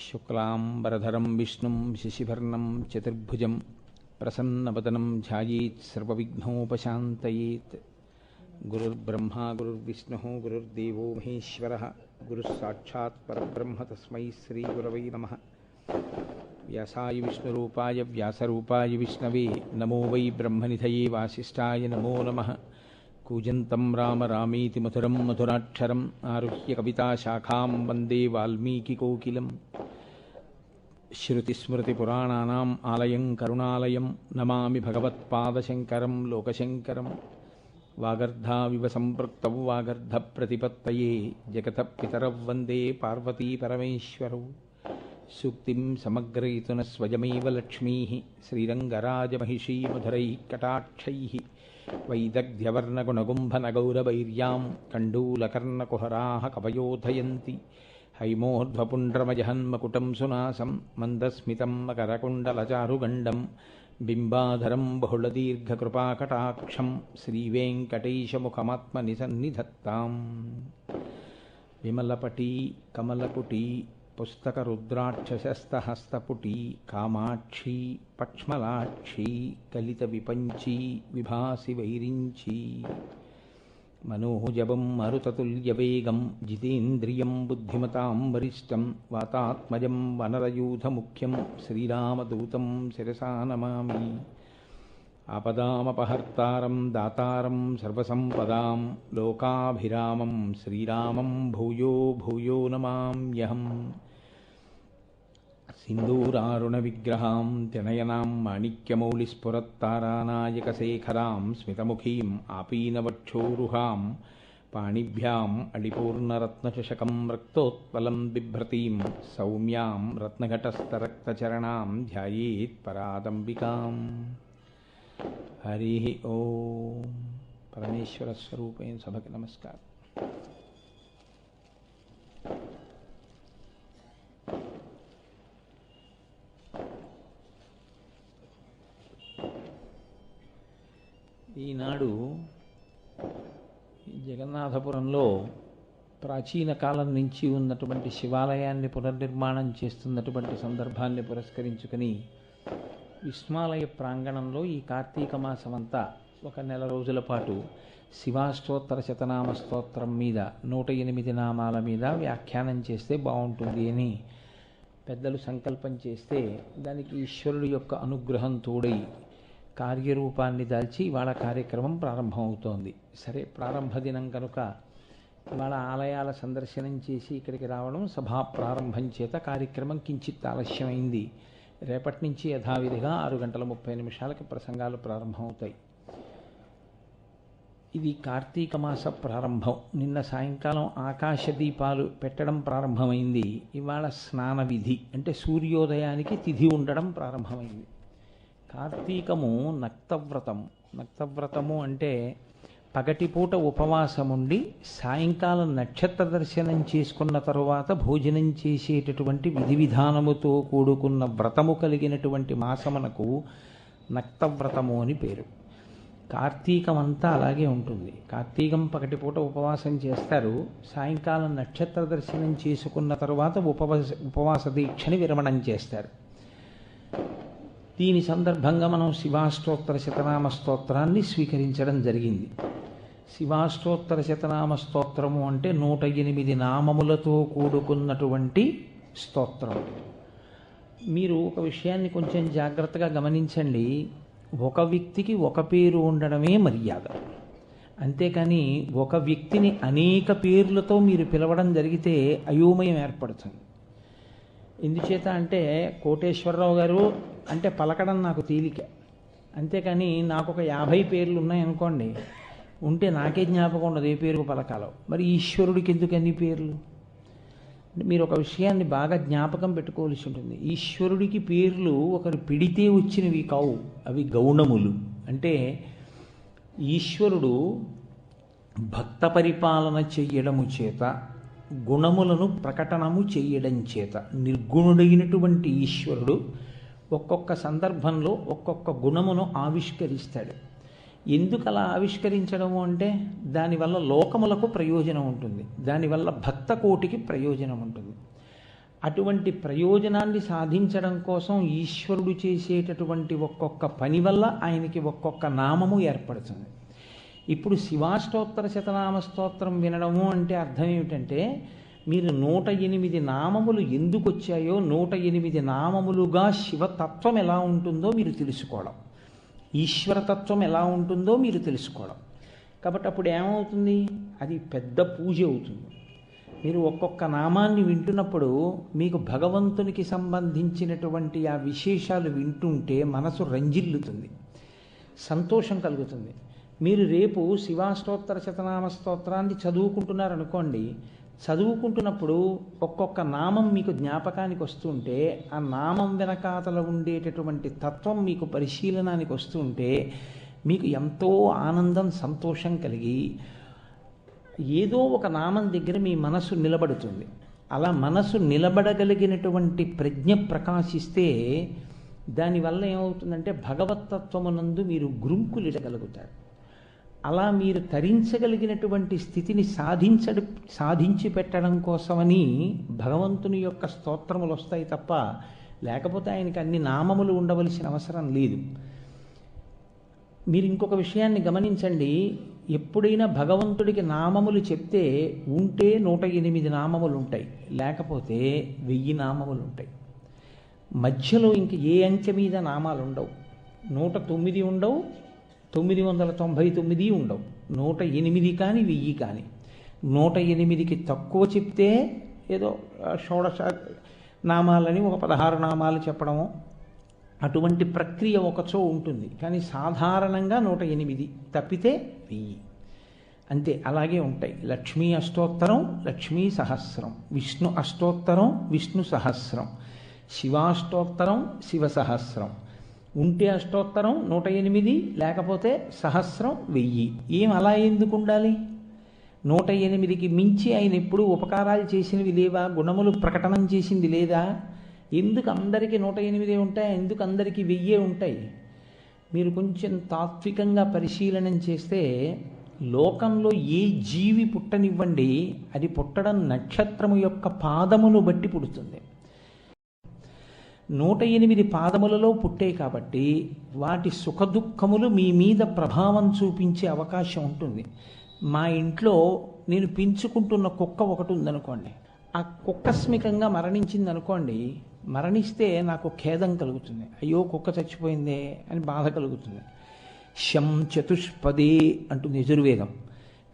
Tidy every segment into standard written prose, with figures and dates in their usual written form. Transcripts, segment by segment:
శుక్లాంబరధరం విష్ణుం శశివర్ణం చతుర్భుజం ప్రసన్నవదనం ధ్యాయేత్ సర్వవిఘ్నోపశాంతయేత్. గురుర్బ్రహ్మా గురుర్విష్ణుః గురుర్దేవో మహేశ్వరః గురుస్సాక్షాత్ పరబ్రహ్మ తస్మై శ్రీగురవై నమః. వ్యాసాయ విష్ణురూపాయ వ్యాసరూపాయ విష్ణవే నమో వై బ్రహ్మనిధయే వాసిష్ఠాయ నమో నమః. కూజంతం రామ రామేతి మధురం మధురాక్షరం ఆరుహ్య కవితాశాఖాం వందే వాల్మీకికోకిలం. శ్రుతిస్మృతిపురాణానాం ఆలయం కరుణాలయం నమామి భగవత్పాదశంకరం లోకశంకరం. వాగర్ధావివ సంపృక్తౌ వాగర్ధప్రతిపత్తయే జగతః పితరౌ వందే పార్వతీపరమేశ్వరౌ. సూక్తిం సమగ్రయతున స్వయమేవ లక్ష్మీః శ్రీరంగరాజమహిషీ మధురైః కటాక్షైః. వైదగ్ధ్యవర్ణగుణగుంభనగౌరవైర్యాం కండూలకర్ణకుహరాः కవయోధయంతి. హైమోర్ధ్వపుండ్రమజహన్మకుటం సునాసం మందస్మితం మకరకుండలచారుగండం. బింబాధరం బహుళదీర్ఘకృపాకటాక్షం శ్రీవేంకటేశముఖమాత్మనిసన్నిధత్తాం. విమలపటీ కమలకుటీ పుస్తకరుద్రాక్షసస్తహస్తపుటీ కామాక్షీ పక్ష్మలాక్షీ కలితవిపంచీ విభాసి వైరించీ. మనోజవం మరుతతుల్యవేగం జితేంద్రియం బుద్ధిమతాం వరిష్టం. వాతాత్మజం వనరయూధముఖ్యం శ్రీరామదూతం శిరసా నమామి. ఆపదామపహర్తారం దాతారం సర్వసంపదాం లోకాభిరామం శ్రీరామం భూయో భూయో నమామ్యహం. సింధూరారుణవిగ్రహాం త్రినయనాం మాణిక్యమౌళిస్ఫురత్తారానాయకశేఖరాం స్మితముఖీం ఆపీనవక్షోరుహాం. పాణిభ్యాం అళిపూర్ణరత్నచషకం రక్తోత్పలం బిభ్రతీం సౌమ్యాం రత్నఘటస్థరక్తచరణాం ధ్యాయేత్ పరాదంబికాం. హరి ఓం. పరమేశ్వర స్వరూపైన సభకి నమస్కారం. ఈనాడు జగన్నాథపురంలో ప్రాచీన కాలం నుంచి ఉన్నటువంటి శివాలయాన్ని పునర్నిర్మాణం చేస్తున్నటువంటి సందర్భాన్ని పురస్కరించుకొని విస్మాలయ ప్రాంగణంలో ఈ కార్తీక మాసమంతా ఒక నెల రోజుల పాటు శివాష్టోత్తర శతనామ స్తోత్రం మీద 108 నామాల మీద వ్యాఖ్యానం చేస్తే బాగుంటుంది అని పెద్దలు సంకల్పం చేస్తే దానికి ఈశ్వరుడి యొక్క అనుగ్రహం తోడై కార్యరూపాన్ని దాల్చి ఇవాళ కార్యక్రమం ప్రారంభమవుతోంది. సరే, ప్రారంభ దినం కనుక ఇవాళ ఆలయాల సందర్శనం చేసి ఇక్కడికి రావడం సభా ప్రారంభం చేత కార్యక్రమం కించిత్ ఆలస్యమైంది. రేపటి నుంచి యథావిధిగా 6:30 ప్రసంగాలు ప్రారంభమవుతాయి. ఇది కార్తీక మాస ప్రారంభం. నిన్న సాయంకాలం ఆకాశ దీపాలు పెట్టడం ప్రారంభమైంది. ఇవాళ స్నాన విధి అంటే సూర్యోదయానికి తిథి ఉండడం ప్రారంభమైంది. కార్తీకము నక్తవ్రతము. నక్తవ్రతము అంటే పగటిపూట ఉపవాసముండి సాయంకాలం నక్షత్ర దర్శనం చేసుకున్న తరువాత భోజనం చేసేటటువంటి విధి విధానముతో కూడుకున్న వ్రతము కలిగినటువంటి మాసమునకు నక్తవ్రతము అని పేరు. కార్తీకం అంతా అలాగే ఉంటుంది. కార్తీకం పగటిపూట ఉపవాసం చేస్తారు, సాయంకాలం నక్షత్ర దర్శనం చేసుకున్న తరువాత ఉపవాస దీక్షని విరమణం చేస్తారు. దీని సందర్భంగా మనం శివాష్టోత్తర శతనామ స్తోత్రాన్ని స్వీకరించడం జరిగింది. శివాష్టోత్తర శతనామ స్తోత్రము అంటే 108 నామములతో కూడుకున్నటువంటి స్తోత్రం. మీరు ఒక విషయాన్ని కొంచెం జాగ్రత్తగా గమనించండి. ఒక వ్యక్తికి ఒక పేరు ఉండడమే మర్యాద. అంతేకాని ఒక వ్యక్తిని అనేక పేర్లతో మీరు పిలవడం జరిగితే అయోమయం ఏర్పడుతుంది. ఎందుచేత అంటే కోటేశ్వరరావు గారు అంటే పలకడం నాకు తేలిక. అంతేకాని నాకు ఒక 50 పేర్లు ఉన్నాయనుకోండి, ఉంటే నాకే జ్ఞాపకం ఉండదు ఏ పేరు పలకాలో. మరి ఈశ్వరుడికి ఎందుకు అన్ని పేర్లు? మీరు ఒక విషయాన్ని బాగా జ్ఞాపకం పెట్టుకోవాల్సి ఉంటుంది. ఈశ్వరుడికి పేర్లు ఒకరు పిడితే వచ్చినవి కావు, అవి గౌణములు. అంటే ఈశ్వరుడు భక్త పరిపాలన చెయ్యడము చేత, గుణములను ప్రకటనము చేయడం చేత నిర్గుణుడైనటువంటి ఈశ్వరుడు ఒక్కొక్క సందర్భంలో ఒక్కొక్క గుణమును ఆవిష్కరిస్తాడు. ఎందుకు అలా ఆవిష్కరించడము అంటే దానివల్ల లోకములకు ప్రయోజనం ఉంటుంది, దానివల్ల భక్త కోటికి ప్రయోజనం ఉంటుంది. అటువంటి ప్రయోజనాన్ని సాధించడం కోసం ఈశ్వరుడు చేసేటటువంటి ఒక్కొక్క పని వల్ల ఆయనకి ఒక్కొక్క నామము ఏర్పడుతుంది. ఇప్పుడు శివాష్టోత్తర శతనామ స్తోత్రం వినడము అంటే అర్థం ఏమిటంటే, మీరు 108 నామములు ఎందుకు వచ్చాయో 108 నామములుగా శివతత్వం ఎలా ఉంటుందో మీరు తెలుసుకోవడం, ఈశ్వరతత్వం ఎలా ఉంటుందో మీరు తెలుసుకోవడం. కాబట్టి అప్పుడు ఏమవుతుంది, అది పెద్ద పూజ అవుతుంది. మీరు ఒక్కొక్క నామాన్ని వింటున్నప్పుడు మీకు భగవంతునికి సంబంధించినటువంటి ఆ విశేషాలు వింటుంటే మనసు రంజిల్లుతుంది, సంతోషం కలుగుతుంది. మీరు రేపు శివాష్టోత్తర శతనామ స్తోత్రాన్ని చదువుకుంటున్నారనుకోండి, చదువుకుంటున్నప్పుడు ఒక్కొక్క నామం మీకు జ్ఞాపకానికి వస్తుంటే ఆ నామం వెనకాతల ఉండేటటువంటి తత్వం మీకు పరిశీలనానికి వస్తుంటే మీకు ఎంతో ఆనందం, సంతోషం కలిగి ఏదో ఒక నామం దగ్గర మీ మనసు నిలబడుతుంది. అలా మనసు నిలబడగలిగినటువంటి ప్రజ్ఞ ప్రకాశిస్తే దానివల్ల ఏమవుతుందంటే భగవత్తత్వమునందు మీరు గురుంకులిడగలుగుతారు. అలా మీరు తరించగలిగినటువంటి స్థితిని సాధించి పెట్టడం కోసమని భగవంతుని యొక్క స్తోత్రములు వస్తాయి తప్ప, లేకపోతే ఆయనకి అన్ని నామములు ఉండవలసిన అవసరం లేదు. మీరు ఇంకొక విషయాన్ని గమనించండి, ఎప్పుడైనా భగవంతుడికి నామములు చెప్తే ఉంటే 108 నామములు ఉంటాయి, లేకపోతే 1000 నామములు ఉంటాయి. మధ్యలో ఇంక ఏ అంకె మీద నామాలు ఉండవు. 109 ఉండవు, 999 ఉండవు, 108 కానీ 1000 కానీ. 108కి తక్కువ చెప్తే ఏదో షోడశ నామాలని ఒక 16 నామాలు చెప్పడము, అటువంటి ప్రక్రియ ఒకచో ఉంటుంది. కానీ సాధారణంగా 108 తప్పితే 1000 అంతే. అలాగే ఉంటాయి. లక్ష్మీ అష్టోత్తరం, లక్ష్మీ సహస్రం, విష్ణు అష్టోత్తరం, విష్ణు సహస్రం, శివాష్టోత్తరం, శివ సహస్రం. ఉంటే అష్టోత్తరం 108, లేకపోతే సహస్రం 1000. ఏం అలా ఎందుకు ఉండాలి? 108కి మించి ఆయన ఎప్పుడు ఉపకారాలు చేసినవి లేవా? గుణములు ప్రకటనం చేసింది లేదా? ఎందుకు అందరికీ 108 ఉంటాయి, ఎందుకు అందరికీ 1000 ఉంటాయి? మీరు కొంచెం తాత్వికంగా పరిశీలనం చేస్తే లోకంలో ఏ జీవి పుట్టనివ్వండి, అది పుట్టడం నక్షత్రము యొక్క పాదమును బట్టి పుడుతుంది. 108 పాదములలో పుట్టే కాబట్టి వాటి సుఖదుఖములు మీ మీద ప్రభావం చూపించే అవకాశం ఉంటుంది. మా ఇంట్లో నేను పెంచుకుంటున్న కుక్క ఒకటి ఉందనుకోండి, ఆ కుక్కస్మికంగా మరణించింది అనుకోండి, మరణిస్తే నాకు ఖేదం కలుగుతుంది, అయ్యో కుక్క చచ్చిపోయిందే అని బాధ కలుగుతుంది. శం చతుష్పదే అంటుంది యజుర్వేదం.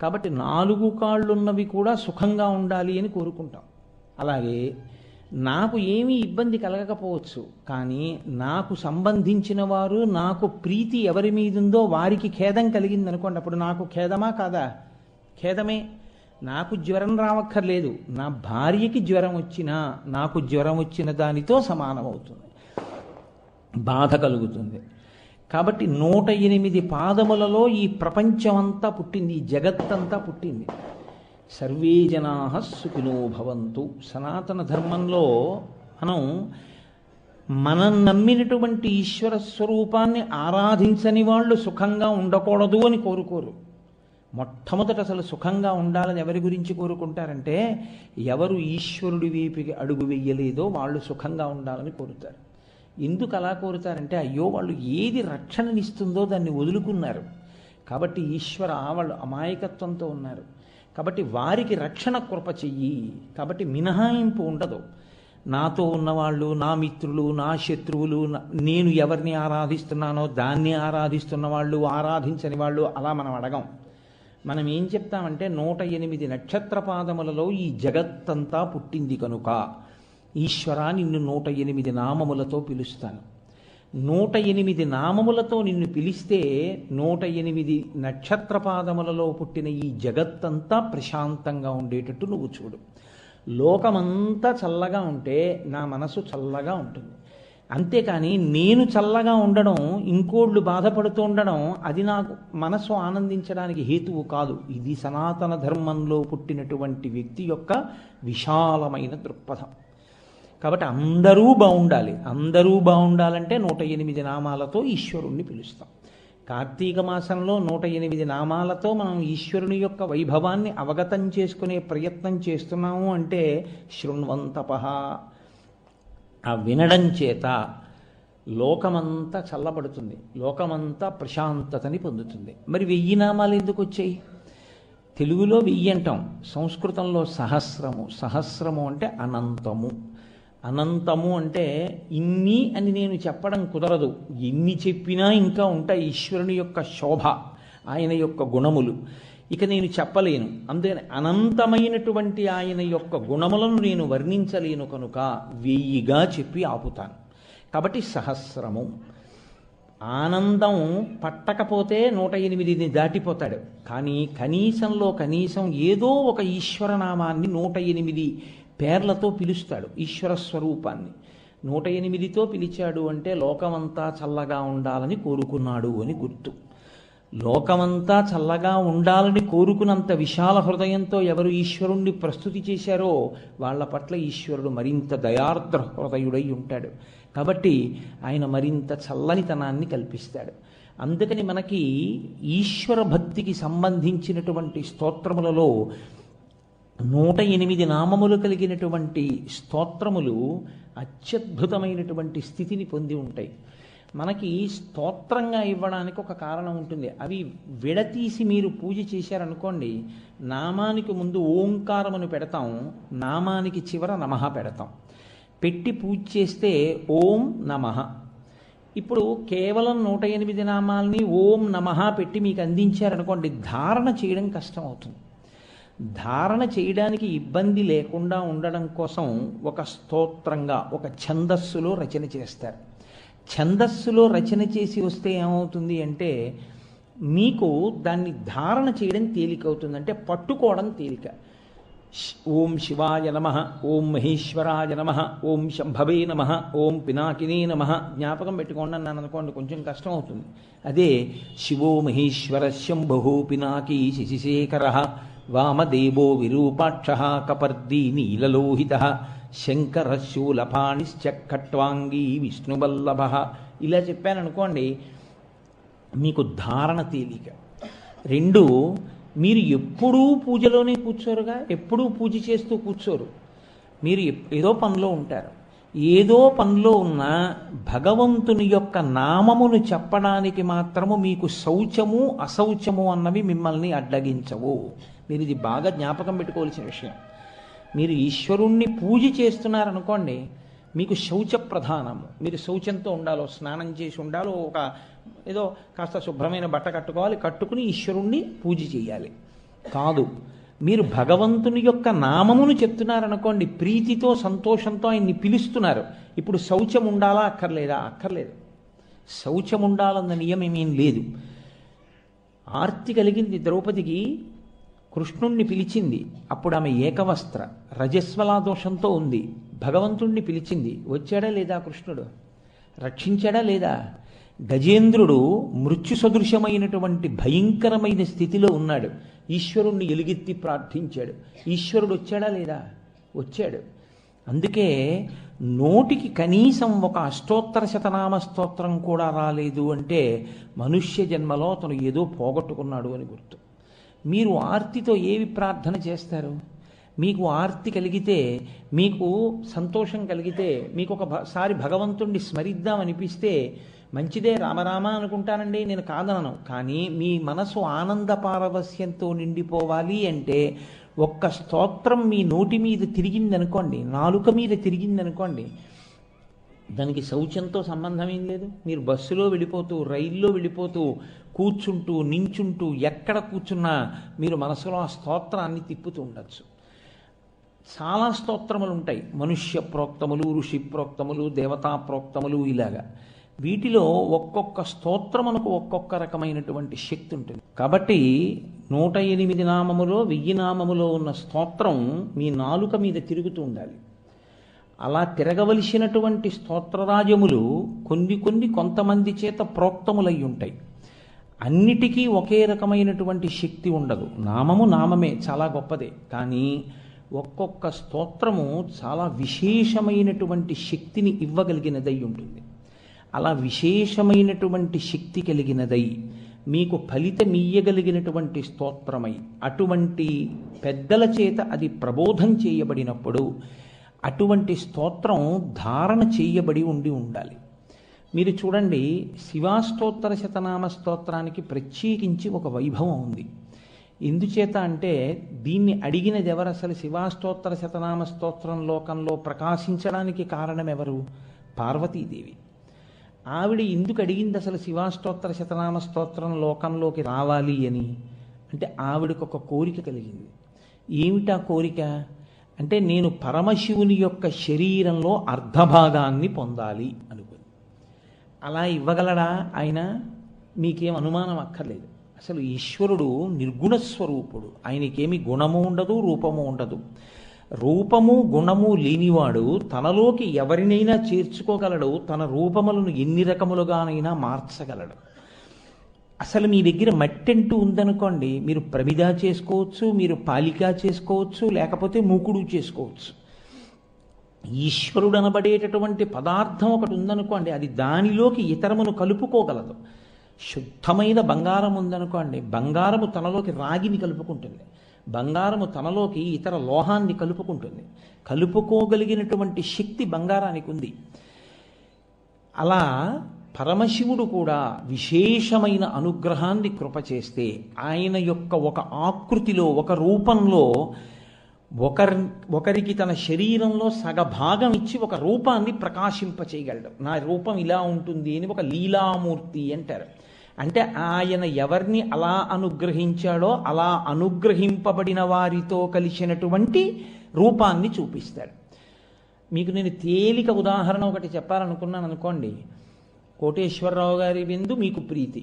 కాబట్టి 4 కాళ్ళున్నవి కూడా సుఖంగా ఉండాలి అని కోరుకుంటాం. అలాగే నాకు ఏమీ ఇబ్బంది కలగకపోవచ్చు, కానీ నాకు సంబంధించిన వారు, నాకు ప్రీతి ఎవరి మీద ఉందో వారికి ఖేదం కలిగింది అనుకోండి, అప్పుడు నాకు ఖేదమా కాదా? ఖేదమే. నాకు జ్వరం రావక్కర్లేదు, నా భార్యకి జ్వరం వచ్చినా నాకు జ్వరం వచ్చిన దానితో సమానమవుతుంది, బాధ కలుగుతుంది. కాబట్టి 108 పాదములలో ఈ ప్రపంచమంతా పుట్టింది, ఈ జగత్తంతా పుట్టింది. సర్వే జనాః సుఖినో భవంతు. సనాతన ధర్మంలో మనం నమ్మినటువంటి ఈశ్వర స్వరూపాన్ని ఆరాధించని వాళ్ళు సుఖంగా ఉండకూడదు అని కోరుకోరు. మొట్టమొదట అసలు సుఖంగా ఉండాలని ఎవరి గురించి కోరుకుంటారంటే, ఎవరు ఈశ్వరుడి వైపుకి అడుగు వెయ్యలేదో వాళ్ళు సుఖంగా ఉండాలని కోరుతారు. ఎందుకు అలా కోరుతారంటే, అయ్యో వాళ్ళు ఏది రక్షణనిస్తుందో దాన్ని వదులుకున్నారు కాబట్టి ఈశ్వర వాళ్ళు అమాయకత్వంతో ఉన్నారు కాబట్టి వారికి రక్షణ కృప చెయ్యి. కాబట్టి మినహాయింపు ఉండదు. నాతో ఉన్నవాళ్ళు, నా మిత్రులు, నా శత్రువులు, నేను ఎవరిని ఆరాధిస్తున్నానో దాన్ని ఆరాధిస్తున్న వాళ్ళు, ఆరాధించని వాళ్ళు, అలా మనం అడగం. మనం ఏం చెప్తామంటే 108 నక్షత్ర పాదములలో ఈ జగత్తంతా పుట్టింది కనుక ఈశ్వరా నిన్ను 108 నామములతో పిలుస్తాను. 108 నామములతో నిన్ను పిలిస్తే 108 నక్షత్ర పాదములలో పుట్టిన ఈ జగత్తంతా ప్రశాంతంగా ఉండేటట్టు నువ్వు చూడు. లోకమంతా చల్లగా ఉంటే నా మనసు చల్లగా ఉంటుంది. అంతేకాని నేను చల్లగా ఉండడం, ఇంకోళ్ళు బాధపడుతూ ఉండడం, అది నాకు మనసు ఆనందించడానికి హేతువు కాదు. ఇది సనాతన ధర్మంలో పుట్టినటువంటి వ్యక్తి యొక్క విశాలమైన దృక్పథం. కాబట్టి అందరూ బాగుండాలి. అందరూ బాగుండాలంటే 108 నామాలతో ఈశ్వరుణ్ణి పిలుస్తాం. కార్తీక మాసంలో 108 నామాలతో మనం ఈశ్వరుని యొక్క వైభవాన్ని అవగతం చేసుకునే ప్రయత్నం చేస్తున్నాము అంటే శృణ్వంతపః ఆ వినడం చేత లోకమంతా చల్లబడుతుంది, లోకమంతా ప్రశాంతతని పొందుతుంది. మరి 1000 నామాలు ఎందుకు వచ్చాయి? తెలుగులో 1000 అంటాం, సంస్కృతంలో సహస్రము. సహస్రము అంటే అనంతము. అనంతము అంటే ఇన్ని అని నేను చెప్పడం కుదరదు, ఎన్ని చెప్పినా ఇంకా ఉంటాయి ఈశ్వరుని యొక్క శోభ, ఆయన యొక్క గుణములు. ఇక నేను చెప్పలేను. అందుకని అనంతమైనటువంటి ఆయన యొక్క గుణములను నేను వర్ణించలేను కనుక 1000గా చెప్పి ఆపుతాను. కాబట్టి సహస్రము. ఆనందం పట్టకపోతే 108ని దాటిపోతాడు. కానీ కనీసంలో కనీసం ఏదో ఒక ఈశ్వరనామాన్ని 108 పేర్లతో పిలుస్తాడు. ఈశ్వర స్వరూపాన్ని 108తో పిలిచాడు అంటే లోకమంతా చల్లగా ఉండాలని కోరుకున్నాడు అని గుర్తు. లోకమంతా చల్లగా ఉండాలని కోరుకున్నంత విశాల హృదయంతో ఎవరు ఈశ్వరుణ్ణి ప్రస్తుతి చేశారో వాళ్ళ పట్ల ఈశ్వరుడు మరింత దయార్ద్ర హృదయుడై ఉంటాడు. కాబట్టి ఆయన మరింత చల్లనితనాన్ని కల్పిస్తాడు. అందుకని మనకి ఈశ్వర భక్తికి సంబంధించినటువంటి స్తోత్రములలో 108 నామములు కలిగినటువంటి స్తోత్రములు అత్యద్భుతమైనటువంటి స్థితిని పొంది ఉంటాయి. మనకి స్తోత్రంగా ఇవ్వడానికి ఒక కారణం ఉంటుంది. అవి విడతీసి మీరు పూజ చేశారనుకోండి, నామానికి ముందు ఓంకారమును పెడతాం, నామానికి చివర నమః పెడతాం. పెట్టి పూజ చేస్తే ఓం నమః. ఇప్పుడు కేవలం 108 నామాల్ని ఓం నమః పెట్టి మీకు అందించారనుకోండి, ధారణ చేయడం కష్టం అవుతుంది. ధారణ చేయడానికి ఇబ్బంది లేకుండా ఉండడం కోసం ఒక స్తోత్రంగా ఒక ఛందస్సులో రచన చేస్తారు. ఛందస్సులో రచన చేసి వస్తే ఏమవుతుంది అంటే మీకు దాన్ని ధారణ చేయడం తేలికవుతుంది, అంటే పట్టుకోవడం తేలిక. ఓం శివాయ నమః, ఓం మహేశ్వరాయ నమః, ఓం శంభవే నమః, ఓం పినాకినే నమః జ్ఞాపకం పెట్టుకోండి అన్నాను అనుకోండి, కొంచెం కష్టం అవుతుంది. అదే శివో మహేశ్వర శంభో పినాకీ శశిశేఖర వామదేవో విరూపాక్ష కపర్దీ నీలలోహిత శంకర శూలపాణిశ్చ ఖట్వాంగీ విష్ణువల్లభ ఇలా చెప్పాననుకోండి, మీకు ధారణ తేలిక. 2, మీరు ఎప్పుడూ పూజలోనే కూర్చోరుగా, ఎప్పుడూ పూజ చేస్తూ కూర్చోరు. మీరు ఏదో పనిలో ఉంటారు. ఏదో పనిలో ఉన్న భగవంతుని యొక్క నామమును చెప్పడానికి మాత్రము మీకు శౌచము అశౌచము అన్నవి మిమ్మల్ని అడ్డగించవు. మీరు ఇది బాగా జ్ఞాపకం పెట్టుకోవాల్సిన విషయం. మీరు ఈశ్వరుణ్ణి పూజ చేస్తున్నారనుకోండి, మీకు శౌచ ప్రధానము. మీరు శౌచంతో ఉండాలో, స్నానం చేసి ఉండాలో, ఒక ఏదో కాస్త శుభ్రమైన బట్ట కట్టుకోవాలి, కట్టుకుని ఈశ్వరుణ్ణి పూజ చేయాలి. కాదు, మీరు భగవంతుని యొక్క నామమును చెప్తున్నారనుకోండి, ప్రీతితో సంతోషంతో ఆయన్ని పిలుస్తున్నారు. ఇప్పుడు శౌచం ఉండాలా అక్కర్లేదా? అక్కర్లేదు. శౌచం ఉండాలన్న నియమేమేం లేదు. ఆర్తి కలిగింది ద్రౌపదికి, కృష్ణుణ్ణి పిలిచింది. అప్పుడు ఆమె ఏకవస్త్ర రజస్వలా దోషంతో ఉంది. భగవంతుణ్ణి పిలిచింది, వచ్చాడా లేదా కృష్ణుడు? రక్షించాడా లేదా? గజేంద్రుడు మృత్యు సదృశమైనటువంటి భయంకరమైన స్థితిలో ఉన్నాడు. ఈశ్వరుణ్ణి ఎలుగెత్తి ప్రార్థించాడు. ఈశ్వరుడు వచ్చాడా లేదా? వచ్చాడు. అందుకే నోటికి కనీసం ఒక అష్టోత్తర శతనామ స్తోత్రం కూడా రాలేదు అంటే మనుష్య జన్మలో అతను ఏదో పోగొట్టుకున్నాడు అని గుర్తు. మీరు ఆర్తితో ఏవి ప్రార్థన చేస్తారు? మీకు ఆర్తి కలిగితే, మీకు సంతోషం కలిగితే, మీకు ఒకసారి భగవంతుణ్ణి స్మరిద్దామనిపిస్తే మంచిదే, రామరామ అనుకుంటానండి, నేను కాదనను. కానీ మీ మనసు ఆనంద పారవస్యంతో నిండిపోవాలి అంటే ఒక్క స్తోత్రం మీ నోటి మీద తిరిగిందనుకోండి, నాలుక మీద తిరిగిందనుకోండి, దానికి శౌచంతో సంబంధం ఏం లేదు. మీరు బస్సులో వెళ్ళిపోతూ, రైల్లో వెళ్ళిపోతూ, కూర్చుంటూ, నించుంటూ, ఎక్కడ కూర్చున్నా మీరు మనసులో ఆ స్తోత్రాన్ని తిప్పుతూ ఉండొచ్చు. చాలా స్తోత్రములు ఉంటాయి, మనుష్య ప్రోక్తములు, ఋషి ప్రోక్తములు, దేవతా ప్రోక్తములు, ఇలాగా. వీటిలో ఒక్కొక్క స్తోత్రమునకు ఒక్కొక్క రకమైనటువంటి శక్తి ఉంటుంది. కాబట్టి 108 నామములో 1000 నామములో ఉన్న స్తోత్రం మీ నాలుక మీద తిరుగుతూ ఉండాలి. అలా తిరగవలసినటువంటి స్తోత్రరాజములు కొంతమంది చేత ప్రోక్తములై ఉంటాయి. అన్నిటికీ ఒకే రకమైనటువంటి శక్తి ఉండదు. నామము నామమే, చాలా గొప్పదే. కానీ ఒక్కొక్క స్తోత్రము చాలా విశేషమైనటువంటి శక్తిని ఇవ్వగలిగినదై ఉంటుంది. అలా విశేషమైనటువంటి శక్తి కలిగినదై మీకు ఫలితమియ్యగలిగినటువంటి స్తోత్రమై అటువంటి పెద్దల చేత అది ప్రబోధం చేయబడినప్పుడు అటువంటి స్తోత్రం ధారణ చేయబడి ఉండాలి. మీరు చూడండి, శివాష్టోత్తర శతనామ స్తోత్రానికి ప్రత్యేకించి ఒక వైభవం ఉంది. ఎందుచేత అంటే దీన్ని అడిగినది ఎవరు? అసలు శివాష్టోత్తర శతనామ స్తోత్రం లోకంలో ప్రకాశించడానికి కారణం ఎవరు? పార్వతీదేవి. ఆవిడ ఎందుకు అడిగింది అసలు శివాష్టోత్తర శతనామ స్తోత్రం లోకంలోకి రావాలి అని? అంటే ఆవిడకు ఒక కోరిక కలిగింది. ఏమిటా కోరిక అంటే, నేను పరమశివుని యొక్క శరీరంలో అర్ధభాగాన్ని పొందాలి అనుకుంది. అలా ఇవ్వగలడా ఆయన? మీకేం అనుమానం అక్కర్లేదు. అసలు ఈశ్వరుడు నిర్గుణ స్వరూపుడు. ఆయనకేమి గుణము ఉండదు, రూపము ఉండదు. రూపము గుణము లేనివాడు తనలోకి ఎవరినైనా చేర్చుకోగలడు. తన రూపములను ఎన్ని రకములుగానైనా మార్చగలడు. అసలు మీ దగ్గర మట్టి అంటూ ఉందనుకోండి, మీరు ప్రమిద చేసుకోవచ్చు, మీరు పాలిక చేసుకోవచ్చు, లేకపోతే మూకుడు చేసుకోవచ్చు. ఈశ్వరుడు అనబడేటటువంటి పదార్థం ఒకటి ఉందనుకోండి, అది దానిలోకి ఇతరమును కలుపుకోగలదు. శుద్ధమైన బంగారం ఉందనుకోండి, బంగారము తనలోకి రాగిని కలుపుకుంటుంది, బంగారము తనలోకి ఇతర లోహాన్ని కలుపుకుంటుంది. కలుపుకోగలిగినటువంటి శక్తి బంగారానికి ఉంది. అలా పరమశివుడు కూడా విశేషమైన అనుగ్రహాన్ని కృప చేస్తే ఆయన యొక్క ఒక ఆకృతిలో, ఒక రూపంలో ఒకరికి తన శరీరంలో సగభాగం ఇచ్చి ఒక రూపాన్ని ప్రకాశింపచేయగలడు. నా రూపం ఇలా ఉంటుంది అని ఒక లీలామూర్తి అంటారు. అంటే ఆయన ఎవరిని అలా అనుగ్రహించాడో అలా అనుగ్రహింపబడిన వారితో కలిసినటువంటి రూపాన్ని చూపిస్తాడు. మీకు నేను తేలిక ఉదాహరణ ఒకటి చెప్పాలనుకున్నాను అనుకోండి. కోటేశ్వరరావు గారి ఎందు మీకు ప్రీతి,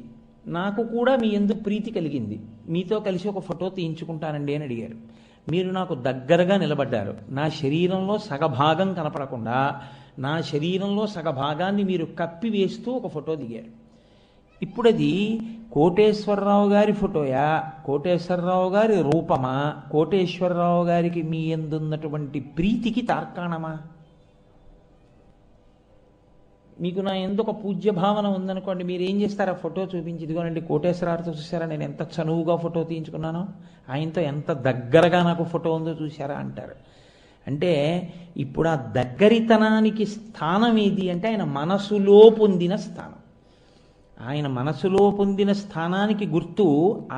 నాకు కూడా మీ ఎందు ప్రీతి కలిగింది. మీతో కలిసి ఒక ఫోటో తీయించుకుంటానండి అని అడిగారు. మీరు నాకు దగ్గరగా నిలబడ్డారు. నా శరీరంలో సగభాగం కనపడకుండా నా శరీరంలో సగభాగాన్ని మీరు కప్పివేస్తూ ఒక ఫోటో దిగారు. ఇప్పుడు అది కోటేశ్వరరావు గారి ఫోటోయా, కోటేశ్వరరావు గారి రూపమా, కోటేశ్వరరావు గారికి మీ ఎందున్నటువంటి ప్రీతికి తార్కాణమా? మీకు నా ఎందుకు ఒక పూజ్య భావన ఉందనుకోండి, మీరు ఏం చేస్తారు? ఆ ఫోటో చూపించి, ఇదిగోనండి కోటేశ్వరరావుతో చూసారా నేను ఎంత చనువుగా ఫోటో తీయించుకున్నానో, ఆయనతో ఎంత దగ్గరగా నాకు ఫోటో ఉందో చూసారా అంటారు. అంటే ఇప్పుడు ఆ దగ్గరితనానికి స్థానం ఏది అంటే ఆయన మనసులో పొందిన స్థానం. ఆయన మనసులో పొందిన స్థానానికి గుర్తు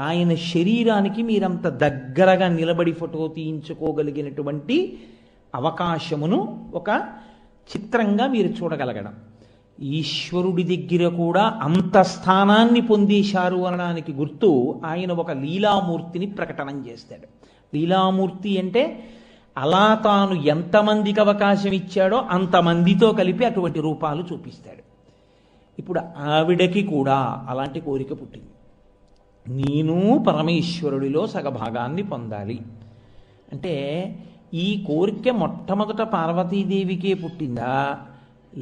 ఆయన శరీరానికి మీరంత దగ్గరగా నిలబడి ఫోటో తీయించుకోగలిగినటువంటి అవకాశమును ఒక చిత్రంగా మీరు చూడగలగడం. ఈశ్వరుడి దగ్గర కూడా అంత స్థానాన్ని పొందేశారు అనడానికి గుర్తు ఆయన ఒక లీలామూర్తిని ప్రకటనం చేస్తాడు. లీలామూర్తి అంటే అలా తాను ఎంతమందికి అవకాశం ఇచ్చాడో అంతమందితో కలిపి అటువంటి రూపాలు చూపిస్తాడు. ఇప్పుడు ఆవిడకి కూడా అలాంటి కోరిక పుట్టింది. నేను పరమేశ్వరుడిలో సగభాగాన్ని పొందాలి అంటే ఈ కోరిక మొట్టమొదట పార్వతీదేవికే పుట్టిందా,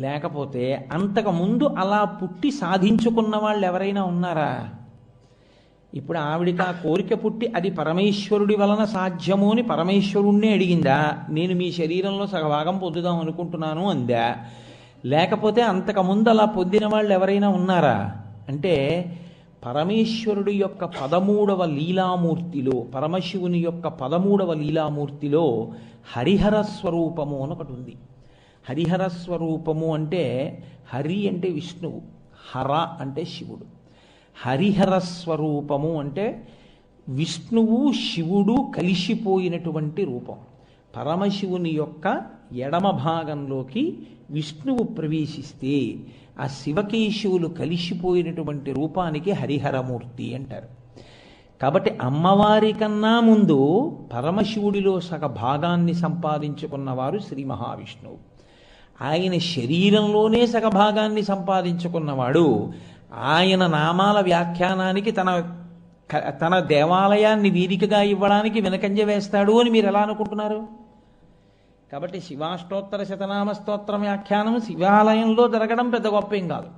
లేకపోతే అంతకుముందు అలా పుట్టి సాధించుకున్న వాళ్ళు ఎవరైనా ఉన్నారా? ఇప్పుడు ఆవిడికి ఆ కోరిక పుట్టి అది పరమేశ్వరుడి వలన సాధ్యము అని పరమేశ్వరుణ్ణే అడిగిందా? నేను మీ శరీరంలో సగభాగం పొందుదాం అనుకుంటున్నాను అందా? లేకపోతే అంతకుముందు అలా పొందిన వాళ్ళు ఎవరైనా ఉన్నారా అంటే పరమేశ్వరుడి యొక్క 13వ లీలామూర్తిలో, పరమశివుని యొక్క 13వ లీలామూర్తిలో హరిహర స్వరూపము అని ఒకటి ఉంది. హరిహర స్వరూపము అంటే హరి అంటే విష్ణువు, హర అంటే శివుడు. హరిహర స్వరూపము అంటే విష్ణువు శివుడు కలిసిపోయినటువంటి రూపం. పరమశివుని యొక్క ఎడమ భాగంలోకి విష్ణువు ప్రవేశిస్తే ఆ శివకేశవులు కలిసిపోయినటువంటి రూపానికి హరిహరమూర్తి అంటారు. కాబట్టి అమ్మవారి కన్నా ముందు పరమశివుడిలో సగ భాగాన్ని సంపాదించుకున్నవారు శ్రీ మహావిష్ణువు. ఆయన శరీరంలోనే సగ భాగాన్ని సంపాదించుకున్నవాడు ఆయన నామాల వ్యాఖ్యానానికి తన దేవాలయాన్ని వేదికగా ఇవ్వడానికి వెనకంజ వేస్తాడు అని మీరు ఎలా అనుకుంటున్నారు? కాబట్టి శివాష్టోత్తర శతనామ స్తోత్రం వ్యాఖ్యానం శివాలయంలో జరగడం పెద్ద గొప్పేం కాదు.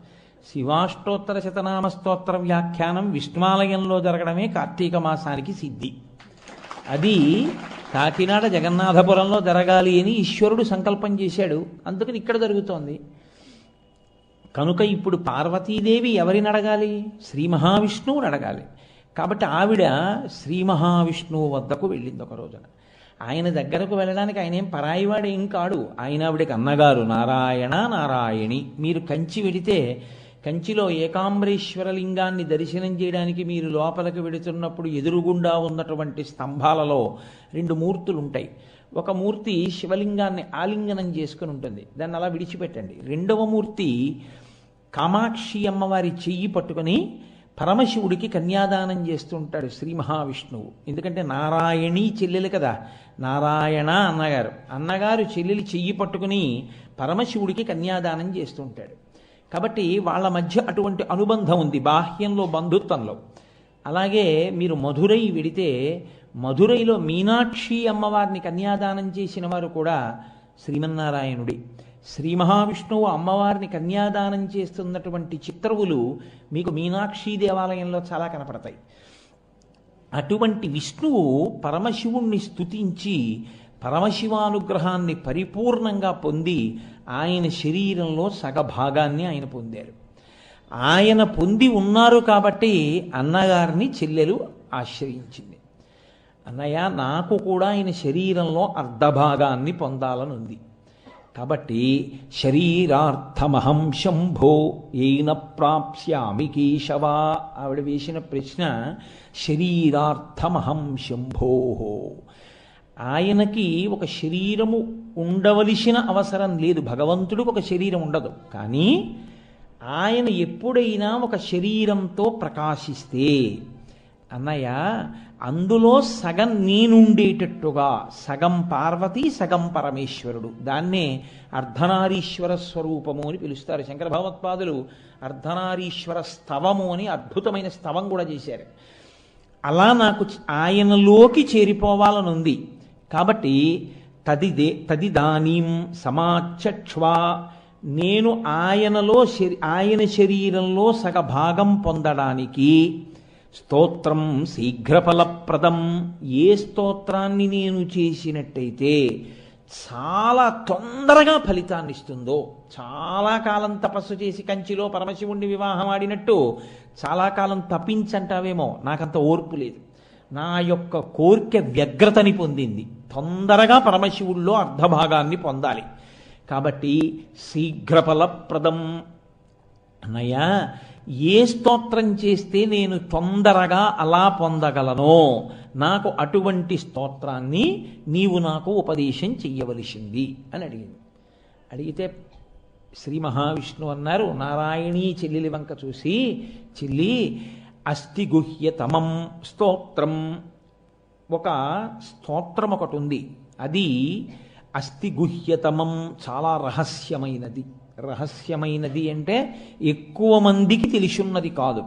శివాష్టోత్తర శతనామ స్తోత్రం వ్యాఖ్యానం విష్ణువాలయంలో జరగడమే కార్తీక మాసానికి సిద్ధి. అది కాకినాడ జగన్నాథపురంలో జరగాలి అని ఈశ్వరుడు సంకల్పం చేశాడు. అందుకని ఇక్కడ జరుగుతోంది. కనుక ఇప్పుడు పార్వతీదేవి ఎవరిని అడగాలి? శ్రీ మహావిష్ణువుని అడగాలి. కాబట్టి ఆవిడ శ్రీ మహావిష్ణువు వద్దకు వెళ్ళింది ఒక రోజున. ఆయన దగ్గరకు వెళ్ళడానికి ఆయన ఏం పరాయివాడు ఏం కాడు. ఆయన ఆవిడకి అన్నగారు నారాయణ నారాయణి. మీరు కంచి వెడితే కంచిలో ఏకాంబరేశ్వర లింగాన్ని దర్శనం చేయడానికి మీరు లోపలికి వెడుతున్నప్పుడు ఎదురుగుండా ఉన్నటువంటి స్తంభాలలో 2 మూర్తులు ఉంటాయి. ఒక మూర్తి శివలింగాన్ని ఆలింగనం చేసుకుని ఉంటుంది, దాన్ని అలా విడిచిపెట్టండి. 2వ మూర్తి కామాక్షి అమ్మవారి చెయ్యి పట్టుకొని పరమశివుడికి కన్యాదానం చేస్తుంటాడు శ్రీ మహావిష్ణువు. ఎందుకంటే నారాయణి చెల్లెలు కదా, నారాయణ అన్నగారు. అన్నగారు చెల్లెలి చెయ్యి పట్టుకుని పరమశివుడికి కన్యాదానం చేస్తుంటాడు. కాబట్టి వాళ్ళ మధ్య అటువంటి అనుబంధం ఉంది బాహ్యంలో, బంధుత్వంలో. అలాగే మీరు మధురై వెడితే మధురైలో మీనాక్షి అమ్మవారిని కన్యాదానం చేసిన వారు కూడా శ్రీమన్నారాయణుడి. శ్రీ మహావిష్ణువు అమ్మవారిని కన్యాదానం చేస్తున్నటువంటి చిత్రవులు మీకు మీనాక్షి దేవాలయంలో చాలా కనపడతాయి. అటువంటి విష్ణువు పరమశివుణ్ణి స్తుతించి పరమశివానుగ్రహాన్ని పరిపూర్ణంగా పొంది ఆయన శరీరంలో సగభాగాన్ని ఆయన పొందారు. ఆయన పొంది ఉన్నారు కాబట్టి అన్నగారిని చెల్లెలు ఆశ్రయించింది. అన్నయ్య, నాకు కూడా ఆయన శరీరంలో అర్ధభాగాన్ని పొందాలని ఉంది. కాబట్టి శరీరార్థమహం శంభో ఏన ప్రాప్స్యామి కేశవ. ఆవిడ వేసిన ప్రశ్న శరీరార్థమహం శంభో. ఆయనకి ఒక శరీరము ఉండవలసిన అవసరం లేదు, భగవంతుడికి ఒక శరీరం ఉండదు. కానీ ఆయన ఎప్పుడైనా ఒక శరీరంతో ప్రకాశిస్తే అన్నయ్య అందులో సగం నేనుండేటట్టుగా, సగం పార్వతి సగం పరమేశ్వరుడు, దాన్నే అర్ధనారీశ్వర స్వరూపము అని పిలుస్తారు. శంకర భగవత్పాదులు అర్ధనారీశ్వర స్తవము అని అద్భుతమైన స్తవం కూడా చేశారు. అలా నాకు ఆయనలోకి చేరిపోవాలనుంది. కాబట్టి తదిదానీం సమాచక్ష్వా, నేను ఆయన శరీరంలో సగభాగం పొందడానికి స్తోత్రం శీఘ్రఫలప్రదం, ఏ స్తోత్రాన్ని నేను చేసినట్టయితే చాలా తొందరగా ఫలితాన్ని ఇస్తుందో, చాలా కాలం తపస్సు చేసి కంచిలో పరమశివుణ్ణి వివాహం ఆడినట్టు చాలా కాలం తప్పించంటావేమో, నాకంత ఓర్పు లేదు. నా యొక్క కోరిక వ్యగ్రతని పొందింది, తొందరగా పరమశివుల్లో అర్ధభాగాన్ని పొందాలి. కాబట్టి శీఘ్రఫలప్రదం. అన్నయ్య, ఏ స్తోత్రం చేస్తే నేను తొందరగా అలా పొందగలనో నాకు అటువంటి స్తోత్రాన్ని నీవు నాకు ఉపదేశం చెయ్యవలసింది అని అడిగింది. అడిగితే శ్రీ మహావిష్ణువు అన్నారు, నారాయణీ చెల్లెలి వంక చూసి, చెల్లి అస్థి గుహ్యతమం స్తోత్రం, ఒక స్తోత్రం ఒకటి ఉంది, అది అస్థి గుహ్యతమం, చాలా రహస్యమైనది. రహస్యమైనది అంటే ఎక్కువ మందికి తెలిసున్నది కాదు,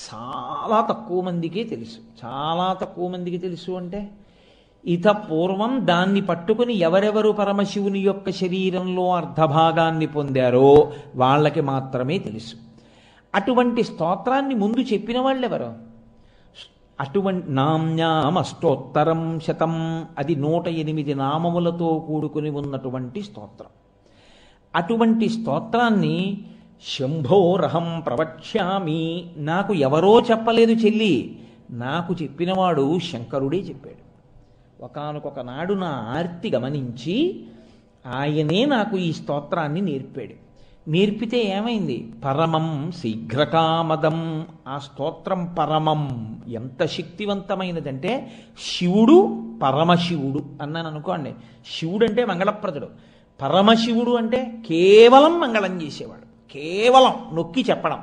చాలా తక్కువ మందికే తెలుసు. చాలా తక్కువ మందికి తెలుసు అంటే ఇత పూర్వం దాన్ని పట్టుకుని ఎవరెవరు పరమశివుని యొక్క శరీరంలో అర్ధభాగాన్ని పొందారో వాళ్ళకి మాత్రమే తెలుసు. అటువంటి స్తోత్రాన్ని ముందు చెప్పిన వాళ్ళెవరు? అటువంటి నామ్యామష్టోత్తరం శతం, అది 108 నామములతో కూడుకుని ఉన్నటువంటి స్తోత్రం. అటువంటి స్తోత్రాన్ని శంభోరహం ప్రవక్ష్యామి, నాకు ఎవరో చెప్పలేదు చెల్లి, నాకు చెప్పినవాడు శంకరుడే చెప్పాడు. ఒకానొక నాడు నా ఆర్తి గమనించి ఆయనే నాకు ఈ స్తోత్రాన్ని నేర్పాడు. నేర్పితే ఏమైంది? పరమం శీఘ్రకామదం. ఆ స్తోత్రం పరమం, ఎంత శక్తివంతమైనదంటే శివుడు పరమశివుడు అన్నాను అనుకోండి. శివుడు అంటే మంగళప్రదుడు, పరమశివుడు అంటే కేవలం మంగళం చేసేవాడు, కేవలం నొక్కి చెప్పడం.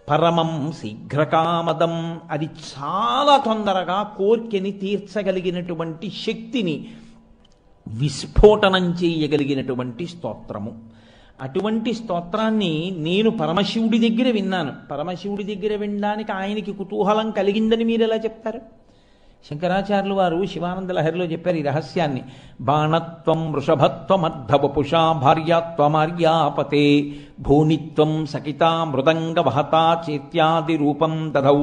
పరమం శీఘ్రకామదం, అది చాలా తొందరగా కోర్కెని తీర్చగలిగినటువంటి శక్తిని విస్ఫోటనం చేయగలిగినటువంటి స్తోత్రము. అటువంటి స్తోత్రాన్ని నేను పరమశివుడి దగ్గర విన్నాను. పరమశివుడి దగ్గర వినడానికి ఆయనకి కుతూహలం కలిగిందని మీరు ఎలా చెప్తారు? శంకరాచార్యులు వారు శివానంద లహరిలో చెప్పారు ఈ రహస్యాన్ని. బాణత్వం వృషభత్వమర్ధవపుషా భార్యాత్వమార్యాపతే భూనిత్వం సకితా మృదంగ వహతా చేత్యాది రూపం దధౌ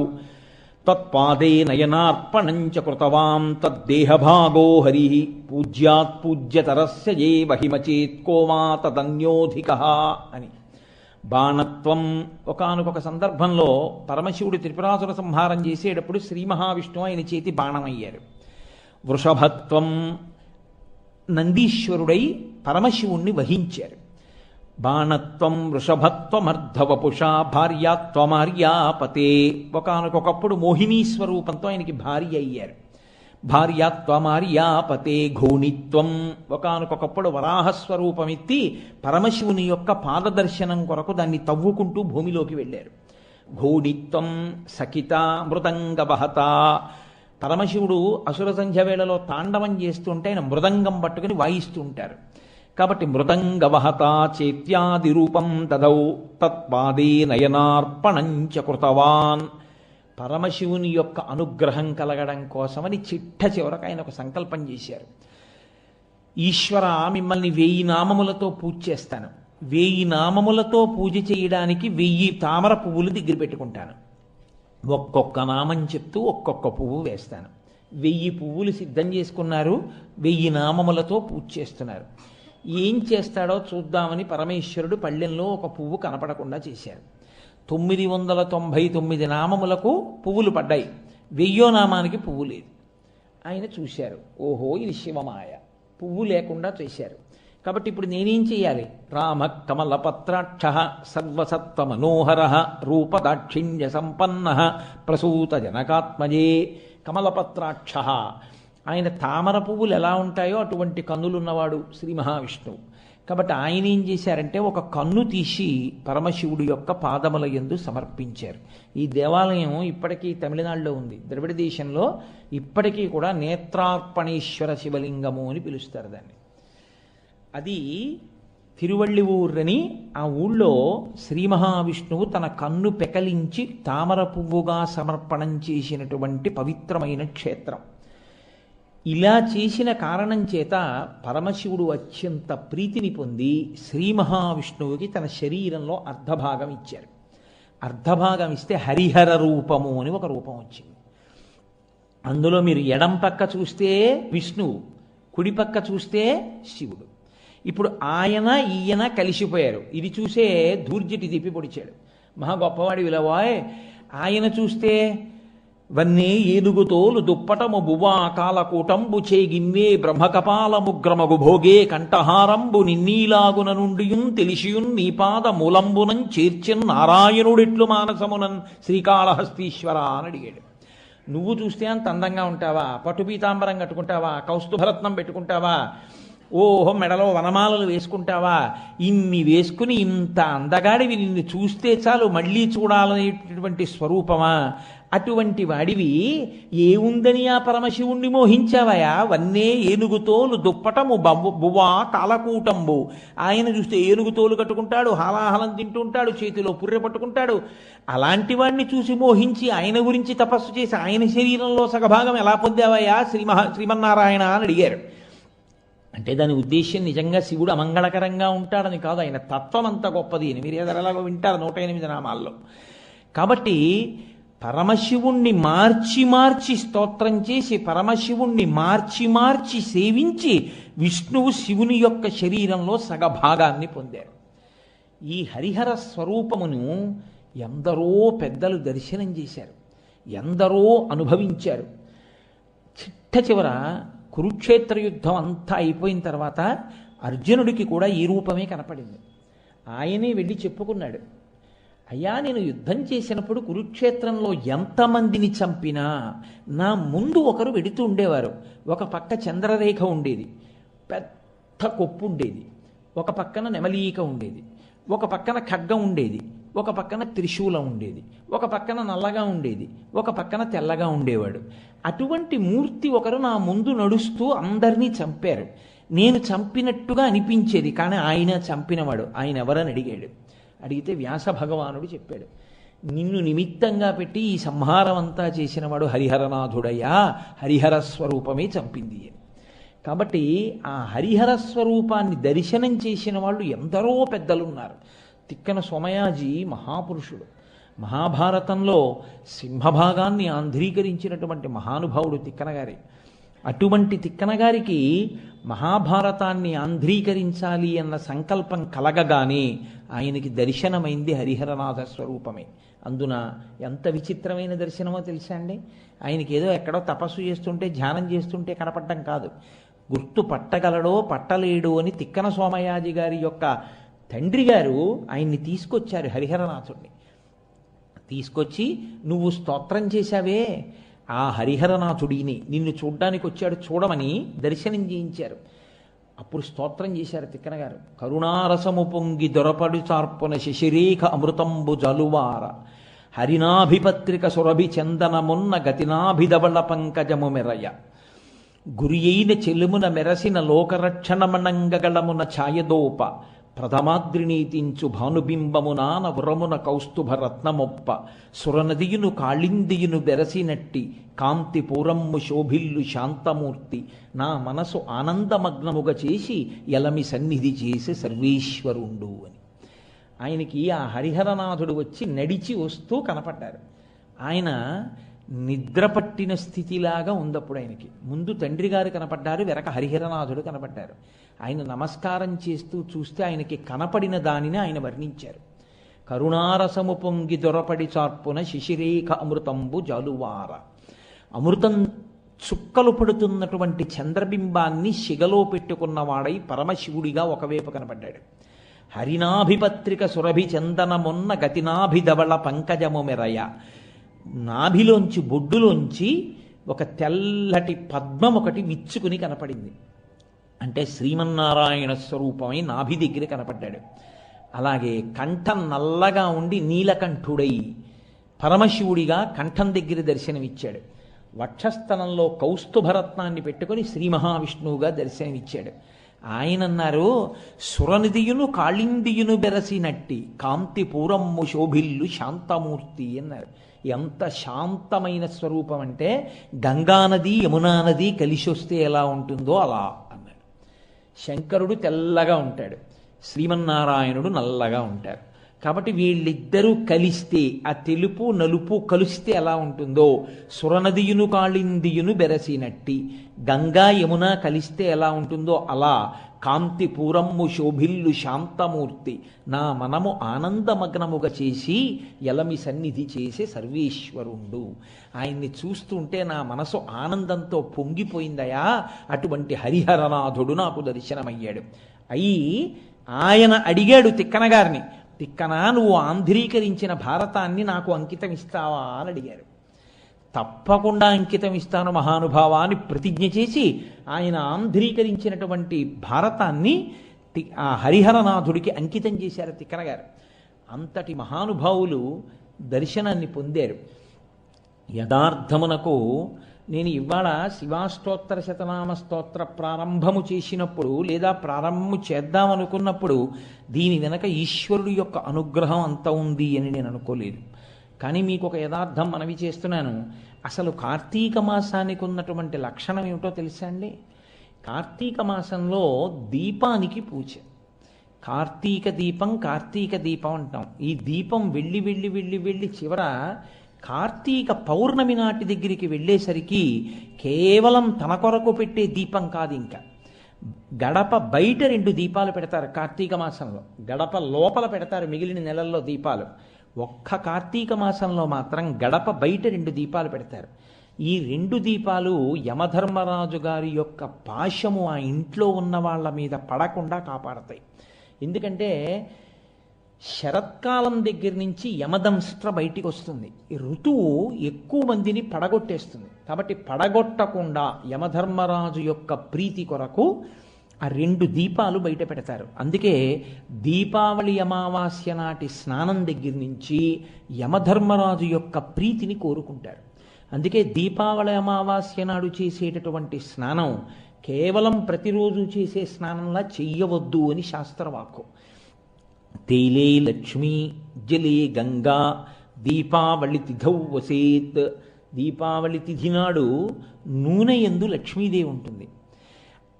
తత్పాదే నయనార్పణంచ కృతవాం తద్దేహభాగో హరి పూజ్యాత్ పూజ్యతరస్య ఏ వహిమచేత్ కోమా తదన్యోధికః అని. బాణత్వం, ఒకానొక సందర్భంలో పరమశివుడు త్రిపురాసుర సంహారం చేసేటప్పుడు శ్రీ మహావిష్ణువు ఆయన చేతి బాణమయ్యారు. వృషభత్వం, నందీశ్వరుడై పరమశివుణ్ణి వహించారు. బాణత్వం వృషభత్వమర్ధవపుషా భార్యాత్వమార్యాపతే. ఒకానొకప్పుడు మోహినీ స్వరూపంతో ఆయనకి భార్య అయ్యారు. భార్యాత్వమార్యాపతే ఘోణిత్వం. ఒకానొకప్పుడు వరాహస్వరూపమెత్తి పరమశివుని యొక్క పాదదర్శనం కొరకు దాన్ని తవ్వుకుంటూ భూమిలోకి వెళ్ళారు. ఘోణిత్వం సఖిత మృదంగవహత. పరమశివుడు అసుర సంధ్య వేళలో తాండవం చేస్తుంటే ఆయన మృదంగం పట్టుకుని వాయిస్తూ ఉంటారు. కాబట్టి మృదంగవహత చేత్యాది రూపం దదౌ తత్పాదే నయనార్పణంచ కృతవాన్. పరమశివుని యొక్క అనుగ్రహం కలగడం కోసమని చిట్ట చివరకు ఆయన ఒక సంకల్పం చేశారు. ఈశ్వర, మిమ్మల్ని 1000 నామములతో పూజ చేస్తాను. 1000 నామములతో పూజ చేయడానికి 1000 తామర పువ్వులు దగ్గర పెట్టుకుంటాను. ఒక్కొక్క నామం చెప్తూ ఒక్కొక్క పువ్వు వేస్తాను. 1000 పువ్వులు సిద్ధం చేసుకున్నారు. 1000 నామములతో పూజ చేస్తున్నారు. ఏం చేస్తాడో చూద్దామని పరమేశ్వరుడు పళ్ళెంలో ఒక పువ్వు కనపడకుండా చేశారు. 999 నామములకు పువ్వులు పడ్డాయి. 1000వ నామానికి పువ్వు లేదు. ఆయన చూశారు, ఓహో ఇది శివమాయ, పువ్వు లేకుండా చేశారు. కాబట్టి ఇప్పుడు నేనేం చేయాలి? రామ కమలపత్రాక్ష సర్వసత్వ మనోహర రూపదాక్షిణ్య సంపన్న ప్రసూత జనకాత్మజే. కమలపత్రాక్ష, ఆయన తామర పువ్వులు ఎలా ఉంటాయో అటువంటి కన్నులున్నవాడు శ్రీ మహావిష్ణువు. కాబట్టి ఆయన ఏం చేశారంటే ఒక కన్ను తీసి పరమశివుడి యొక్క పాదముల యందు సమర్పించారు. ఈ దేవాలయం ఇప్పటికీ తమిళనాడులో ఉంది. ద్రవిడ దేశంలో ఇప్పటికీ కూడా నేత్రార్పణేశ్వర శివలింగము అని పిలుస్తారు దాన్ని. అది తిరువళ్ళిఊరని ఆ ఊళ్ళో శ్రీ మహావిష్ణువు తన కన్ను పెకలించి తామర పువ్వుగా సమర్పణం చేసినటువంటి పవిత్రమైన క్షేత్రం. ఇలా చేసిన కారణం చేత పరమశివుడు అత్యంత ప్రీతిని పొంది శ్రీ మహావిష్ణువుకి తన శరీరంలో అర్ధభాగం ఇచ్చారు. అర్ధభాగం ఇస్తే హరిహర రూపము అని ఒక రూపం వచ్చింది. అందులో మీరు ఎడం పక్క చూస్తే విష్ణువు, కుడి పక్క చూస్తే శివుడు. ఇప్పుడు ఆయన ఈయన కలిసిపోయారు. ఇది చూసే ధూర్జటి తిప్పి పొడిచాడు, మహా గొప్పవాడి విలవాయ్. ఆయన చూస్తే వన్నే ఏనుగుతోలు దుప్పటము బువా కాలకూటంబు చేగిన్నే బ్రహ్మకపాలముగ్రమగు భోగే కంఠహారంబు నిన్నీలాగున నుండియున్ తెలిసియున్ నీపాద మూలంబునం చేర్చిన్ నారాయణుడిట్లు మానసమునన్ శ్రీకాళహస్తీశ్వర అని అడిగాడు. నువ్వు చూస్తే అంత అందంగా ఉంటావా? పట్టు పీతాంబరం కట్టుకుంటావా? కౌస్తుభరత్నం పెట్టుకుంటావా? ఓహో మెడలో వనమాలలు వేసుకుంటావా? ఇన్ని వేసుకుని ఇంత అందగాడివి నిన్ను చూస్తే చాలు మళ్ళీ చూడాలనేటటువంటి స్వరూపమా? అటువంటి వాడివి ఏముందని ఆ పరమశివుణ్ణి మోహించావయా? వన్నే ఏనుగుతోలు దుప్పటము బువా కాలకూటంబు. ఆయన చూస్తే ఏనుగుతోలు కట్టుకుంటాడు, హాలాహలం తింటుంటాడు, చేతిలో పుర్రె పట్టుకుంటాడు. అలాంటి వాడిని చూసి మోహించి ఆయన గురించి తపస్సు చేసి ఆయన శరీరంలో సగభాగం ఎలా పొందావయ్యా శ్రీమన్నారాయణ అని అడిగారు. అంటే దాని ఉద్దేశ్యం నిజంగా శివుడు అమంగళకరంగా ఉంటాడని కాదు, ఆయన తత్వం అంత గొప్పది అని మీరు ఎలాగో వింటారు 108 నామాల్లో. కాబట్టి పరమశివుణ్ణి మార్చి మార్చి స్తోత్రం చేసి పరమశివుణ్ణి మార్చి మార్చి సేవించి విష్ణువు శివుని యొక్క శరీరంలో సగభాగాన్ని పొందారు. ఈ హరిహర స్వరూపమును ఎందరో పెద్దలు దర్శనం చేశారు, ఎందరో అనుభవించారు. చిట్ట చివర కురుక్షేత్ర యుద్ధం అంతా అయిపోయిన తర్వాత అర్జునుడికి కూడా ఈ రూపమే కనపడింది. ఆయనే వెళ్ళి చెప్పుకున్నాడు, అయ్యా నేను యుద్ధం చేసినప్పుడు కురుక్షేత్రంలో ఎంతమందిని చంపినా నా ముందు ఒకరు వెడుతూ ఉండేవారు. ఒక పక్క చంద్రరేఖ ఉండేది, పెద్ద కొప్పు ఉండేది, ఒక పక్కన నెమలీక ఉండేది, ఒక పక్కన ఖడ్గం ఉండేది, ఒక పక్కన త్రిశూలం ఉండేది, ఒక పక్కన నల్లగా ఉండేది, ఒక పక్కన తెల్లగా ఉండేవాడు. అటువంటి మూర్తి ఒకరు నా ముందు నడుస్తూ అందరినీ చంపారు. నేను చంపినట్టుగా అనిపించేది, కానీ ఆయన చంపినవాడు. ఆయన ఎవరని అడిగాడు. అడిగితే వ్యాస భగవానుడు చెప్పాడు, నిన్ను నిమిత్తంగా పెట్టి ఈ సంహారం అంతా చేసినవాడు హరిహరనాథుడయ్యా, హరిహర స్వరూపమే చంపింది అని. కాబట్టి ఆ హరిహర స్వరూపాన్ని దర్శనం చేసిన వాళ్ళు ఎందరో పెద్దలున్నారు. తిక్కన సోమయాజీ మహాపురుషుడు, మహాభారతంలో సింహభాగాన్ని ఆంధ్రీకరించినటువంటి మహానుభావుడు తిక్కనగారి. అటువంటి తిక్కనగారికి మహాభారతాన్ని ఆంధ్రీకరించాలి అన్న సంకల్పం కలగగానే ఆయనకి దర్శనమైంది హరిహరనాథ స్వరూపమే. అందున ఎంత విచిత్రమైన దర్శనమో తెలుసా అండి? ఆయనకి ఏదో ఎక్కడో తపస్సు చేస్తుంటే ధ్యానం చేస్తుంటే కనపడటం కాదు, గుర్తు పట్టగలడో పట్టలేడో అని తిక్కన సోమయాజి గారి యొక్క తండ్రి గారు ఆయన్ని తీసుకొచ్చారు, హరిహరనాథుడిని తీసుకొచ్చి, నువ్వు స్తోత్రం చేశావే ఆ హరిహరనాథుడిని నిన్ను చూడ్డానికి వచ్చాడు, చూడమని దర్శనం చేయించారు. అప్పుడు స్తోత్రం చేశారు తిక్కన గారు. కరుణారసము పొంగి దొరపడు చార్పున శశిరేఖ అమృతంబు జలువార హరినాభిపత్రిక సురభి చందనమున్న గతినాభిధవళ పంకజము మెరయ గురి అయిన చెలుమున మెరసిన లోకరక్షణమణంగగళమున ఛాయదోప ప్రథమాద్రినీతించు భానుబింబమునాన ఉరమున కౌస్తుభ రత్నమొప్ప సురనదియును కాళిందియును బెరసినట్టి కాంతి పూరమ్ము శోభిల్లు శాంతమూర్తి నా మనసు ఆనందమగ్నముగా చేసి ఎలమి సన్నిధి చేసి సర్వేశ్వరుండు అని. ఆయనకి ఆ హరిహరనాథుడు వచ్చి నడిచి వస్తూ కనపడ్డారు. ఆయన నిద్ర పట్టిన స్థితిలాగా ఉందప్పుడు ఆయనకి. ముందు తండ్రి గారు కనపడ్డారు, వెనక హరిహరనాథుడు కనపడ్డారు. ఆయన నమస్కారం చేస్తూ చూస్తే ఆయనకి కనపడిన దానిని ఆయన వర్ణించారు. కరుణారసము పొంగి దొరపడి చార్పున శిశిరేఖ అమృతంబు జాలువార. అమృతం చుక్కలు పడుతున్నటువంటి చంద్రబింబాన్ని శిగలో పెట్టుకున్నవాడై పరమశివుడిగా ఒకవైపు కనపడ్డాడు. హరినాభిపత్రిక సురభి చందనమున్న గతినాభిధవళ పంకజము మెరయ. నాభిలోంచి బొడ్డులోంచి ఒక తెల్లటి పద్మం ఒకటి విచ్చుకుని కనపడింది. అంటే శ్రీమన్నారాయణ స్వరూపమై నాభి దగ్గర కనపడ్డాడు. అలాగే కంఠం నల్లగా ఉండి నీలకంఠుడై పరమశివుడిగా కంఠం దగ్గర దర్శనమిచ్చాడు. వక్షస్థలంలో కౌస్తుభరత్నాన్ని పెట్టుకొని శ్రీ మహావిష్ణువుగా దర్శనమిచ్చాడు. ఆయన అన్నారు, సురనిధియును కాళిందియును బెరసినట్టి కాంతి పూరమ్ము శోభిల్లు శాంతమూర్తి అన్నారు. ఎంత శాంతమైన స్వరూపం అంటే గంగానది యమునా నది కలిసి వస్తే ఎలా ఉంటుందో అలా అన్నాడు. శంకరుడు తెల్లగా ఉంటాడు, శ్రీమన్నారాయణుడు నల్లగా ఉంటారు. కాబట్టి వీళ్ళిద్దరూ కలిస్తే ఆ తెలుపు నలుపు కలిస్తే ఎలా ఉంటుందో, సురనదియును కాళిందియును బెరసినట్టి గంగా యమున కలిస్తే ఎలా ఉంటుందో అలా కాంతి పూరమ్ము శోభిల్లు శాంతమూర్తి నా మనము ఆనందమగ్నముగా చేసి ఎలమి సన్నిధి చేసే సర్వేశ్వరుండు. ఆయన్ని చూస్తుంటే నా మనసు ఆనందంతో పొంగిపోయిందయా. అటువంటి హరిహరనాథుడు నాకు దర్శనమయ్యాడు. అయి ఆయన అడిగాడు తిక్కన గారిని, తిక్కన నువ్వు ఆంధ్రీకరించిన భారతాన్ని నాకు అంకితం ఇస్తావా అని అడిగారు. తప్పకుండా అంకితం ఇస్తాను మహానుభావా అని ప్రతిజ్ఞ చేసి ఆయన ఆంధ్రీకరించినటువంటి భారతాన్ని ఆ హరిహరనాథుడికి అంకితం చేశారు తిక్కన గారు. అంతటి మహానుభావులు దర్శనాన్ని పొందారు. యథార్థమునకు నేను ఇవాళ శివాష్టోత్తర శతనామ స్తోత్ర ప్రారంభము చేసినప్పుడు లేదా ప్రారంభము చేద్దామనుకున్నప్పుడు దీని వెనక ఈశ్వరుడు యొక్క అనుగ్రహం అంత ఉంది అని నేను అనుకోలేదు. కానీ మీకు ఒక యథార్థం మనవి చేస్తున్నాను. అసలు కార్తీక మాసానికి ఉన్నటువంటి లక్షణం ఏమిటో తెలుసా అండి? కార్తీక మాసంలో దీపానికి పూజ. కార్తీక దీపం అంటాం. ఈ దీపం వెళ్ళి వెళ్ళి వెళ్ళి వెళ్ళి చివర కార్తీక పౌర్ణమి నాటి దగ్గరికి వెళ్ళేసరికి కేవలం తన కొరకు పెట్టే దీపం కాదు, ఇంకా గడప బయట 2 దీపాలు పెడతారు కార్తీక మాసంలో, గడప లోపల పెడతారు మిగిలిన నెలల్లో దీపాలు. ఒక్క కార్తీక మాసంలో మాత్రం గడప బయట 2 దీపాలు పెడతారు. ఈ 2 దీపాలు యమధర్మరాజు గారి యొక్క పాశము ఆ ఇంట్లో ఉన్న వాళ్ళ మీద పడకుండా కాపాడతాయి. ఎందుకంటే శరత్కాలం దగ్గర నుంచి యమదంస్ట్ర బయటికి వస్తుంది. ఈ ఋతువు ఎక్కువ మందిని పడగొట్టేస్తుంది. కాబట్టి పడగొట్టకుండా యమధర్మరాజు యొక్క ప్రీతి కొరకు ఆ 2 దీపాలు బయట పెడతారు. అందుకే దీపావళి అమావాస్య నాటి స్నానం దగ్గర నుంచి యమధర్మరాజు యొక్క ప్రీతిని కోరుకుంటారు. అందుకే దీపావళి అమావాస్య నాడు చేసేటటువంటి స్నానం కేవలం ప్రతిరోజు చేసే స్నానంలా చెయ్యవద్దు అని శాస్త్రవాక్కు. తైలే లక్ష్మీ జలే గంగా దీపావళి తిథౌ వసేత్. దీపావళి తిథి నాడు నూనె యందు లక్ష్మీదేవి ఉంటుంది.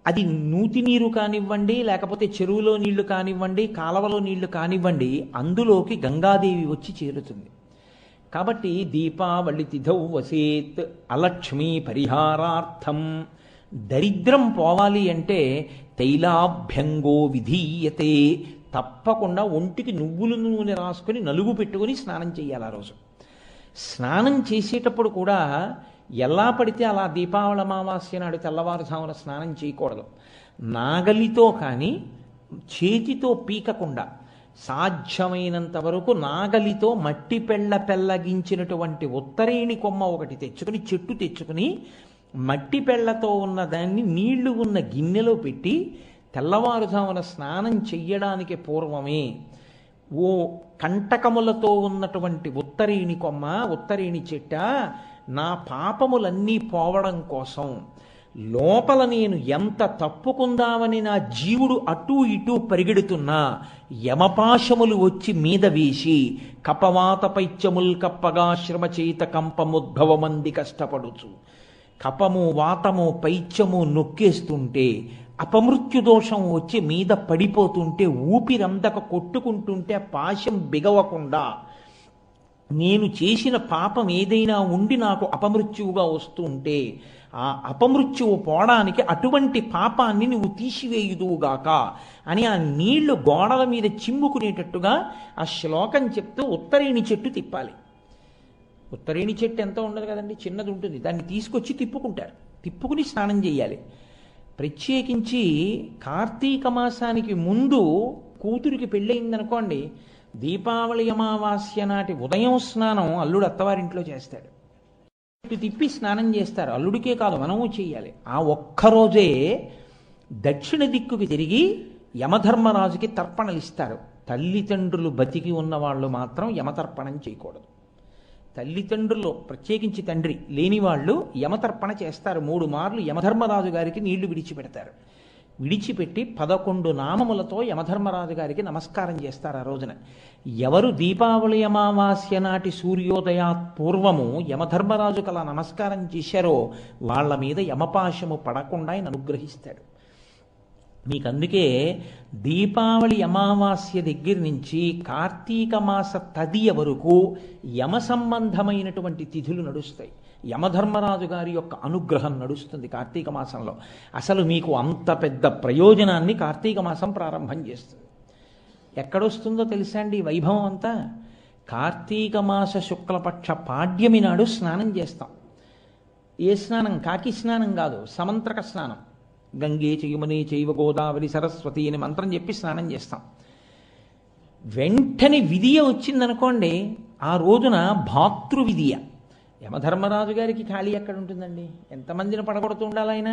అది నూతి నీరు కానివ్వండి, లేకపోతే చెరువులో నీళ్లు కానివ్వండి, కాలవలో నీళ్లు కానివ్వండి, అందులోకి గంగాదేవి వచ్చి చేరుతుంది. కాబట్టి దీపావళి తిథౌ వసేత్ అలక్ష్మీ పరిహారార్థం. దరిద్రం పోవాలి అంటే తైలాభ్యంగో విధీయతే. తప్పకుండా ఒంటికి నువ్వుల నూనె రాసుకొని నలుగు పెట్టుకొని స్నానం చేయాలి. ఆ రోజు స్నానం చేసేటప్పుడు కూడా ఎలా పడితే అలా దీపావళి అమావాస్య నాడు తెల్లవారుజామున స్నానం చేయకూడదు. నాగలితో కానీ చేతితో పీకకుండా సాధ్యమైనంత వరకు నాగలితో మట్టి పెళ్ళగించినటువంటి ఉత్తరేణి కొమ్మ ఒకటి తెచ్చుకుని, చెట్టు తెచ్చుకుని, మట్టి పెళ్ళతో ఉన్న దాన్ని నీళ్లు ఉన్న గిన్నెలో పెట్టి తెల్లవారుజామున స్నానం చెయ్యడానికి పూర్వమే ఓ కంటకములతో ఉన్నటువంటి ఉత్తరేణి కొమ్మ, ఉత్తరేణి చెట్ట, నా పాపములన్నీ పోవడం కోసం లోపల నేను ఎంత తప్పుకుందామని నా జీవుడు అటూ ఇటూ పరిగెడుతున్నా యమపాశములు వచ్చి మీద వేసి కపవాత పైత్యముల్ కప్పగా శ్రమ చేత కంపముద్భవమంది కష్టపడుచు కపము వాతము పైత్యము నొక్కేస్తుంటే అపమృత్యు దోషం వచ్చి మీద పడిపోతుంటే ఊపిరందక కొట్టుకుంటుంటే పాశం బిగవకుండా నేను చేసిన పాపం ఏదైనా ఉండి నాకు అపమృత్యువుగా వస్తుంటే ఆ అపమృత్యువు పోవడానికి అటువంటి పాపాన్ని నువ్వు తీసివేయుదువుగాక అని ఆ నీళ్లు గోడల మీద చిమ్ముకునేటట్టుగా ఆ శ్లోకం చెప్తూ ఉత్తరేణి చెట్టు తిప్పాలి. ఉత్తరేణి చెట్టు ఎంత ఉండదు కదండి, చిన్నది ఉంటుంది. దాన్ని తీసుకొచ్చి తిప్పుకుంటారు, తిప్పుకుని స్నానం చేయాలి. ప్రత్యేకించి కార్తీక మాసానికి ముందు కూతురికి పెళ్ళయిందనుకోండి, దీపావళి అమావాస్య నాటి ఉదయం స్నానం అల్లుడు అత్తవారింట్లో చేస్తాడు. తిప్పి స్నానం చేస్తారు. అల్లుడికే కాదు, మనము చెయ్యాలి. ఆ ఒక్కరోజే దక్షిణ దిక్కుకి తిరిగి యమధర్మరాజుకి తర్పణలు ఇస్తారు. తల్లిదండ్రులు బతికి ఉన్న వాళ్ళు మాత్రం యమతర్పణం చేయకూడదు. తల్లిదండ్రులు, ప్రత్యేకించి తండ్రి లేని వాళ్ళు యమతర్పణ చేస్తారు. 3 మార్లు యమధర్మరాజు గారికి నీళ్లు విడిచిపెడతారు. విడిచిపెట్టి 11 నామములతో యమధర్మరాజు గారికి నమస్కారం చేస్తారు. ఆ రోజున ఎవరు దీపావళి అమావాస్య నాటి సూర్యోదయాత్ పూర్వము యమధర్మరాజుకు అలా నమస్కారం చేశారో వాళ్ళ మీద యమపాశము పడకుండా ఆయన అనుగ్రహిస్తాడు. మీకు అందుకే దీపావళి అమావాస్య దగ్గర నుంచి కార్తీక మాస తదియ వరకు యమ సంబంధమైనటువంటి తిథులు నడుస్తాయి. యమధర్మరాజు గారి యొక్క అనుగ్రహం నడుస్తుంది కార్తీక మాసంలో. అసలు మీకు అంత పెద్ద ప్రయోజనాన్ని కార్తీక మాసం ప్రారంభం చేస్తుంది. ఎక్కడొస్తుందో తెలుసా అండి ఈ వైభవం అంతా? కార్తీక మాస శుక్లపక్ష పాడ్యమి నాడు స్నానం చేస్తాం. ఏ స్నానం? కాకి స్నానం కాదు, సమంత్రక స్నానం. గంగే చయుమనే చైవ గోదావరి సరస్వతి అని మంత్రం చెప్పి స్నానం చేస్తాం. వెంటనే విధియ వచ్చిందనుకోండి, ఆ రోజున భాతృవిధియ. యమధర్మరాజు గారికి ఖాళీ ఎక్కడ ఉంటుందండి? ఎంతమందిని పడగొడుతూ ఉండాలి ఆయన?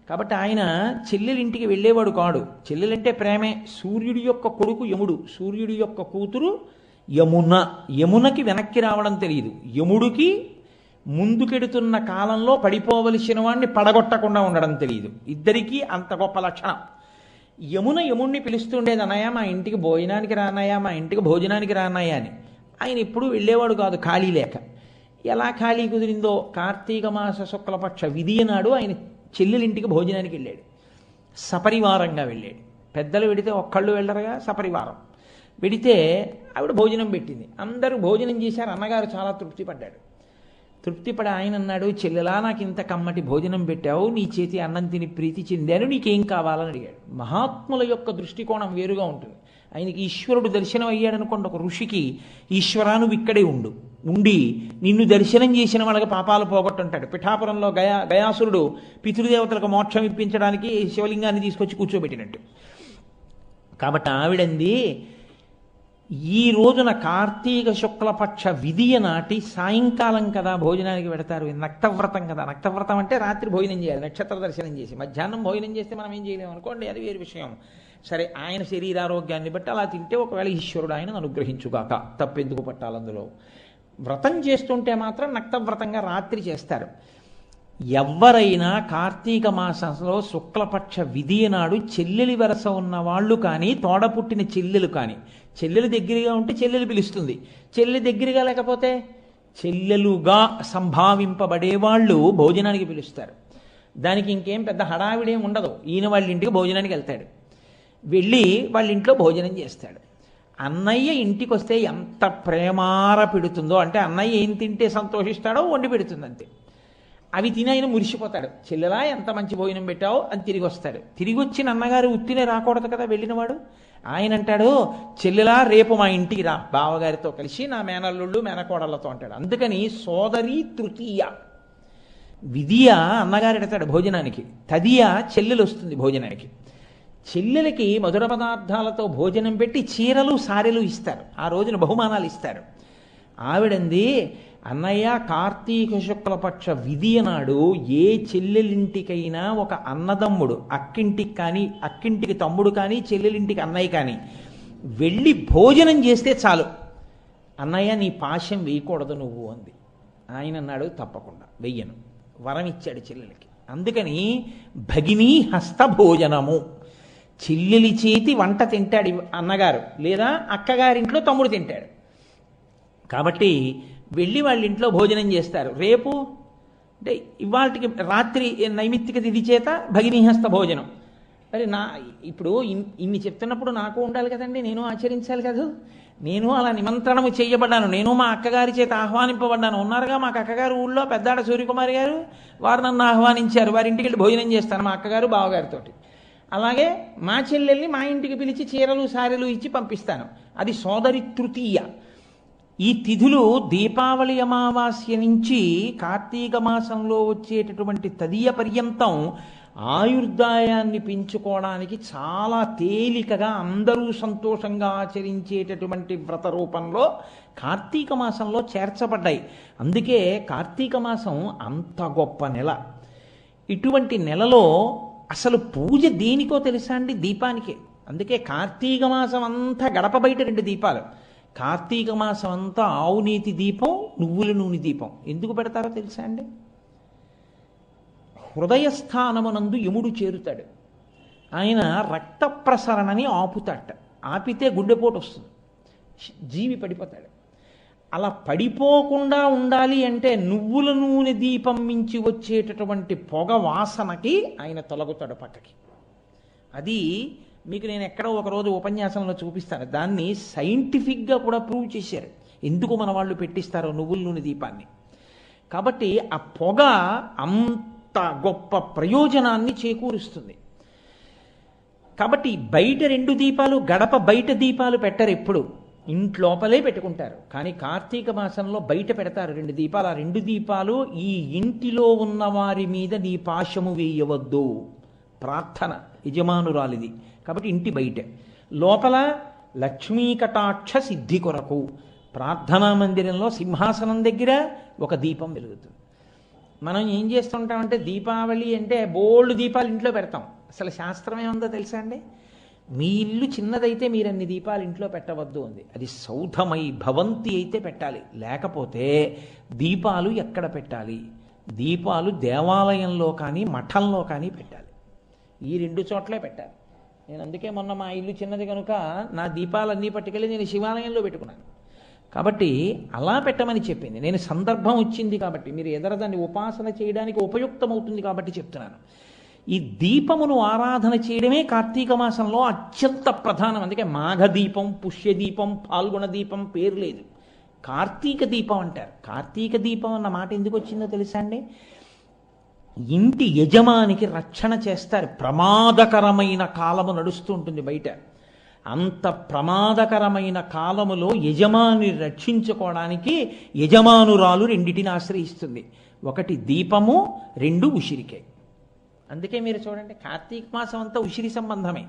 కాబట్టి ఆయన చెల్లెలింటికి వెళ్ళేవాడు కాడు. చెల్లెలంటే ప్రేమే. సూర్యుడి యొక్క కొడుకు యముడు, సూర్యుడి యొక్క కూతురు యమున. యమునకి వెనక్కి రావడం తెలియదు, యముడికి ముందుకెడుతున్న కాలంలో పడిపోవలసిన వాడిని పడగొట్టకుండా ఉండడం తెలియదు. ఇద్దరికీ అంత గొప్ప లక్షణం. యమున యముణ్ణి పిలుస్తుండేది, అన్నయ్య మా ఇంటికి భోజనానికి రానయ్యా, మా ఇంటికి భోజనానికి రానయ్యా అని. ఆయన ఎప్పుడూ వెళ్ళేవాడు కాదు, ఖాళీ లేక. ఎలా ఖాళీ కుదిరిందో కార్తీక మాస శుక్లపక్ష విధియ నాడు ఆయన చెల్లెలింటికి భోజనానికి వెళ్ళాడు. సపరివారంగా వెళ్ళాడు. పెద్దలు వెడితే ఒక్కళ్ళు వెళ్ళరుగా, సపరివారం వెడితే ఆవిడ భోజనం పెట్టింది. అందరూ భోజనం చేశారు. అన్నగారు చాలా తృప్తిపడ్డాడు. తృప్తిపడి ఆయన అన్నాడు, చెల్లెలా నాకు ఇంత కమ్మటి భోజనం పెట్టావు, నీ చేతి అన్నం తిని ప్రీతి చెందాను, నీకేం కావాలని అడిగాడు. మహాత్ముల యొక్క దృష్టికోణం వేరుగా ఉంటుంది. ఆయనకి ఈశ్వరుడు దర్శనం అయ్యాడనుకోండి, ఒక ఋషికి, ఈశ్వరా నువ్వు ఇక్కడే ఉండి నిన్ను దర్శనం చేసిన వాళ్ళకి పాపాలు పోగొట్టుంటాడు. పిఠాపురంలో గయాసురుడు పితృదేవతలకు మోక్షం ఇప్పించడానికి శివలింగాన్ని తీసుకొచ్చి కూర్చోబెట్టినట్టు. కాబట్టి ఆవిడంది, ఈ రోజున కార్తీక శుక్లపక్ష విధియ నాటి సాయంకాలం కదా భోజనానికి పెడతారు. నక్తవ్రతం కదా. నక్తవ్రతం అంటే రాత్రి భోజనం చేయాలి, నక్షత్ర దర్శనం చేసి. మధ్యాహ్నం భోజనం చేస్తే మనం ఏం చేయలేము అనుకోండి, అది వేరు విషయం. సరే, ఆయన శరీరారోగ్యాన్ని బట్టి అలా తింటే ఒకవేళ ఈశ్వరుడు ఆయనను అనుగ్రహించుగాక, తప్పెందుకు పట్టాలందులో. వ్రతం చేస్తుంటే మాత్రం నక్తవ్రతంగా రాత్రి చేస్తారు. ఎవరైనా కార్తీక మాసంలో శుక్లపక్ష విధియ నాడు చెల్లెలి వరస ఉన్న వాళ్ళు కానీ, తోడ పుట్టిన చెల్లెలు కానీ, చెల్లెలు దగ్గరగా ఉంటే చెల్లెలు పిలుస్తుంది, చెల్లెలు దగ్గరగా లేకపోతే చెల్లెలుగా సంభావింపబడేవాళ్ళు భోజనానికి పిలుస్తారు. దానికి ఇంకేం పెద్ద హడావిడేం ఉండదు. ఈయన వాళ్ళ ఇంటికి భోజనానికి వెళ్తాడు, వెళ్ళి వాళ్ళ ఇంట్లో భోజనం చేస్తాడు. అన్నయ్య ఇంటికి వస్తే ఎంత ప్రేమార పెడుతుందో, అంటే అన్నయ్య ఏం తింటే సంతోషిస్తాడో వండి పెడుతుంది అంతే. అవి తిని ఆయన మురిసిపోతాడు. చెల్లెలా ఎంత మంచి భోజనం పెట్టావు అని తిరిగి వస్తాడు. తిరిగి వచ్చిన అన్నగారు ఉత్తినే రాకూడదు కదా వెళ్ళినవాడు. ఆయన అంటాడు, చెల్లెలా రేపు మా ఇంటికి రా బావగారితో కలిసి, నా మేనల్లుళ్ళు మేనకోడళ్లతో అంటాడు. అందుకని సోదరి తృతీయ, విధియ అన్నగారు ఎడతాడు భోజనానికి, తదియ చెల్లెలు వస్తుంది భోజనానికి. చెల్లెలకి మధుర పదార్థాలతో భోజనం పెట్టి చీరలు సారెలు ఇస్తారు, ఆ రోజున బహుమానాలు ఇస్తారు. ఆవిడంది, అన్నయ్య కార్తీక శుక్లపక్ష విధియ నాడు ఏ చెల్లెలింటికైనా ఒక అన్నదమ్ముడు, అక్కింటికి కానీ అక్కింటికి తమ్ముడు కానీ చెల్లెలింటికి అన్నయ్య కానీ వెళ్ళి భోజనం చేస్తే చాలు, అన్నయ్య నీ పాశం వేయకూడదు నువ్వు అంది. ఆయన అన్నాడు, తప్పకుండా వెయ్యను, వరం ఇచ్చాడు చెల్లెలకి. అందుకని భగినీ హస్త భోజనము, చెల్లెలి చేతి వంట తింటాడు అన్నగారు, లేదా అక్కగారింట్లో తమ్ముడు తింటాడు. కాబట్టి వెళ్ళి వాళ్ళ ఇంట్లో భోజనం చేస్తారు. రేపు అంటే ఇవాళకి రాత్రి నైమిత్తిక తిథి చేత భగినీహస్త భోజనం. మరి ఇప్పుడు ఇన్ని చెప్తున్నప్పుడు నాకు ఉండాలి కదండి, నేను ఆచరించాలి కదా. నేను అలా నిమంత్రణము చేయబడ్డాను, నేను మా అక్కగారి చేత ఆహ్వానింపబడ్డాను. ఉన్నారుగా మాకు అక్కగారు ఊళ్ళో పెద్దాడ సూర్యకుమారి గారు, వారు నన్ను ఆహ్వానించారు. వారి ఇంటికి వెళ్ళి భోజనం చేస్తాను మా అక్కగారు బావగారితో. అలాగే మా చెల్లెల్ని మా ఇంటికి పిలిచి చీరలు సారెలు ఇచ్చి పంపిస్తాను. అది సోదరి తృతీయ. ఈ తిథులు దీపావళి అమావాస్య నుంచి కార్తీక మాసంలో వచ్చేటటువంటి తదియ పర్యంతం ఆయుర్దాయాన్ని పెంచుకోవడానికి చాలా తేలికగా అందరూ సంతోషంగా ఆచరించేటటువంటి వ్రత రూపంలో కార్తీక మాసంలో చేర్చబడ్డాయి. అందుకే కార్తీక మాసం అంత గొప్ప నెల. ఇటువంటి నెలలో అసలు పూజ దేనికో తెలుసా అండి? దీపానికే. అందుకే కార్తీక మాసం అంతా గడప బయట 2 దీపాలు. కార్తీక మాసం అంతా ఆవునీతి దీపం, నువ్వుల నూనె దీపం. ఎందుకు పెడతారో తెలుసా అండి? హృదయస్థానమునందు యముడు చేరుతాడు. ఆయన రక్త ప్రసరణని ఆపుతాట. ఆపితే గుండెపోటు వస్తుంది, జీవి పడిపోతాడు. అలా పడిపోకుండా ఉండాలి అంటే నువ్వుల నూనె దీపం మించి వచ్చేటటువంటి పొగ వాసనకి ఆయన తొలగుతాడు పక్కకి. అది మీకు నేను ఎక్కడో ఒకరోజు ఉపన్యాసంలో చూపిస్తాను. దాన్ని సైంటిఫిక్గా కూడా ప్రూవ్ చేశారు, ఎందుకు మన వాళ్ళు పెట్టిస్తారో నువ్వుల నూనె దీపాన్ని. కాబట్టి ఆ పొగ అంత గొప్ప ప్రయోజనాన్ని చేకూరుస్తుంది. కాబట్టి బయట 2 దీపాలు, గడప బయట దీపాలు పెట్టరు, ఎప్పుడు ఇంట్లోపలే పెట్టుకుంటారు. కానీ కార్తీక మాసంలో బయట పెడతారు 2 దీపాలు. ఆ 2 దీపాలు ఈ ఇంటిలో ఉన్న వారి మీద నీ పాశము వేయవద్దు, ప్రార్థన యజమానురాలిది. కాబట్టి ఇంటి బయట. లోపల లక్ష్మీ కటాక్ష సిద్ధి కొరకు ప్రార్థనా మందిరంలో సింహాసనం దగ్గర ఒక దీపం వెలుగుతుంది. మనం ఏం చేస్తుంటామంటే దీపావళి అంటే బోల్డ్ దీపాలు ఇంట్లో పెడతాం. అసలు శాస్త్రం ఏముందో తెలుసా అండి? మీ ఇల్లు చిన్నదైతే మీరు అన్ని దీపాలు ఇంట్లో పెట్టవద్దు ఉంది. అది సౌధమై భవంతి అయితే పెట్టాలి. లేకపోతే దీపాలు ఎక్కడ పెట్టాలి? దీపాలు దేవాలయంలో కానీ మఠంలో కానీ పెట్టాలి. ఈ 2 చోట్లే పెట్టాలి. నేను అందుకే మొన్న మా ఇల్లు చిన్నది కనుక నా దీపాలన్నీ పట్టుకెళ్ళి నేను శివాలయంలో పెట్టుకున్నాను. కాబట్టి అలా పెట్టమని చెప్పింది. నేను సందర్భం వచ్చింది కాబట్టి, మీరు దాన్ని ఉపాసన చేయడానికి ఉపయుక్తమవుతుంది కాబట్టి చెప్తున్నాను. ఈ దీపమును ఆరాధన చేయడమే కార్తీక మాసంలో అత్యంత ప్రధానం. అందుకే మాఘదీపం, పుష్యదీపం, పాల్గొన దీపం పేరు లేదు, కార్తీక దీపం అంటారు. కార్తీక దీపం అన్న మాట ఎందుకు వచ్చిందో తెలుసా అండి? ఇంటి యజమానికి రక్షణ చేస్తారు. ప్రమాదకరమైన కాలము నడుస్తూ ఉంటుంది బయట. అంత ప్రమాదకరమైన కాలములో యజమాని రక్షించుకోవడానికి యజమానురాలు 2టిని ఆశ్రయిస్తుంది. 1 దీపము, 2 ఉసిరికాయ. అందుకే మీరు చూడండి కార్తీక మాసం అంతా ఉసిరి సంబంధమే.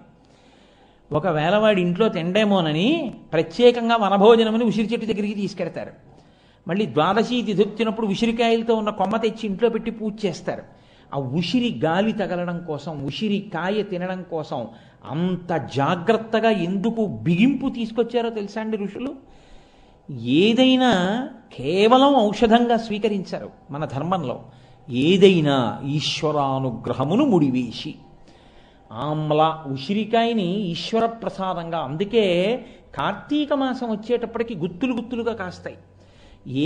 ఒకవేళ వాడి ఇంట్లో తిండేమోనని ప్రత్యేకంగా వనభోజనమని ఉసిరి చెట్టు దగ్గరికి తీసుకెడతారు. మళ్ళీ ద్వాదశి తిథి వచ్చినప్పుడు ఉసిరికాయలతో ఉన్న కొమ్మ తెచ్చి ఇంట్లో పెట్టి పూజ చేస్తారు. ఆ ఉసిరి గాలి తగలడం కోసం, ఉసిరి కాయ తినడం కోసం అంత జాగ్రత్తగా ఎందుకు బిగింపు తీసుకొచ్చారో తెలుసా అండి ఋషులు? ఏదైనా కేవలం ఔషధంగా స్వీకరించారు మన ధర్మంలో. ఏదైనా ఈశ్వరానుగ్రహమును ముడివేసి, ఆమ్ల ఉసిరికాయని ఈశ్వర ప్రసాదంగా. అందుకే కార్తీక మాసం వచ్చేటప్పటికి గుత్తులు గుత్తులుగా కాస్తాయి.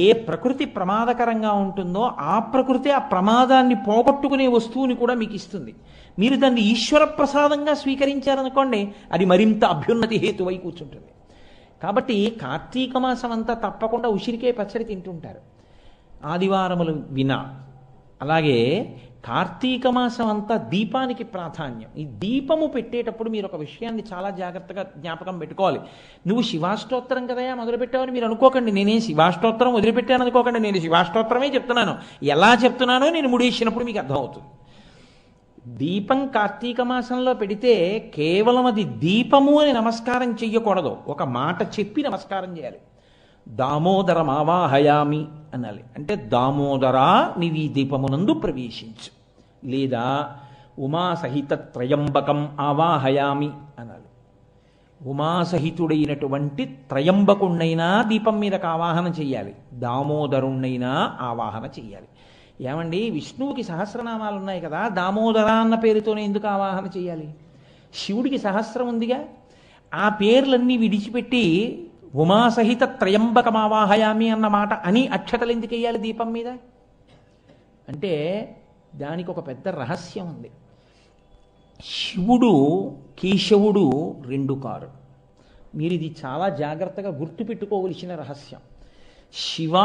ఏ ప్రకృతి ప్రమాదకరంగా ఉంటుందో ఆ ప్రకృతి ఆ ప్రమాదాన్ని పోగొట్టుకునే వస్తువుని కూడా మీకు ఇస్తుంది. మీరు దాన్ని ఈశ్వర ప్రసాదంగా స్వీకరించారనుకోండి, అది మరింత అభ్యున్నతి హేతువై కూర్చుంటుంది. కాబట్టి కార్తీక మాసం అంతా తప్పకుండా ఉసిరికాయ పచ్చడి తింటుంటారు ఆదివారములు వినా. అలాగే కార్తీక మాసం అంతా దీపానికి ప్రాధాన్యం. ఈ దీపము పెట్టేటప్పుడు మీరు ఒక విషయాన్ని చాలా జాగ్రత్తగా జ్ఞాపకం పెట్టుకోవాలి. నువ్వు శివాష్టోత్తరం కదయా మొదలుపెట్టావని మీరు అనుకోకండి. నేనేం శివాష్టోత్తరం వదిలిపెట్టాను అనుకోకండి. నేను శివాష్టోత్తరమే చెప్తున్నాను. ఎలా చెప్తున్నానో నేను ముడేసినప్పుడు మీకు అర్థమవుతుంది. దీపం కార్తీక మాసంలో పెడితే కేవలం అది దీపము అని నమస్కారం చెయ్యకూడదు, ఒక మాట చెప్పి నమస్కారం చేయాలి. దామోదరమావాహయామి అనాలి. అంటే దామోదరా నీవు ఈ దీపమునందు ప్రవేశించు, లేదా ఉమాసహిత త్రయంబకం ఆవాహయామి అనాలి. ఉమాసహితుడైనటువంటి త్రయంబకుణ్ణైనా దీపం మీదకు ఆవాహన చెయ్యాలి, దామోదరుణ్ణైనా ఆవాహన చెయ్యాలి. ఏమండి, విష్ణువుకి సహస్రనామాలు ఉన్నాయి కదా, దామోదర అన్న పేరుతోనే ఎందుకు ఆవాహన చేయాలి? శివుడికి సహస్రం ఉందిగా, ఆ పేర్లన్నీ విడిచిపెట్టి ఉమాసహిత త్రయంబకమావాహయామి అన్న మాట అని అక్షతలు ఎందుకు వేయాలి దీపం మీద? అంటే దానికి ఒక పెద్ద రహస్యం ఉంది. శివుడు కేశవుడు రెండు కారు. మీరు ఇది చాలా జాగ్రత్తగా గుర్తుపెట్టుకోవలసిన రహస్యం. శివ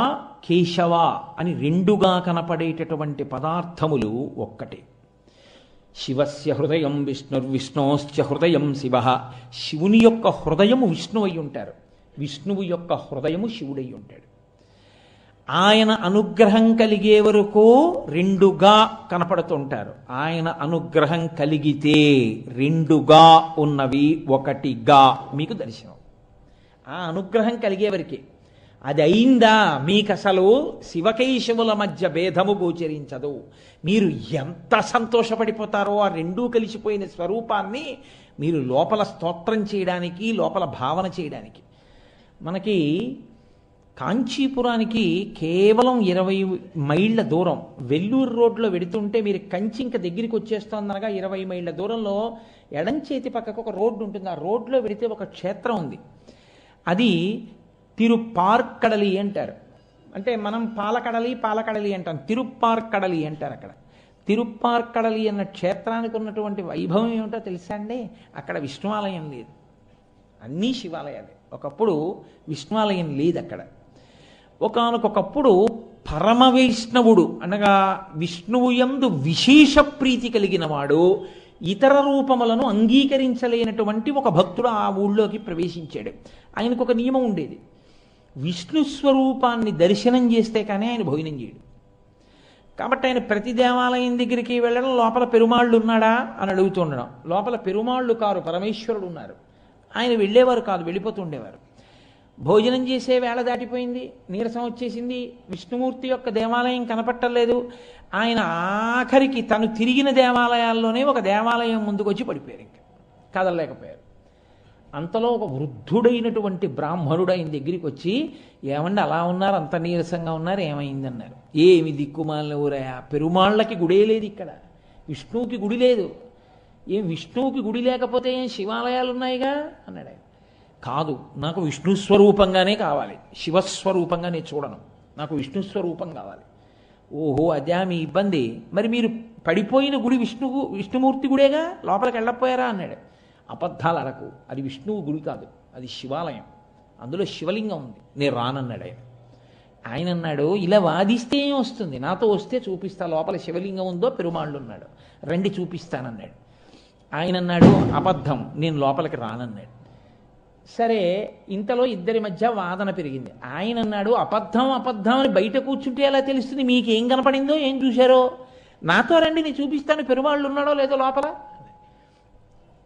కేశవ అని రెండుగా కనపడేటటువంటి పదార్థములు ఒక్కటే. శివస్య హృదయం విష్ణోశ్చ హృదయం శివ. శివుని యొక్క హృదయము విష్ణువు అయి ఉంటారు, విష్ణువు యొక్క హృదయము శివుడై ఉంటాడు. ఆయన అనుగ్రహం కలిగే వరకు రెండుగా కనపడుతుంటారు. ఆయన అనుగ్రహం కలిగితే రెండుగా ఉన్నవి ఒకటిగా మీకు దర్శనం. ఆ అనుగ్రహం కలిగే వరకే. అది అయిందా మీకు అసలు శివకేశవుల మధ్య భేదము గోచరించదు. మీరు ఎంత సంతోషపడిపోతారో ఆ రెండూ కలిసిపోయిన స్వరూపాన్ని మీరు లోపల స్తోత్రం చేయడానికి, లోపల భావన చేయడానికి. మనకి కాంచీపురానికి కేవలం 20 మైళ్ళ దూరం. వెల్లూరు రోడ్లో వెడుతుంటే మీరు కంచి ఇంకా దగ్గరికి వచ్చేస్తోందనగా 20 మైళ్ళ దూరంలో ఎడం చేతి పక్కకు ఒక రోడ్డు ఉంటుంది. ఆ రోడ్లో వెడితే ఒక క్షేత్రం ఉంది. అది తిరుప్పార్కడలి అంటారు. అంటే మనం పాలకడలి అంటాం, తిరుప్పార్కడలి అంటారు. అక్కడ తిరుప్పార్కడలి అన్న క్షేత్రానికి ఉన్నటువంటి వైభవం ఏమిటో తెలుసా అండి? అక్కడ విష్ణువాలయం లేదు, అన్నీ శివాలయాలే. ఒకప్పుడు విష్ణువాలయం లేదు అక్కడ. ఒకానొకప్పుడు పరమ వైష్ణవుడు అనగా విష్ణువు యందు విశేష ప్రీతి కలిగిన వాడు ఇతర రూపములను అంగీకరించలేనటువంటి ఒక భక్తుడు ఆ ఊళ్ళోకి ప్రవేశించాడు. ఆయనకు ఒక నియమం ఉండేది, విష్ణు స్వరూపాన్ని దర్శనం చేస్తే కానీ ఆయన భోజనం చేయడు. కాబట్టి ఆయన ప్రతి దేవాలయం దగ్గరికి వెళ్ళడం, లోపల పెరుమాళ్ళు ఉన్నాడా అని అడుగుతుండడం. లోపల పెరుమాళ్ళు కారు, పరమేశ్వరుడు ఉన్నారు. ఆయన వెళ్ళేవారు కాదు, వెళ్ళిపోతుండేవారు. భోజనం చేసే వేళ దాటిపోయింది, నీరసం వచ్చేసింది, విష్ణుమూర్తి యొక్క దేవాలయం కనపట్టలేదు. ఆయన ఆఖరికి తను తిరిగిన దేవాలయాల్లోనే ఒక దేవాలయం ముందుకు వచ్చి పడిపోయారు, ఇంకా కదలలేకపోయారు. అంతలో ఒక వృద్ధుడైనటువంటి బ్రాహ్మణుడు ఆయన దగ్గరికి వచ్చి, ఏమండి అలా ఉన్నారు, అంత నీరసంగా ఉన్నారు, ఏమైందన్నారు. ఏమి దిక్కుమాలిన ఊరయా, పెరుమాళ్ళకి గుడే లేదు ఇక్కడ, విష్ణువుకి గుడి లేదు. ఏం విష్ణువుకి గుడి లేకపోతే ఏం శివాలయాలు ఉన్నాయిగా అన్నాడు ఆయన. కాదు, నాకు విష్ణు స్వరూపంగానే కావాలి, శివస్వరూపంగా నేను చూడను, నాకు విష్ణు స్వరూపం కావాలి. ఓహో, అదే మీ ఇబ్బంది. మరి మీరు పడిపోయిన గుడి విష్ణుమూర్తి గుడేగా, లోపలికి వెళ్ళకపోయారా అన్నాడు. అబద్ధాలు అరకు, అది విష్ణువు గుడి కాదు, అది శివాలయం, అందులో శివలింగం ఉంది, నేను రానన్నాడు ఆయన. ఆయన అన్నాడు, ఇలా వాదిస్తే ఏం వస్తుంది, నాతో వస్తే చూపిస్తా, లోపల శివలింగం ఉందో పెరుమాళ్ళు ఉన్నాడు, రండి చూపిస్తానన్నాడు. ఆయన అన్నాడు, అబద్ధం, నేను లోపలికి రానన్నాడు. సరే, ఇంతలో ఇద్దరి మధ్య వాదన పెరిగింది. ఆయన అన్నాడు, అబద్ధం అని బయట కూర్చుంటే ఎలా తెలుస్తుంది, మీకేం కనపడిందో ఏం చూశారో, నాతో రండి నేను చూపిస్తాను, పెరుమాళ్ళు ఉన్నాడో లేదో లోపల.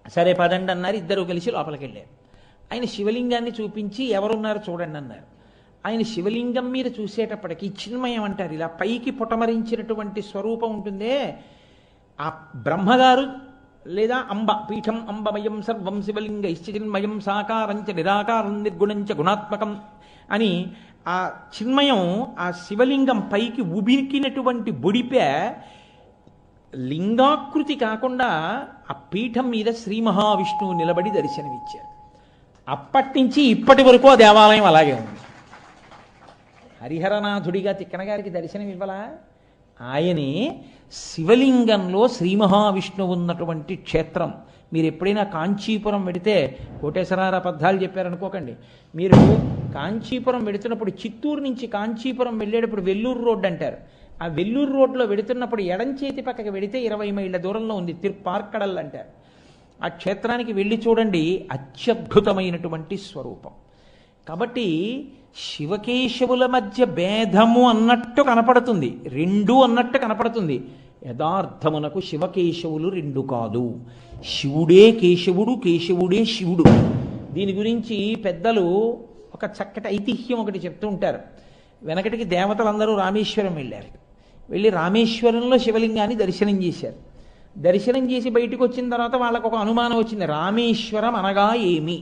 సరే పదండి అన్నారు. ఇద్దరు కలిసి లోపలికి వెళ్ళారు. ఆయన శివలింగాన్ని చూపించి ఎవరున్నారో చూడండి అన్నారు. ఆయన శివలింగం మీద చూసేటప్పటికి చిన్మయం అంటారు, ఇలా పైకి పుటమరించినటువంటి స్వరూపం ఉంటుందే, ఆ బ్రహ్మగారు లేదా అంబ, పీఠం అంబమయం సర్వం శివలింగ చిన్మయం సాకారంచ నిరాకారం నిర్గుణంచ గుణాత్మకం అని ఆ చిన్మయం, ఆ శివలింగం పైకి ఉబికినటువంటి బొడిపే లింగాకృతి కాకుండా ఆ పీఠం మీద శ్రీ మహావిష్ణువు నిలబడి దర్శనమిచ్చారు. అప్పటి నుంచి ఇప్పటి వరకు ఆ దేవాలయం అలాగే ఉంది. హరిహరనాథుడిగా తిక్కన గారికి దర్శనం ఇవ్వలా? ఆయనే శివలింగంలో శ్రీ మహావిష్ణువు ఉన్నటువంటి క్షేత్రం. మీరు ఎప్పుడైనా కాంచీపురం వెడితే, కోటేశ్వరారు అబద్ధాలు చెప్పారనుకోకండి, మీరు కాంచీపురం వెడుతున్నప్పుడు చిత్తూరు నుంచి కాంచీపురం వెళ్ళేటప్పుడు వెల్లూరు రోడ్డు అంటారు, ఆ వెల్లూరు రోడ్లో వెడుతున్నప్పుడు ఎడం చేతి పక్కకి వెడితే 20 మైళ్ళ దూరంలో ఉంది, తిరుపార్కడల్ అంటారు. ఆ క్షేత్రానికి వెళ్ళి చూడండి, అత్యద్భుతమైనటువంటి స్వరూపం. కాబట్టి శివకేశవుల మధ్య భేదము అన్నట్టు కనపడుతుంది, రెండు అన్నట్టు కనపడుతుంది. యథార్థమునకు శివకేశవులు రెండు కాదు, శివుడే కేశవుడు, కేశవుడే శివుడు. దీని గురించి పెద్దలు ఒక చక్కటి ఐతిహ్యం ఒకటి చెప్తూ ఉంటారు. వెనకటికి దేవతలందరూ రామేశ్వరం వెళ్ళారు. వెళ్ళి రామేశ్వరంలో శివలింగాన్ని దర్శనం చేశారు. దర్శనం చేసి బయటకు వచ్చిన తర్వాత వాళ్ళకు ఒక అనుమానం వచ్చింది, రామేశ్వరం అనగా ఏమి?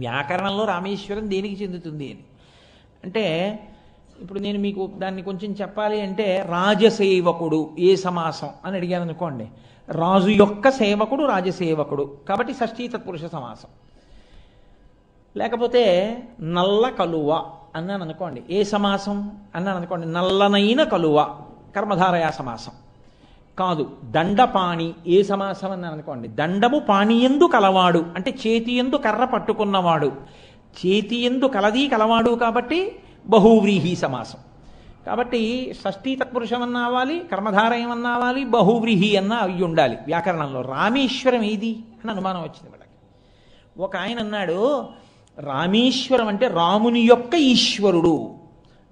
వ్యాకరణంలో రామేశ్వరం దేనికి చెందుతుంది అని. అంటే ఇప్పుడు నేను మీకు దాన్ని కొంచెం చెప్పాలి అంటే, రాజసేవకుడు ఏ సమాసం అని అడిగాను అనుకోండి, రాజు యొక్క సేవకుడు రాజసేవకుడు, కాబట్టి షష్ఠీ తత్పురుష సమాసం. లేకపోతే నల్ల కలువ అన్నాను అనుకోండి, ఏ సమాసం అన్నాను అనుకోండి, నల్లనైన కలువ, కర్మధారయా సమాసం. కాదు, దండపాణి ఏ సమాసం అన్నాను అనుకోండి, దండము పాణియందు కలవాడు అంటే చేతియందు కర్ర పట్టుకున్నవాడు, చేతియందు కలది కలవాడు కాబట్టి బహువ్రీహి సమాసం. కాబట్టి షష్ఠీ తత్పురుషం అన్న అవ్వాలి, కర్మధారయం అన్న అవ్వాలి, బహువ్రీహి అన్న అవి ఉండాలి వ్యాకరణంలో. రామేశ్వరం ఏది అని అనుమానం వచ్చింది వాళ్ళకి. ఒక ఆయన అన్నాడు, రామేశ్వరం అంటే రాముని యొక్క ఈశ్వరుడు.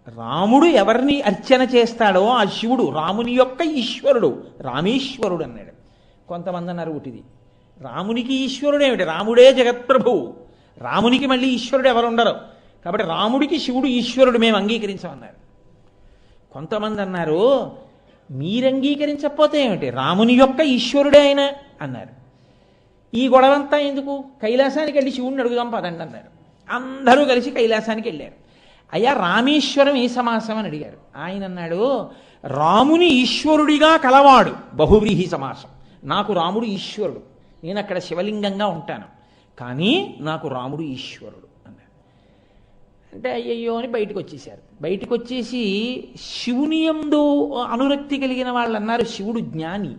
రాముడు ఎవరిని అర్చన చేస్తాడో ఆ శివుడు రాముని యొక్క ఈశ్వరుడు, రామేశ్వరుడు అన్నాడు. కొంతమంది అన్నారు ఒకటిది, రామునికి ఈశ్వరుడు ఏమిటి, రాముడే జగత్ప్రభువు, రామునికి మళ్ళీ ఈశ్వరుడు ఎవరు ఉండరు, కాబట్టి రాముడికి శివుడు ఈశ్వరుడు మేము అంగీకరించమన్నారు. కొంతమంది అన్నారు, మీరు అంగీకరించకపోతే ఏమిటి, రాముని యొక్క ఈశ్వరుడే ఆయన అన్నారు. ఈ గొడవంతా ఎందుకు, కైలాసానికి వెళ్ళి శివుడిని అడుగుదాం పదండి అన్నారు. అందరూ కలిసి కైలాసానికి వెళ్ళారు. అయ్యా రామేశ్వరం ఏ సమాసం అని అడిగారు. ఆయన అన్నాడు, రాముని ఈశ్వరుడిగా కలవాడు బహువ్రీహి సమాసం. నాకు రాముడు ఈశ్వరుడు, నేను అక్కడ శివలింగంగా ఉంటాను, కానీ నాకు రాముడు ఈశ్వరుడు అన్నాడు. అంటే అయ్యయ్యో అని బయటకు వచ్చేసారు. బయటకు వచ్చేసి శివుని యందు అనురక్తి కలిగిన వాళ్ళు అన్నారు, శివుడు జ్ఞాని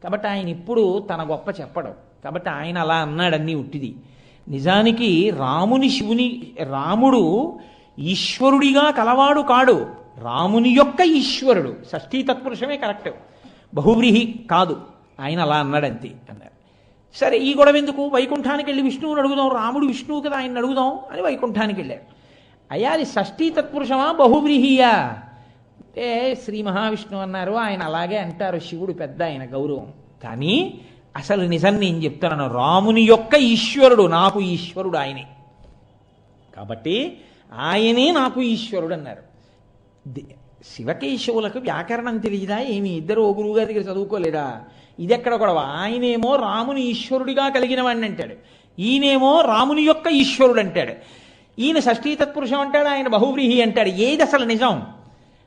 కాబట్టి ఆయన ఇప్పుడు తన గొప్ప చెప్పడం, కాబట్టి ఆయన అలా అన్నాడన్నీ ఉట్టిది. నిజానికి రాముడు ఈశ్వరుడిగా కలవాడు కాడు, రాముని యొక్క ఈశ్వరుడు. షష్ఠీ తత్పురుషమే కరెక్ట్, బహువ్రీహి కాదు, ఆయన అలా అన్నాడంతే అన్నారు. సరే ఈ గొడవ ఎందుకు, వైకుంఠానికి వెళ్ళి విష్ణువుని అడుగుదాం, రాముడు విష్ణువు కదా ఆయన అడుగుదాం అని వైకుంఠానికి వెళ్ళారు. అయ్యా అది షష్ఠీ తత్పురుషమా బహువ్రీహియా అంటే శ్రీ మహావిష్ణువు అన్నారు, ఆయన అలాగే అంటారు, శివుడు పెద్ద ఆయన గౌరవం, కానీ అసలు నిజం నేను చెప్తున్నాను, రాముని యొక్క ఈశ్వరుడు నాకు ఈశ్వరుడు ఆయనే, కాబట్టి ఆయనే నాకు ఈశ్వరుడు అన్నారు. శివకేశవులకు వ్యాకరణం తెలియదా ఏమి, ఇద్దరు ఓ గురువు గారి దగ్గర చదువుకోలేదా? ఇది ఎక్కడ గొడవ, ఆయనేమో రాముని ఈశ్వరుడిగా కలిగిన వాడిని అంటాడు, ఈయనేమో రాముని యొక్క ఈశ్వరుడు అంటాడు. ఈయన షష్ఠీ తత్పురుషం అంటాడు, ఆయన బహువ్రీహి అంటాడు. ఏది అసలు నిజం?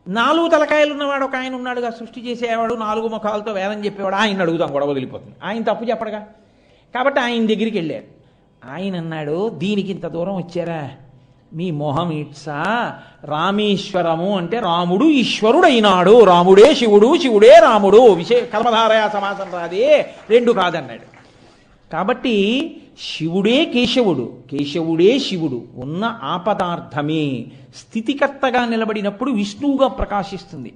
4 తలకాయలు ఉన్నవాడు ఒక ఆయన ఉన్నాడుగా, సృష్టి చేసేవాడు, 4 ముఖాలతో వేదం చెప్పేవాడు, ఆయన అడుగుదాం గొడవ వదిలిపోతుంది. ఆయన తప్పు చెప్పడుగా, కాబట్టి ఆయన దగ్గరికి వెళ్ళారు. ఆయన అన్నాడు, దీనికి ఇంత దూరం వచ్చారా, మీ మొహం ఇట్సా, రామేశ్వరము అంటే రాముడు ఈశ్వరుడు అయినాడు, రాముడే శివుడు, శివుడే రాముడు, కర్మధారయా సమాసం రాదే, రెండు కాదన్నాడు. కాబట్టి శివుడే కేశవుడు, కేశవుడే శివుడు, ఉన్న ఆపదార్థమే స్థితికర్తగా నిలబడినప్పుడు విష్ణువుగా ప్రకాశిస్తుంది.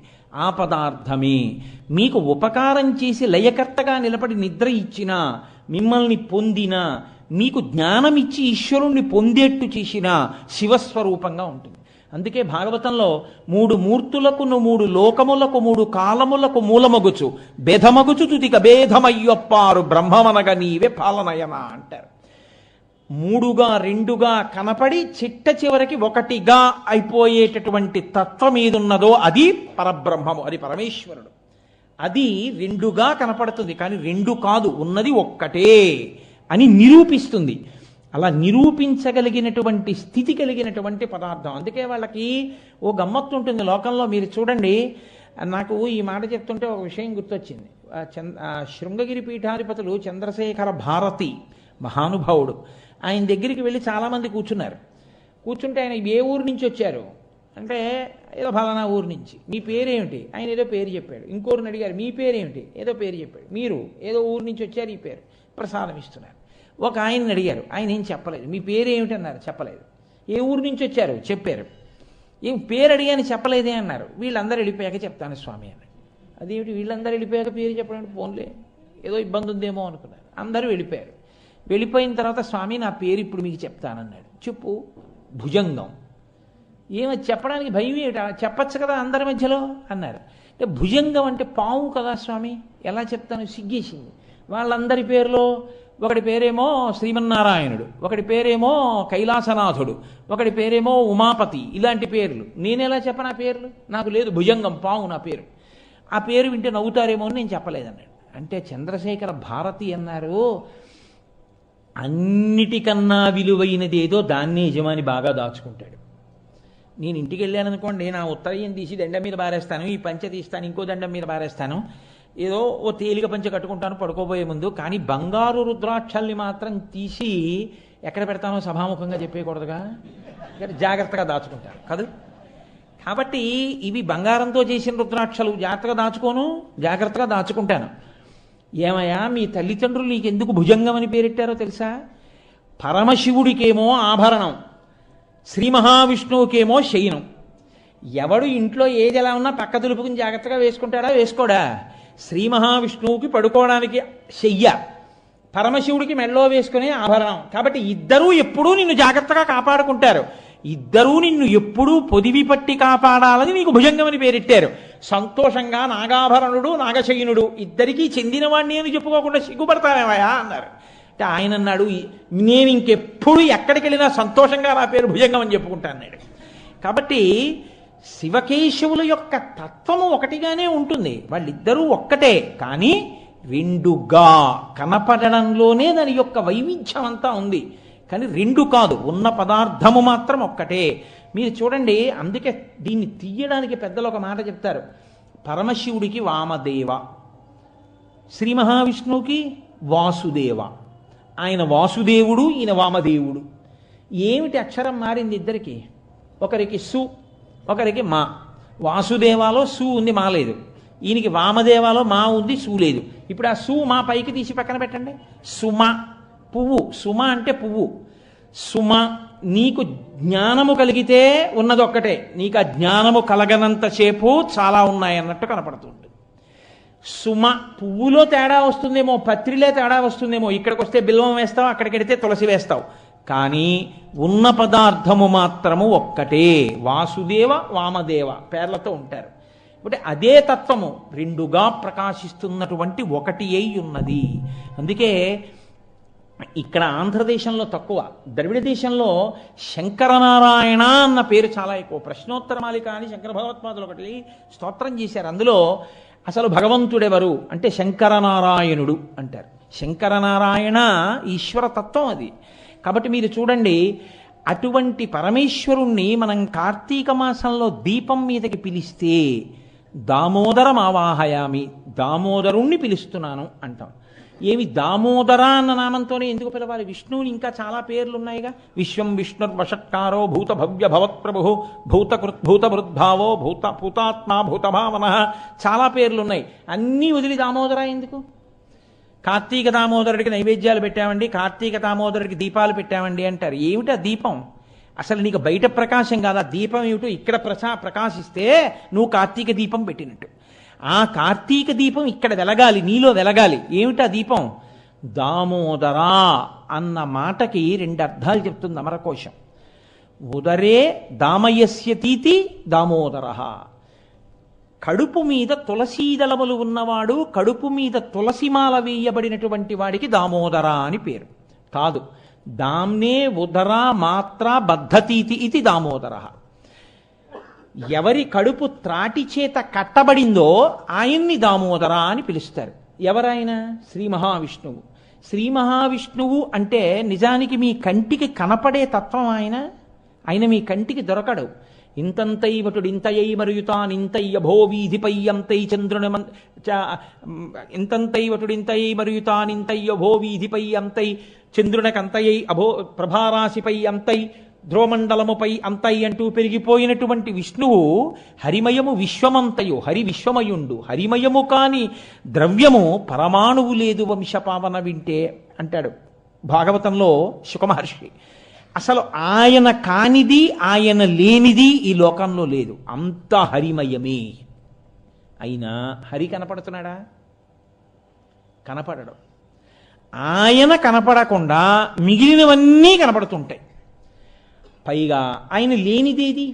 ఆపదార్థమే మీకు ఉపకారం చేసి లయకర్తగా నిలబడి నిద్ర ఇచ్చినా, మిమ్మల్ని పొందినా, మీకు జ్ఞానం ఇచ్చి ఈశ్వరుణ్ణి పొందేట్టు చేసిన శివస్వరూపంగా ఉంటుంది. అందుకే భాగవతంలో 3 మూర్తులకు 3 లోకములకు 3 కాలములకు మూలమగుచు భేదమగుచు తుతిక భేదమయ్యొప్పారు బ్రహ్మమనగ నీవే పాలనయనా అంటారు. 3గా 2గా కనపడి చిట్ట చివరికి 1గా అయిపోయేటటువంటి తత్వం ఏదున్నదో అది పరబ్రహ్మము, అది పరమేశ్వరుడు. అది 2గా కనపడుతుంది, కానీ 2 కాదు, ఉన్నది ఒక్కటే అని నిరూపిస్తుంది. అలా నిరూపించగలిగినటువంటి స్థితి కలిగినటువంటి పదార్థం. అందుకే వాళ్ళకి ఓ గమ్మత్తు ఉంటుంది లోకంలో. మీరు చూడండి, నాకు ఈ మాట చెప్తుంటే ఒక విషయం గుర్తొచ్చింది. శృంగగిరి పీఠాధిపతులు చంద్రశేఖర భారతి మహానుభావుడు, ఆయన దగ్గరికి వెళ్ళి చాలామంది కూర్చున్నారు. కూర్చుంటే ఆయన ఏ ఊరు నుంచి వచ్చారు అంటే, ఏదో ఫలానా ఊరు నుంచి. మీ పేరేమిటి? ఆయన ఏదో పేరు చెప్పాడు. ఇంకోరిని అడిగారు, మీ పేరేమిటి? ఏదో పేరు చెప్పాడు. మీరు ఏదో ఊరు నుంచి వచ్చారు, ఈ పేరు ప్రసాదం ఇస్తున్నారు. ఒక ఆయన్ని అడిగారు, ఆయన ఏం చెప్పలేదు. మీ పేరేమిటి అన్నారు, చెప్పలేదు. ఏ ఊరు నుంచి వచ్చారు చెప్పారు. ఏం పేరు అడిగాని చెప్పలేదే అన్నారు. వీళ్ళందరూ వెళ్ళిపోయాక చెప్తాను స్వామి అని. అదేమిటి వీళ్ళందరూ వెళ్ళిపోయాక పేరు చెప్పడానికి ఫోన్లే, ఏదో ఇబ్బంది ఉందేమో అనుకున్నారు. అందరూ వెళ్ళిపోయారు. వెళ్ళిపోయిన తర్వాత స్వామి నా పేరు ఇప్పుడు మీకు చెప్తానన్నాడు. చెప్పు. భుజంగం. ఏమది చెప్పడానికి భయం ఏమిటా, చెప్పచ్చు కదా అందరి మధ్యలో అన్నారు. అంటే భుజంగం అంటే పాము కదా స్వామి, ఎలా చెప్తాను, సిగ్గేసింది. వాళ్ళందరి పేరులో ఒకటి పేరేమో శ్రీమన్నారాయణుడు, ఒకటి పేరేమో కైలాసనాథుడు, ఒకటి పేరేమో ఉమాపతి, ఇలాంటి పేర్లు. నేనెలా చెప్పను ఆ పేర్లు, నాకు లేదు, భుజంగం పాము నా పేరు. ఆ పేరు వింటే నవ్వుతారేమో అని నేను చెప్పలేదన్నాడు. అంటే చంద్రశేఖర భారతి అన్నారు, అన్నిటికన్నా విలువైనదేదో దాన్నే యజమాని బాగా దాచుకుంటాడు. నేను ఇంటికి వెళ్ళాను అనుకోండి, నా ఉత్తరయం తీసి దండం మీద బారేస్తాను, ఈ పంచె తీస్తాను, ఇంకో దండం మీద బారేస్తాను, ఏదో ఓ తేలిక పంచె కట్టుకుంటాను పడుకోబోయే ముందు. కానీ బంగారు రుద్రాక్షల్ని మాత్రం తీసి ఎక్కడ పెడతానో సభాముఖంగా చెప్పేయకూడదుగా, జాగ్రత్తగా దాచుకుంటాను కదా. కాబట్టి ఇవి బంగారంతో చేసిన రుద్రాక్షలు, జాగ్రత్తగా దాచుకుంటాను. ఏమయ్యా మీ తల్లిదండ్రులు నీకెందుకు భుజంగం అని పేరెట్టారో తెలుసా? పరమశివుడికేమో ఆభరణం, శ్రీ మహావిష్ణువుకేమో శయనం. ఎవడు ఇంట్లో ఏది ఎలా ఉన్నా పక్క దులుపుకుని జాగ్రత్తగా వేసుకుంటాడా, వేసుకోడా? శ్రీ మహావిష్ణువుకి పడుకోవడానికి శయ్య, పరమశివుడికి మెళ్ళో వేసుకునే ఆభరణం. కాబట్టి ఇద్దరూ ఎప్పుడూ నిన్ను జాగ్రత్తగా కాపాడుకుంటారు. ఇద్దరూ నిన్ను ఎప్పుడూ పొదివి పట్టి కాపాడాలని నీకు భుజంగమని పేరెట్టారు. సంతోషంగా నాగాభరణుడు నాగశయనుడు ఇద్దరికీ చెందినవాణ్ణి అని చెప్పుకోకుండా సిగ్గుపడతావేమయా అన్నారు. అంటే ఆయన అన్నాడు, నేను ఇంకెప్పుడు ఎక్కడికి వెళ్ళినా సంతోషంగా నా పేరు భుజంగం అని చెప్పుకుంటా అన్నాడు. కాబట్టి శివకేశవుల యొక్క తత్వము ఒకటిగానే ఉంటుంది, వాళ్ళిద్దరూ ఒక్కటే, కానీ రెండుగా కనపడడంలోనే దాని యొక్క వైవిధ్యం అంతా ఉంది. కానీ రెండు కాదు, ఉన్న పదార్థము మాత్రం ఒక్కటే. మీరు చూడండి, అందుకే దీన్ని తీయడానికి పెద్దలు ఒక మాట చెప్తారు. పరమశివుడికి వామదేవ, శ్రీ మహావిష్ణువుకి వాసుదేవ. ఆయన వాసుదేవుడు, ఈయన వామదేవుడు. ఏమిటి అక్షరం మారింది ఇద్దరికి? ఒకరికి సు, ఒకరికి మా. వాసుదేవాలో సు ఉంది, మా లేదు. ఈయనకి వామదేవాలో మా ఉంది, సు లేదు. ఇప్పుడు ఆ సు మా పైకి తీసి పక్కన పెట్టండి. సుమ, పువ్వు. సుమ అంటే పువ్వు. సుమ, నీకు జ్ఞానము కలిగితే ఉన్నది ఒక్కటే, నీకు ఆ జ్ఞానము కలగనంతసేపు చాలా ఉన్నాయన్నట్టు కనపడుతుంది. సుమ, పువ్వులో తేడా వస్తుందేమో, పత్రిలో తేడా వస్తుందేమో, ఇక్కడికి వస్తే బిల్వం వేస్తావు, అక్కడికి వెడితే తులసి వేస్తావు, కానీ ఉన్న పదార్థము మాత్రము ఒక్కటే. వాసుదేవ వామదేవ పేర్లతో ఉంటారు. అంటే అదే తత్వము రెండుగా ప్రకాశిస్తున్నటువంటి ఒకటి అయి ఉన్నది. అందుకే ఇక్కడ ఆంధ్రదేశంలో తక్కువ, ద్రవిడ దేశంలో శంకరనారాయణ అన్న పేరు చాలా ఎక్కువ. ప్రశ్నోత్తర మాలిక అని శంకర భగవత్పాదులు ఒకటి స్తోత్రం చేశారు. అందులో అసలు భగవంతుడెవరు అంటే శంకరనారాయణుడు అంటారు. శంకరనారాయణ ఈశ్వరతత్వం అది. కాబట్టి మీరు చూడండి, అటువంటి పరమేశ్వరుణ్ణి మనం కార్తీక మాసంలో దీపం మీదకి పిలిస్తే దామోదరం ఆవాహయామి, దామోదరుణ్ణి పిలుస్తున్నాను అంటాం. ఏమి దామోదర అన్న నామంతోనే ఎందుకు పిలవాలి? విష్ణువుని ఇంకా చాలా పేర్లు ఉన్నాయిగా. విశ్వం విష్ణుర్వషట్కారో భూత భవ్య భవత్ప్రభు భూతభృద్భావో భూతాత్మ భూతభావన, చాలా పేర్లు ఉన్నాయి. అన్నీ వదిలి దామోదర ఎందుకు? కార్తీక దామోదరుడికి నైవేద్యాలు పెట్టామండి, కార్తీక దామోదరుడికి దీపాలు పెట్టామండి అంటారు. ఏమిటా దీపం? అసలు నీకు బయట ప్రకాశం కాదా దీపం? ఏమిటో ఇక్కడ ప్రకాశిస్తే నువ్వు కార్తీక దీపం పెట్టినట్టు. ఆ కార్తీక దీపం ఇక్కడ వెలగాలి, నీలో వెలగాలి. ఏమిటా దీపం? దామోదరా అన్న మాటకి రెండు అర్థాలు చెప్తుంది అమరకోశం. ఉదరే దామయస్యతీతి దామోదర. కడుపు మీద తులసీదళములు ఉన్నవాడు, కడుపు మీద తులసిమాల వేయబడినటువంటి వాడికి దామోదర అని పేరు కాదు. దామ్నే ఉదర మాత్ర బద్ధతీతి ఇది దామోదర. ఎవరి కడుపు త్రాటి చేత కట్టబడిందో ఆయన్ని దామోదర అని పిలుస్తారు. ఎవరాయన? శ్రీ మహావిష్ణువు. శ్రీ మహావిష్ణువు అంటే నిజానికి మీ కంటికి కనపడే తత్వం ఆయన. ఆయన మీ కంటికి దొరకడు. ఇంతంతైవటుడు ఇంతయై మరుయుతానింతయ్య భో వీధిపై అంతై చంద్రుని ఇంతంతైవటుడు ఇంతయై మరుయుతానింతయ్య భో వీధిపై అంతై చంద్రునకంతయై అభో ప్రభారాశిపై అంతై ధ్రువమండలముపై అంతై అంటూ పెరిగిపోయినటువంటి విష్ణువు హరిమయము విశ్వమంతయు, హరి విశ్వమయుండు. హరిమయము కాని ద్రవ్యము పరమాణువు లేదు వంశపావన వింటే అంటాడు భాగవతంలో శుకమహర్షి. అసలు ఆయన కానిది ఆయన లేనిది ఈ లోకంలో లేదు, అంతా హరిమయమే. అయినా హరి కనపడుతున్నాడా? కనపడడు. ఆయన కనపడకుండా మిగిలినవన్నీ కనపడుతుంటాయి. పైగా ఆయన లేనిదేది?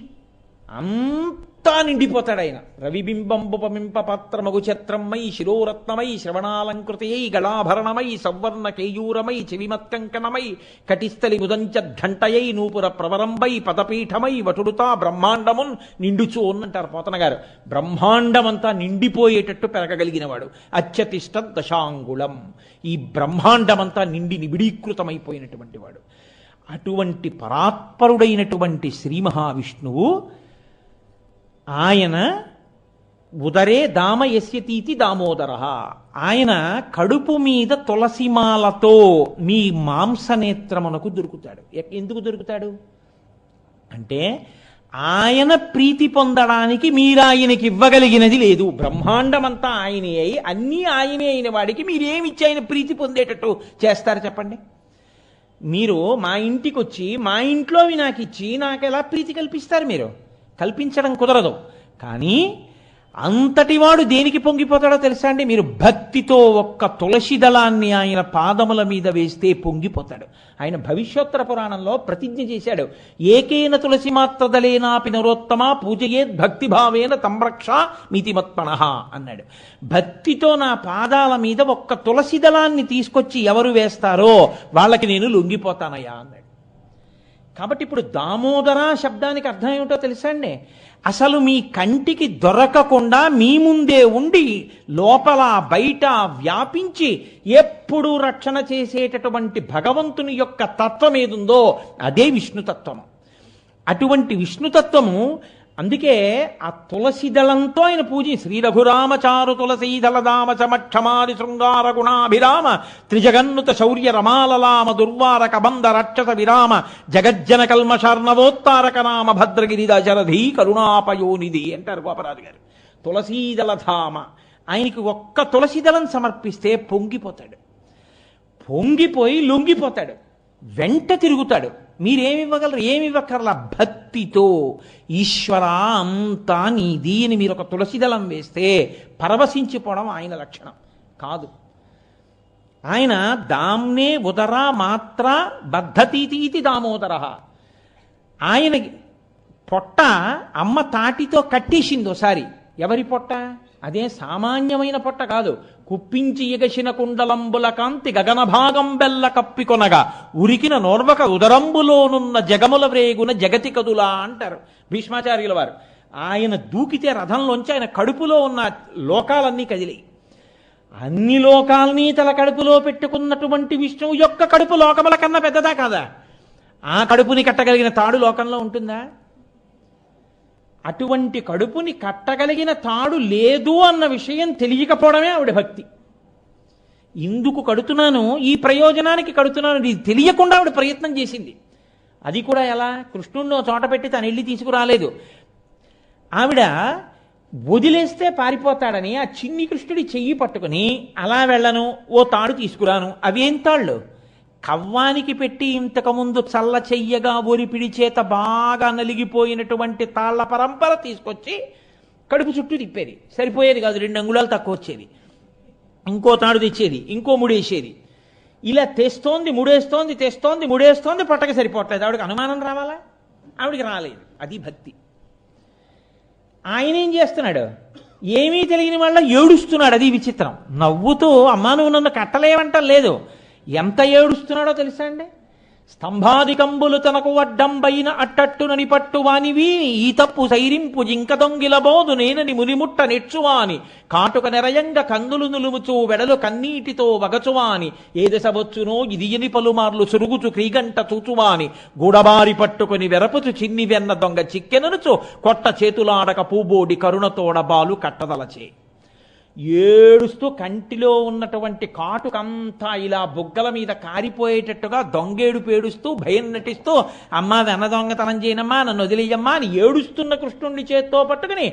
అంతా నిండిపోతాడు ఆయన. రవిబింబంబుపమింప పాత్రమగు ఛత్రమై శిరోరత్నమై శ్రవణాలంకృతయై గళాభరణమై సవర్ణ కేయూరమై చెవిమత్కంకణమై కటిస్థలి ముదంచద్ఘంటయై నూపుర ప్రవరంబై పదపీఠమై వటుడుతా బ్రహ్మాండమున్ నిండుచోన్నంటారు పోతన గారు. బ్రహ్మాండమంతా నిండిపోయేటట్టు పెరగగలిగినవాడు. అత్యతిష్ట దశాంగుళం. ఈ బ్రహ్మాండమంతా నిండి నిబిడీకృతమైపోయినటువంటి వాడు. అటువంటి పరాత్పరుడైనటువంటి శ్రీ మహావిష్ణువు ఆయన ఉదరే దామ యస్యతీతి దామోదర. ఆయన కడుపు మీద తులసిమాలతో మీ మాంసనేత్రమునకు దొరుకుతాడు. ఎందుకు దొరుకుతాడు అంటే ఆయన ప్రీతి పొందడానికి మీరాయనకి ఇవ్వగలిగినది లేదు. బ్రహ్మాండమంతా ఆయనే అయి అన్నీ ఆయనే అయిన వాడికి మీరేమిచ్చి ఆయన ప్రీతి పొందేటట్టు చేస్తారు చెప్పండి? మీరు మా ఇంటికి వచ్చి మా ఇంట్లోవి నాకు ఇచ్చి నాకు ఎలా ప్రీతి కల్పిస్తారు? మీరు కల్పించడం కుదరదు. కానీ అంతటివాడు దేనికి పొంగిపోతాడో తెలుసా అండి? మీరు భక్తితో ఒక్క తులసి దళాన్ని ఆయన పాదముల మీద వేస్తే పొంగిపోతాడు. ఆయన భవిష్యోత్తర పురాణంలో ప్రతిజ్ఞ చేశాడు, ఏకేన తులసి మాత్ర దళేనాపి నరోత్తమ పూజయేద్ భక్తిభావేన తంరక్ష మితిమత్మనః అన్నాడు. భక్తితో నా పాదాల మీద ఒక్క తులసి దళాన్ని తీసుకొచ్చి ఎవరు వేస్తారో వాళ్ళకి నేను లొంగిపోతానయ్యా అన్నాడు. కాబట్టి ఇప్పుడు దామోదర శబ్దానికి అర్థం ఏమిటో తెలుసా అండి? అసలు మీ కంటికి దొరకకుండా మీ ముందే ఉండి లోపల బయట వ్యాపించి ఎప్పుడూ రక్షణ చేసేటటువంటి భగవంతుని యొక్క తత్వం ఏదుందో అదే విష్ణుతత్వము. అటువంటి విష్ణుతత్వము అందుకే ఆ తులసి దళంతో ఆయన పూజ. శ్రీ రఘురామచారు తులసీదళదామ చమక్షమారి శృంగార గుణాభిరామ త్రిజగన్నుత శౌర్య రమాలలామ దుర్వారక బంధ రక్షస విరామ జగజ్జన కల్మషార్ణవోత్తారక నామ భద్రగిరిద జరధీ కరుణాపయోనిధి అంటారు గోపరాజు గారు. తులసీదళధామ. ఆయనకి ఒక్క తులసిదళం సమర్పిస్తే పొంగిపోతాడు. పొంగిపోయి లొంగిపోతాడు, వెంట తిరుగుతాడు. మీరేమి ఇవ్వగలరు? ఏమి ఇవ్వక్కర్లా. భక్తితో ఈశ్వర అంతా నీది అని మీరు ఒక తులసిదళం వేస్తే పరవశించిపోవడం ఆయన లక్షణం కాదు. ఆయన దామ్నే ఉదర మాత్ర బద్ధతీతి దామోదర. ఆయన పొట్ట అమ్మ తాటితో కట్టేసింది ఒకసారి. ఎవరి పొట్ట? అదే సామాన్యమైన పొట్ట కాదు. కుప్పించి ఎగసిన కుండలంబుల కాంతి గగన భాగం బెల్ల కప్పికొనగా ఉరికిన నోర్వక ఉదరంబులోనున్న జగముల వ్రేగున జగతి కదులా అంటారు భీష్మాచార్యుల వారు. ఆయన దూకితే రథంలోంచి ఆయన కడుపులో ఉన్న లోకాలన్నీ కదిలి, అన్ని లోకాల్ని తల కడుపులో పెట్టుకున్నటువంటి విష్ణువు యొక్క కడుపు లోకముల కన్నా పెద్దదా కాదా? ఆ కడుపుని కట్టగలిగిన తాడు లోకంలో ఉంటుందా? అటువంటి కడుపుని కట్టగలిగిన తాడు లేదు అన్న విషయం తెలియకపోవడమే ఆవిడ భక్తి. ఇందుకు కడుతున్నాను, ఈ ప్రయోజనానికి కడుతున్నాను, ఇది తెలియకుండా ఆవిడ ప్రయత్నం చేసింది. అది కూడా ఎలా? కృష్ణుడిని చోట పెట్టి తను వెళ్ళి తీసుకురాలేదు. ఆవిడ వదిలేస్తే పారిపోతాడని ఆ చిన్ని కృష్ణుడి చెయ్యి పట్టుకుని అలా వెళ్ళను, ఓ తాడు తీసుకురాను. అవేం తాళ్ళు? కవ్వానికి పెట్టి ఇంతకుముందు చల్ల చెయ్యగా ఒరిపిడి చేత బాగా నలిగిపోయినటువంటి తాళ్ల పరంపర తీసుకొచ్చి కడుపు చుట్టూ తిప్పేది. సరిపోయేది కాదు, 2 అంగుళాలు తక్కువ వచ్చేది. ఇంకో తాడు తెచ్చేది, ఇంకో ముడేసేది. ఇలా తెస్తోంది, ముడేస్తోంది, తెస్తోంది, ముడేస్తోంది, పట్టక సరిపోవట్లేదు. ఆవిడకి అనుమానం రావాలా? ఆవిడికి రాలేదు. అది భక్తి. ఆయన ఏం చేస్తున్నాడు? ఏమీ తెలియని వాళ్ళ ఏడుస్తున్నాడు. అది విచిత్రం. నవ్వుతూ అమ్మా నువ్వు నన్ను కట్టలేవంటం లేదు. ఎంత ఏడుస్తున్నాడో తెలుసా అండి? స్తంభాదికంబులు తనకు వడ్డంబైన అట్టట్టునని పట్టువానివి ఈ తప్పు సైరింపు జింక దొంగిలబోదు నేనని మునిముట్ట నెచ్చువాని కాటుక నెరయంగ కందులు నులుముచు వెడలు కన్నీటితో వగచువాని ఏదెసబొచ్చునో ఇదియని పలుమార్లు సురుగుచు క్రీగంట చూచువాని గూడబారి పట్టుకుని వెరపుచు చిన్ని వెన్న దొంగ చిక్కెననుచు కొట్ట చేతులాడక పూబోడి కరుణతోడ బాలు కట్టదలచే. ఏడుస్తూ కంటిలో ఉన్నటువంటి కాటుకంతా ఇలా బుగ్గల మీద కారిపోయేటట్టుగా దొంగేడు పేడుస్తూ భయం నటిస్తూ అమ్మా వెన్న దొంగతనం చేయనమ్మా, నన్ను వదిలేయమ్మా అని ఏడుస్తున్న కృష్ణుణ్ణి చేత్తో పట్టుకుని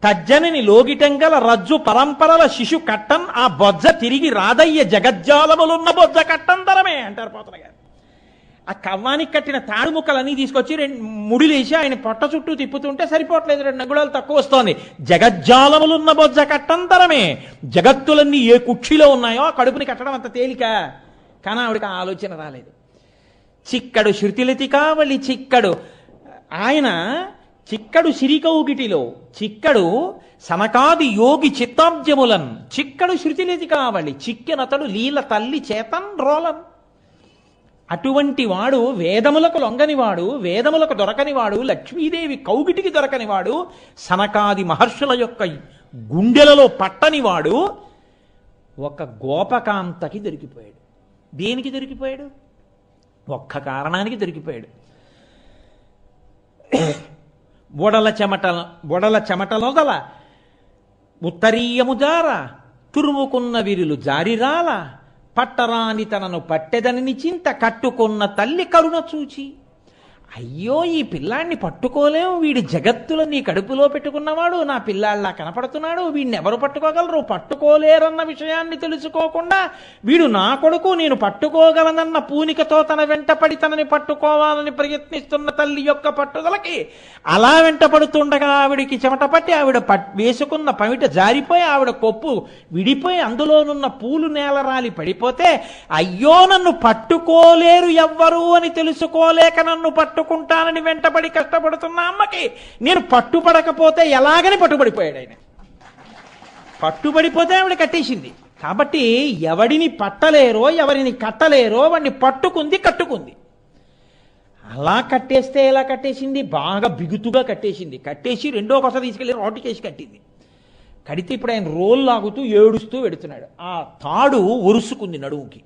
తజ్జనని లోగిటంగల రజ్జు పరంపరల శిశు కట్టన్ ఆ బొజ్జ తిరిగి రాదయ్య జగజ్జాలములున్న బొజ్జ కట్టంతరమే అంటారు పోతన గారు. ఆ కవ్వానికి కట్టిన తాడు ముక్కలన్నీ తీసుకొచ్చి ముడిలేసి ఆయన పొట్ట చుట్టూ తిప్పుతుంటే సరిపోవట్లేదు, 2 అంగుళాలు తక్కువ వస్తోంది. జగజ్జాలములున్న బొజ్జ కట్టంతరమే. జగత్తులన్నీ ఏ కుక్షిలో ఉన్నాయో ఆ కడుపుని కట్టడం అంత తేలిక. కానీ ఆవిడకి ఆ ఆలోచన రాలేదు. చిక్కడు శృతిలతి కావలి చిక్కడు, ఆయన చిక్కడు సిరికౌగిటిలో చిక్కడు సనకాది యోగి చిత్తాబ్జములన్ చిక్కడు శృతిలతి కావలి చిక్కినతడు లీల తల్లి చేతన్ రోలన్. అటువంటి వాడు వేదములకు లొంగనివాడు, వేదములకు దొరకనివాడు, లక్ష్మీదేవి కౌగిటికి దొరకనివాడు, సనకాది మహర్షుల యొక్క గుండెలలో పట్టనివాడు ఒక గోపకాంతకి దొరికిపోయాడు. దేనికి దొరికిపోయాడు? ఒక్క కారణానికి దొరికిపోయాడు. బొడల చెమటలొదల ఉత్తరీయము జార తురుముకున్న విరులు జారిరాల పట్టరాని తనను పట్టెదనిని చింత కట్టుకున్న తల్లి కరుణ చూచి, అయ్యో ఈ పిల్లాన్ని పట్టుకోలేము, వీడి జగత్తులని కడుపులో పెట్టుకున్నవాడు నా పిల్లాళ్ళ కనపడుతున్నాడు, వీడిని ఎవరు పట్టుకోగలరు, పట్టుకోలేరన్న విషయాన్ని తెలుసుకోకుండా వీడు నా కొడుకు, నేను పట్టుకోగలనన్న పూనికతో తన వెంటపడి తనని పట్టుకోవాలని ప్రయత్నిస్తున్న తల్లి యొక్క పట్టుదలకి అలా వెంటపడుతుండగా ఆవిడికి చెమట పట్టి ఆవిడ వేసుకున్న పమిట జారిపోయి ఆవిడ కొప్పు విడిపోయి అందులోనున్న పూలు నేలరాలి పడిపోతే, అయ్యో నన్ను పట్టుకోలేరు ఎవ్వరు అని తెలుసుకోలేక నన్ను పట్టుకుంటానని వెంటబడి కష్టపడుతున్న అమ్మకి నేను పట్టుపడకపోతే ఎలాగని పట్టుబడిపోయాడు ఆయన. పట్టుబడిపోతే ఆవిడ కట్టేసింది. కాబట్టి ఎవడిని పట్టలేరో ఎవరిని కట్టలేరో వాడిని పట్టుకుంది, కట్టుకుంది. అలా కట్టేస్తే ఎలా కట్టేసింది? బాగా బిగుతుగా కట్టేసింది. కట్టేసి రెండో కొస తీసుకెళ్ళి రోడ్డు చేసి కట్టింది. కడితే ఇప్పుడు ఆయన రోల్ లాగుతూ ఏడుస్తూ వెడుతున్నాడు. ఆ తాడు ఒరుసుకుంది నడువుకి.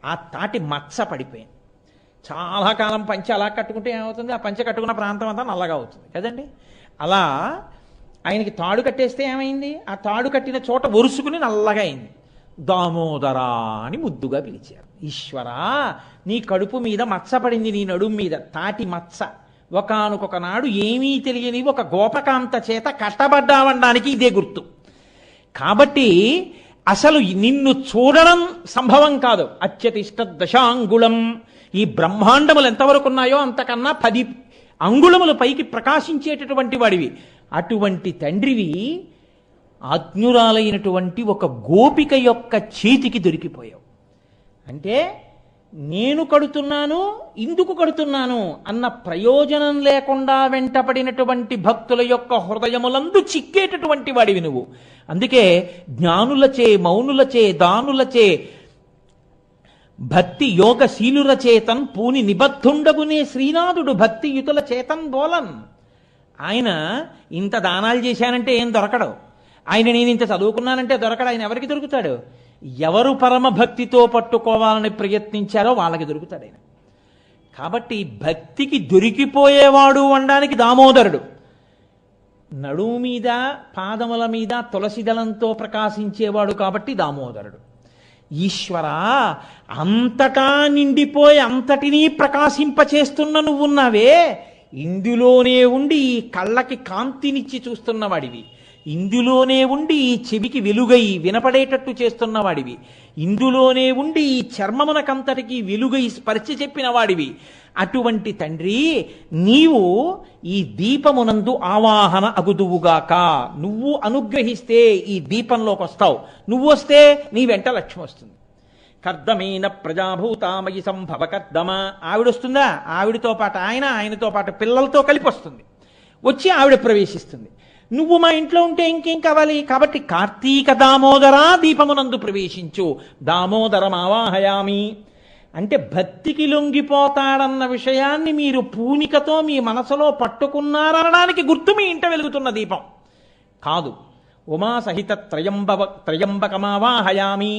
ఆ తాటి మచ్చ పడిపోయింది. చాలా కాలం పంచె అలా కట్టుకుంటే ఏమవుతుంది? ఆ పంచె కట్టుకున్న ప్రాంతం అంతా నల్లగా అవుతుంది కదండి. అలా ఆయనకి తాడు కట్టేస్తే ఏమైంది? ఆ తాడు కట్టిన చోట ఒరుసుకుని నల్లగా అయింది. దామోదరా అని ముద్దుగా పిలిచారు. ఈశ్వరా, నీ కడుపు మీద మచ్చ పడింది, నీ నడుము మీద తాటి మచ్చ. ఒకానొక నాడు ఏమీ తెలియని ఒక గోపకాంత చేత కట్టబడ్డావనడానికి ఇదే గుర్తు. కాబట్టి అసలు నిన్ను చూడడం సంభవం కాదు. అత్యతిష్ట దశాంగుళం, ఈ బ్రహ్మాండములు ఎంతవరకు ఉన్నాయో అంతకన్నా 10 అంగుళముల పైకి ప్రకాశించేటటువంటి వాడివి. అటువంటి తండ్రివి ఆజ్ఞురాలైనటువంటి ఒక గోపిక యొక్క చేతికి దొరికిపోయావు. అంటే నేను కడుతున్నాను, ఇందుకు కడుతున్నాను అన్న ప్రయోజనం లేకుండా వెంటపడినటువంటి భక్తుల యొక్క హృదయములందు చిక్కేటటువంటి వాడివి నువ్వు. అందుకే జ్ఞానులచే మౌనులచే దానులచే భక్తి యోగశీలుర చేతన్ పూని నిబద్ధుండగునే శ్రీనాథుడు భక్తియుతుల చేతన్ బోలన్. ఆయన ఇంత దానాలు చేశానంటే ఏం దొరకడు. ఆయన నేను ఇంత చదువుకున్నానంటే దొరకడు. ఆయన ఎవరికి దొరుకుతాడు? ఎవరు పరమ భక్తితో పట్టుకోవాలని ప్రయత్నించారో వాళ్ళకి దొరుకుతాడు ఆయన. కాబట్టి భక్తికి దొరికిపోయేవాడు అనడానికి దామోదరుడు. నడుము మీద పాదముల మీద తులసిదళంతో ప్రకాశించేవాడు కాబట్టి దామోదరుడు. ఈశ్వరా, అంతటా నిండిపోయి అంతటినీ ప్రకాశింపచేస్తున్న నువ్వున్నావే, ఇందులోనే ఉండి ఈ కళ్ళకి కాంతినిచ్చి చూస్తున్నవాడివి, ఇందులోనే ఉండి ఈ చెవికి వెలుగై వినపడేటట్టు చేస్తున్నవాడివి, ఇందులోనే ఉండి ఈ చర్మమునకంతటికి వెలుగై స్పర్శ చెప్పిన వాడివి. అటువంటి తండ్రి నీవు ఈ దీపమునందు ఆవాహన అగుదువుగాక. నువ్వు అనుగ్రహిస్తే ఈ దీపంలోకి వస్తావు, నువ్వు వస్తే నీ వెంట లక్ష్మి వస్తుంది. కర్దమైన ప్రజాభూతామయి సంభవ కర్దమ, ఆవిడొస్తుందా? ఆవిడతో పాటు ఆయనతో పాటు పిల్లలతో కలిపి వస్తుంది. వచ్చి ఆవిడ ప్రవేశిస్తుంది. నువ్వు మా ఇంట్లో ఉంటే ఇంకేం కావాలి? కాబట్టి కార్తీక దామోదరా దీపమునందు ప్రవేశించు. దామోదరం ఆవాహయామి అంటే భక్తికి లొంగిపోతాడన్న విషయాన్ని మీరు పూనికతో మీ మనసులో పట్టుకున్నారనడానికి గుర్తు మీ ఇంట వెలుగుతున్న దీపం కాదు. ఉమా సహిత త్రయంబకమావాహయామి.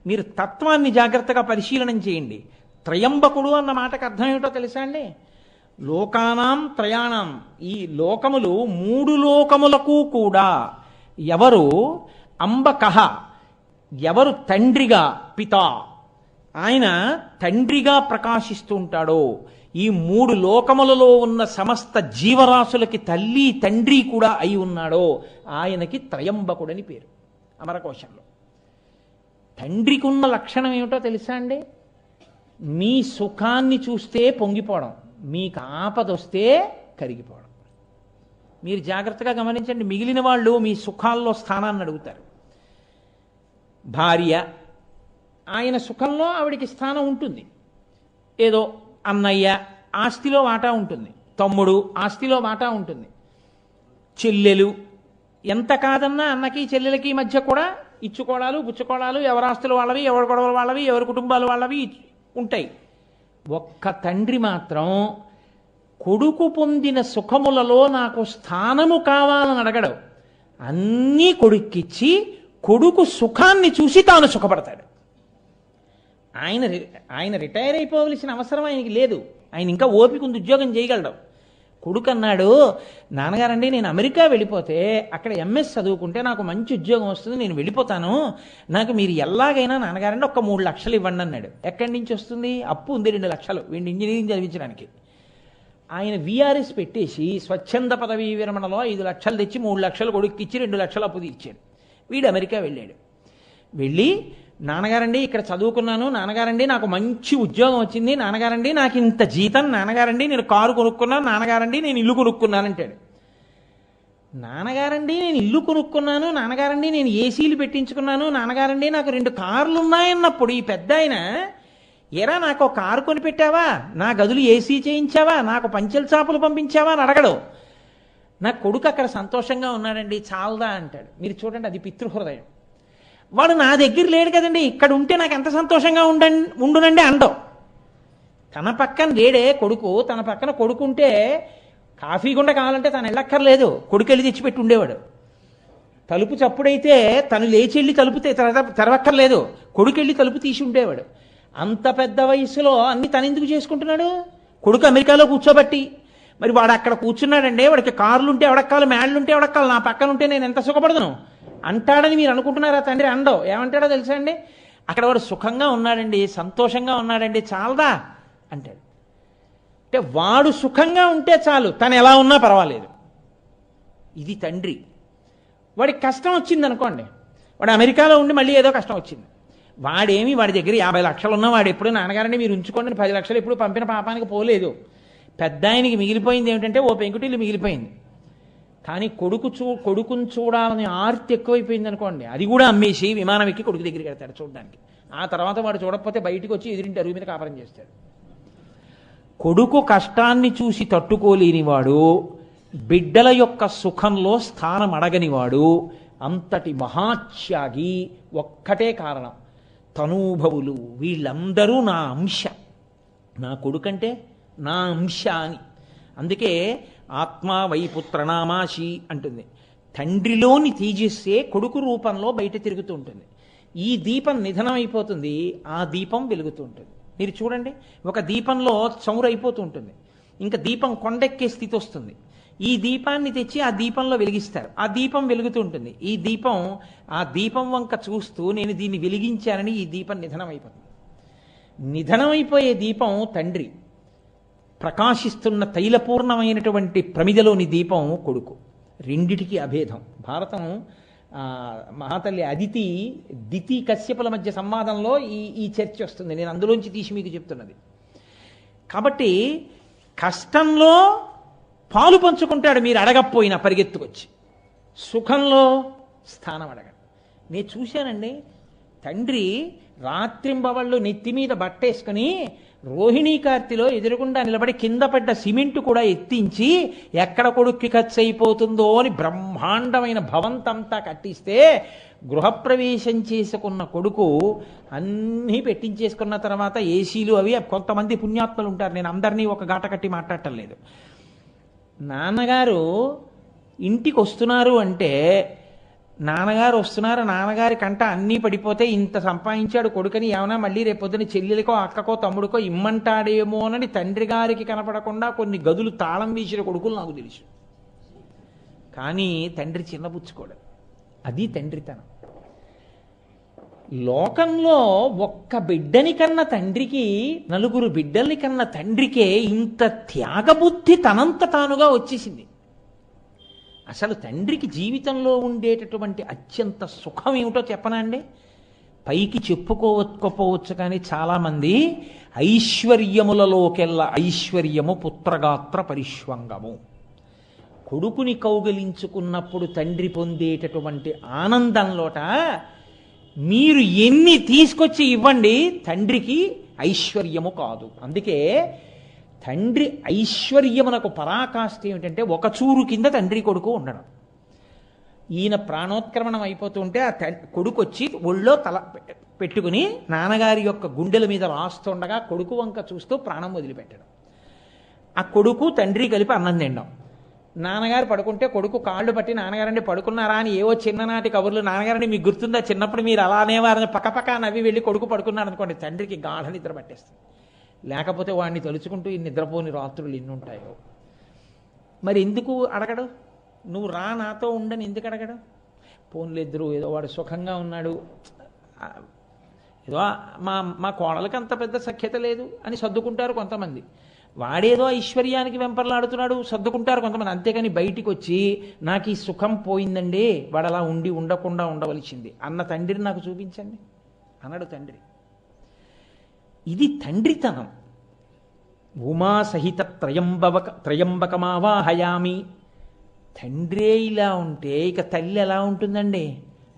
మీరు తత్వాన్ని జాగ్రత్తగా పరిశీలనం చేయండి. త్రయంబకుడు అన్న మాటకు అర్థం ఏమిటో తెలుసా అండి? లోకానాం త్రయాణం, ఈ లోకములు 3 లోకములకు కూడా ఎవరు అంబకః, ఎవరు తండ్రిగా పిత, ఆయన తండ్రిగా ప్రకాశిస్తూ ఉంటాడో, ఈ 3 లోకములలో ఉన్న సమస్త జీవరాశులకి తల్లి తండ్రి కూడా అయి ఉన్నాడో ఆయనకి త్రయంబకుడని పేరు అమరకోశంలో. తండ్రికి ఉన్న లక్షణం ఏమిటో తెలుసా అండి? మీ సుఖాన్ని చూస్తే పొంగిపోవడం, మీకు ఆపదొస్తే కరిగిపోవడం. మీరు జాగ్రత్తగా గమనించండి. మిగిలిన వాళ్ళు మీ సుఖాల్లో స్థానాన్ని అడుగుతారు. భార్య, ఆయన సుఖంలో ఆవిడికి స్థానం ఉంటుంది. ఏదో అన్నయ్య ఆస్తిలో వాటా ఉంటుంది, తమ్ముడు ఆస్తిలో వాటా ఉంటుంది, చెల్లెలు ఎంత కాదన్నా అన్నకి చెల్లెలకి మధ్య కూడా ఇచ్చుకోవడాలు పుచ్చుకోవడాలు, ఎవరి ఆస్తులు వాళ్ళవి, ఎవరి గొడవలు వాళ్ళవి, ఎవరి కుటుంబాలు వాళ్ళవి ఉంటాయి. ఒక్క తండ్రి మాత్రం కొడుకు పొందిన సుఖములలో నాకు స్థానము కావాలని అడగడు. అన్నీ కొడుక్కిచ్చి కొడుకు సుఖాన్ని చూసి తాను సుఖపడతాడు. ఆయన రిటైర్ అయిపోవలసిన అవసరం ఆయనకి లేదు. ఆయన ఇంకా ఓపిక ఉంది, ఉద్యోగం చేయగలడు. కొడుకు అన్నాడు, నాన్నగారండి నేను అమెరికా వెళ్ళిపోతే అక్కడ ఎంఎస్ చదువుకుంటే నాకు మంచి ఉద్యోగం వస్తుంది, నేను వెళ్ళిపోతాను, నాకు మీరు ఎలాగైనా నాన్నగారండి ఒక్క 3 లక్షలు ఇవ్వండి అన్నాడు. ఎక్కడి నుంచి వస్తుంది? అప్పు ఉంది 2 లక్షలు వీడిని ఇంజనీరింగ్ చదివించడానికి. ఆయన విఆర్ఎస్ పెట్టేసి స్వచ్ఛంద పదవీ విరమణలో 5 లక్షలు తెచ్చి 3 లక్షలు కొడుకు ఇచ్చి 2 లక్షలు అప్పు తీర్చాడు. వీడు అమెరికా వెళ్ళాడు. వెళ్ళి నాన్నగారండి ఇక్కడ చదువుకున్నాను, నాన్నగారండి నాకు మంచి ఉద్యోగం వచ్చింది, నాన్నగారండి నాకు ఇంత జీతం, నాన్నగారండి నేను కారు కొనుక్కున్నాను, నాన్నగారండి నేను ఇల్లు కొనుక్కున్నాను అంటాడు. నాన్నగారండి నేను ఇల్లు కొనుక్కున్నాను, నాన్నగారండి నేను ఏసీలు పెట్టించుకున్నాను, నాన్నగారండి నాకు 2 కార్లు ఉన్నాయన్నప్పుడు ఈ పెద్ద ఆయన, ఎరా నాకు ఒక కారు కొనిపెట్టావా, నా గదులు ఏసీ చేయించావా, నాకు పంచెల చాపులు పంపించావా అని అడగడు. నా కొడుకు అక్కడ సంతోషంగా ఉన్నాడండి చాలదా అంటాడు. మీరు చూడండి, అది పితృహృదయం. వాడు నా దగ్గర లేడు కదండి, ఇక్కడ ఉంటే నాకు ఎంత సంతోషంగా ఉండునండి అండవు. తన పక్కన లేడే కొడుకు, తన పక్కన కొడుకుంటే కాఫీ గుండ కావాలంటే తను వెళ్ళక్కర్లేదు, కొడుకు వెళ్ళి తెచ్చిపెట్టి ఉండేవాడు. తలుపు చప్పుడైతే తను లేచి వెళ్ళి తలుపు తెరవక్కర్లేదు, కొడుకు వెళ్ళి తలుపు తీసి ఉండేవాడు. అంత పెద్ద వయసులో అన్ని తను ఎందుకు చేసుకుంటున్నాడు? కొడుకు అమెరికాలో కూర్చోబట్టి. మరి వాడు అక్కడ కూర్చున్నాడండి, వాడికి కార్లు ఉంటే ఎవడక్కాలి, మేడలు ఉంటే ఎవడక్కాలి, నా పక్కన ఉంటే నేను ఎంత సుఖపడతాను అంటాడని మీరు అనుకుంటున్నారా? తండ్రి అండవు. ఏమంటాడో తెలుసా అండి, అక్కడ వాడు సుఖంగా ఉన్నాడండి, సంతోషంగా ఉన్నాడండి, చాలదా అంటాడు. అంటే వాడు సుఖంగా ఉంటే చాలు, తను ఎలా ఉన్నా పర్వాలేదు. ఇది తండ్రి. వాడికి కష్టం వచ్చింది అనుకోండి, వాడు అమెరికాలో ఉండి మళ్ళీ ఏదో కష్టం వచ్చింది, వాడి దగ్గర 50 లక్షలు ఉన్నా వాడు ఎప్పుడు నాన్నగారండి మీరు ఉంచుకోండి 10 లక్షలు ఎప్పుడు పంపిన పాపానికి పోలేదు. పెద్ద ఆయనకి మిగిలిపోయింది ఏమిటంటే ఓ పెంకుటిల్లు మిగిలిపోయింది. కానీ కొడుకుని చూడాలని ఆర్తి ఎక్కువైపోయింది అనుకోండి, అది కూడా అమ్మేసి విమానం ఎక్కి కొడుకు దగ్గరికి వెళ్తాడు చూడడానికి. ఆ తర్వాత వాడు చూడకపోతే బయటికి వచ్చి ఎదురింటి అరుగు మీద కాపురం చేస్తాడు. కొడుకు కష్టాన్ని చూసి తట్టుకోలేనివాడు, బిడ్డల యొక్క సుఖంలో స్థానం అడగనివాడు, అంతటి మహాత్యాగి. ఒక్కటే కారణం, తనూభవులు వీళ్ళందరూ నా అంశ, నా కొడుకంటే నా అంశ అని. అందుకే ఆత్మా వైపుత్రనామాశి అంటుంది. తండ్రిలోని తేజస్సే కొడుకు రూపంలో బయట తిరుగుతూ ఉంటుంది. ఈ దీపం నిధనం అయిపోతుంది, ఆ దీపం వెలుగుతూ ఉంటుంది. మీరు చూడండి, ఒక దీపంలో చమురు అయిపోతూ ఉంటుంది, ఇంకా దీపం కొండెక్కే స్థితి వస్తుంది. ఈ దీపాన్ని తెచ్చి ఆ దీపంలో వెలిగిస్తారు, ఆ దీపం వెలుగుతూ ఉంటుంది. ఈ దీపం ఆ దీపం వంక చూస్తూ నేను దీన్ని వెలిగించానని ఈ దీపం నిధనం అయిపోతుంది. నిధనమైపోయే దీపం తండ్రి, ప్రకాశిస్తున్న తైలపూర్ణమైనటువంటి ప్రమిదలోని దీపం కొడుకు. రెండిటికి అభేదం. భారతం మహాతల్లి అదితి దితి కశ్యపుల మధ్య సంవాదంలో ఈ చర్చ వస్తుంది, నేను అందులోంచి తీసి మీకు చెప్తున్నది. కాబట్టి కష్టంలో పాలు పంచుకుంటాడు మీరు అడగకపోయినా పరిగెత్తుకొచ్చి, సుఖంలో స్థానం అడగండి. నేను చూశానండి, తండ్రి రాత్రింబవళ్ళు నెత్తి మీద బట్టేసుకుని రోహిణీ కార్తిలో ఎదురుగుండా నిలబడి కింద పడ్డ సిమెంటు కూడా ఎత్తించి ఎక్కడ కొడుక్కి ఖర్చు అయిపోతుందో అని బ్రహ్మాండమైన భవంతంతా కట్టిస్తే, గృహప్రవేశం చేసుకున్న కొడుకు అన్నీ పెట్టించేసుకున్న తర్వాత ఏసీలు అవి, కొంతమంది పుణ్యాత్మలు ఉంటారు, నేను అందరినీ ఒక గాట కట్టి మాట్లాడటం లేదు. నాన్నగారు ఇంటికి వస్తున్నారు అంటే, నాన్నగారు వస్తున్నారు, నాన్నగారి కంట అన్నీ పడిపోతే ఇంత సంపాదించాడు కొడుకని ఏమైనా మళ్ళీ రేపొద్దున చెల్లెలికో అక్కకో తమ్ముడికో ఇమ్మంటాడేమోనని తండ్రి గారికి కనపడకుండా కొన్ని గదులు తాళం వీసిన కొడుకులు నాకు తెలుసు. కానీ తండ్రి చిన్నపుచ్చుకోడు, అది తండ్రితనం. లోకంలో ఒక్క బిడ్డని కన్న తండ్రికి, 4 బిడ్డల్ని కన్న తండ్రికే ఇంత త్యాగబుద్ధి తనంత తానుగా వచ్చేసింది. అసలు తండ్రికి జీవితంలో ఉండేటటువంటి అత్యంత సుఖం ఏమిటో చెప్పనా అండి? పైకి చెప్పుకోకపోవచ్చు, కానీ చాలామంది ఐశ్వర్యములలోకెల్ల ఐశ్వర్యము పుత్రగాత్ర పరిష్వంగము. కొడుకుని కౌగలించుకున్నప్పుడు తండ్రి పొందేటటువంటి ఆనందంలోట మీరు ఎన్ని తీసుకొచ్చి ఇవ్వండి, తండ్రికి ఐశ్వర్యము కాదు. అందుకే తండ్రి ఐశ్వర్యమునకు పరాకాష్ఠ ఏమిటంటే ఒక చూరు కింద తండ్రి కొడుకు ఉండడం. ఈయన ప్రాణోత్క్రమణం అయిపోతుంటే ఆ కొడుకు వచ్చి ఒళ్ళో తల పెట్టుకుని నాన్నగారి యొక్క గుండెల మీద రాస్తుండగా కొడుకు వంక చూస్తూ ప్రాణం వదిలిపెట్టడం. ఆ కొడుకు తండ్రి కలిపి అన్నం తినడం. నాన్నగారు పడుకుంటే కొడుకు కాళ్ళు పట్టి నాన్నగారండి పడుకున్నారా అని ఏవో చిన్ననాటి కబుర్లు, నాన్నగారండి మీకు గుర్తుందా చిన్నప్పుడు మీరు అలా అనేవారని పక్కపక్క నవ్వి వెళ్ళి కొడుకు పడుకున్నాడు అనుకోండి, తండ్రికి గాఢ నిద్ర పట్టేస్తుంది. లేకపోతే వాడిని తలుచుకుంటూ ఈ నిద్రపోని రాత్రులు ఎన్ని ఉంటాయో. మరి ఎందుకు అడగడు? నువ్వు రా నాతో ఉండని ఎందుకు అడగడు? పోన్లిద్దరు ఏదో వాడు సుఖంగా ఉన్నాడు, ఏదో మా కోడలకి అంత పెద్ద సఖ్యత లేదు అని సర్దుకుంటారు కొంతమంది. వాడేదో ఐశ్వర్యానికి వెంపర్లాడుతున్నాడు సర్దుకుంటారు కొంతమంది. అంతేకాని బయటికి వచ్చి నాకు ఈ సుఖం పోయిందండి, వాడు అలా ఉండకుండా ఉండవలసింది అన్న తండ్రిని నాకు చూపించండి అన్నాడు తండ్రి. ఇది తండ్రితనం. ఉమా సహిత త్రయంబకమావాహయామి. తండ్రే ఇలా ఉంటే ఇక తల్లి ఎలా ఉంటుందండి?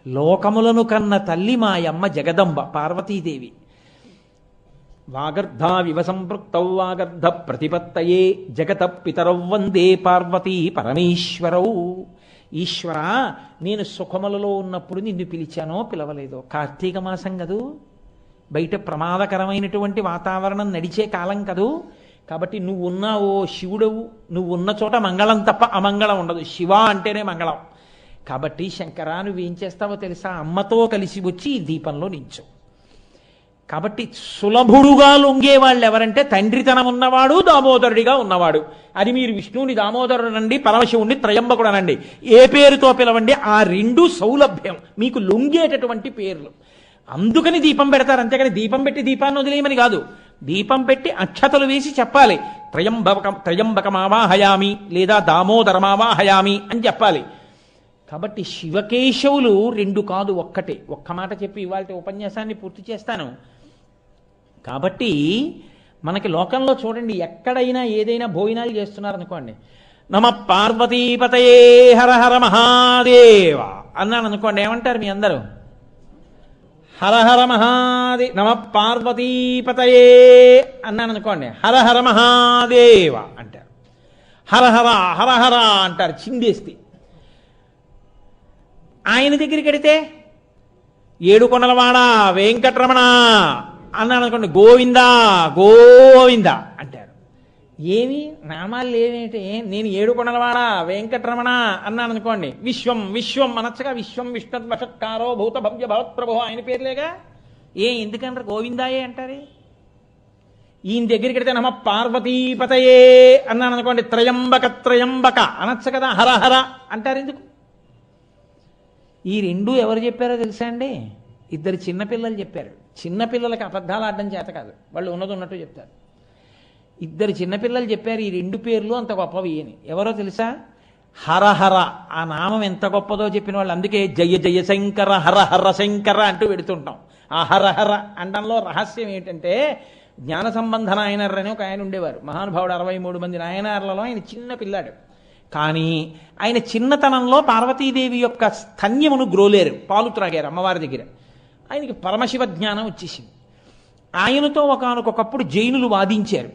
లోకములను కన్న తల్లి మాయమ్మ జగదంబ పార్వతీదేవి. వాగర్ధావివ సంపృక్తౌ వాగర్ధ ప్రతిపత్తయే జగత పితరౌ వందే పార్వతీ పరమేశ్వరౌ. ఈశ్వర, నేను సుఖములలో ఉన్నప్పుడు నిన్ను పిలిచానో పిలవలేదో? కార్తీక మాసం కదూ, బయట ప్రమాదకరమైనటువంటి వాతావరణం నడిచే కాలం కదూ. కాబట్టి నువ్వు ఉన్నావో శివుడవు, నువ్వు ఉన్న చోట మంగళం తప్ప అమంగళం ఉండదు. శివ అంటేనే మంగళం. కాబట్టి శంకరా నువ్వేం చేస్తావో తెలుసా? అమ్మతో కలిసి వచ్చి ఈ దీపంలో నించు. కాబట్టి సులభుడుగా లొంగేవాళ్ళు ఎవరంటే తండ్రితనం ఉన్నవాడు, దామోదరుడిగా ఉన్నవాడు. అది మీరు విష్ణువుని దామోదరుడనండి, పరమశివుణ్ణి త్రయంబకుడనండి, ఏ పేరుతో పిలవండి, ఆ రెండు సౌలభ్యం మీకు లొంగేటటువంటి పేర్లు. అందుకని దీపం పెడతారు. అంతేకాని దీపం పెట్టి దీపాన్ని వదిలేయమని కాదు. దీపం పెట్టి అక్షతలు వేసి చెప్పాలి, త్రయంబకమావాహయామి లేదా దామోదరమావాహయామి అని చెప్పాలి. కాబట్టి శివకేశవులు రెండు కాదు, ఒక్కటే. ఒక్క మాట చెప్పి ఇవాళ ఉపన్యాసాన్ని పూర్తి చేస్తాను. కాబట్టి మనకి లోకంలో చూడండి, ఎక్కడైనా ఏదైనా భోజనాలు చేస్తున్నారనుకోండి, నమ పార్వతీపతయే హర హర మహాదేవ అన్నాను అనుకోండి, ఏమంటారు మీ అందరూ? హర హర మహాదేవ. నమ పార్వతీపతయే అన్నాను అనుకోండి, హర హర మహాదేవ అంటారు. హర హర హర హర అంటారు చిందేస్తే. ఆయన దగ్గరికి వెడితే ఏడుకొండలవాడ వెంకటరమణ అన్నాను అనుకోండి, గోవిందా గోవింద అంటారు. ఏమి నామాలు ఏమిటి? నేను ఏడుకొండలవాడ వెంకటరమణ అన్నాను అనుకోండి, విశ్వం విశ్వం అనొచ్చగా. విశ్వం విష్ణుద్వషత్కారో భూత భవ్య భవత్ప్రభో ఆయన పేర్లేగా. ఎందుకంటారు గోవిందాయే అంటారు? ఈయన దగ్గరికి వెడితే నమ పార్వతీపతయే అన్నాను అనుకోండి, త్రయంబక అనొచ్చ కదా, హర హర అంటారు. ఎందుకు? ఈ రెండు ఎవరు చెప్పారో తెలుసా అండి? ఇద్దరు చిన్నపిల్లలు చెప్పారు. చిన్నపిల్లలకి అబద్ధాలు ఆడడం చేత కాదు, వాళ్ళు ఉన్నది ఉన్నట్టు చెప్తారు. ఇద్దరు చిన్నపిల్లలు చెప్పారు ఈ రెండు పేర్లు అంత గొప్పవి అని. ఎవరో తెలుసా? హరహర. ఆ నామం ఎంత గొప్పదో చెప్పిన వాళ్ళు. అందుకే జయ జయ శంకర హర హర శంకర అంటూ పెడుతుంటాం. ఆ హరహర అండంలో రహస్యం ఏంటంటే, జ్ఞాన సంబంధ నాయనర్ అని ఒక ఆయన ఉండేవారు, మహానుభావుడు. 63 మంది నాయనార్లలో ఆయన చిన్న పిల్లాడు. కానీ ఆయన చిన్నతనంలో పార్వతీదేవి యొక్క స్తన్యమును గ్రోలేరు, పాలు త్రాగారు అమ్మవారి దగ్గర. ఆయనకి పరమశివ జ్ఞానం వచ్చేసింది. ఆయనతో ఒకనకొకప్పుడు జైనులు వాదించారు,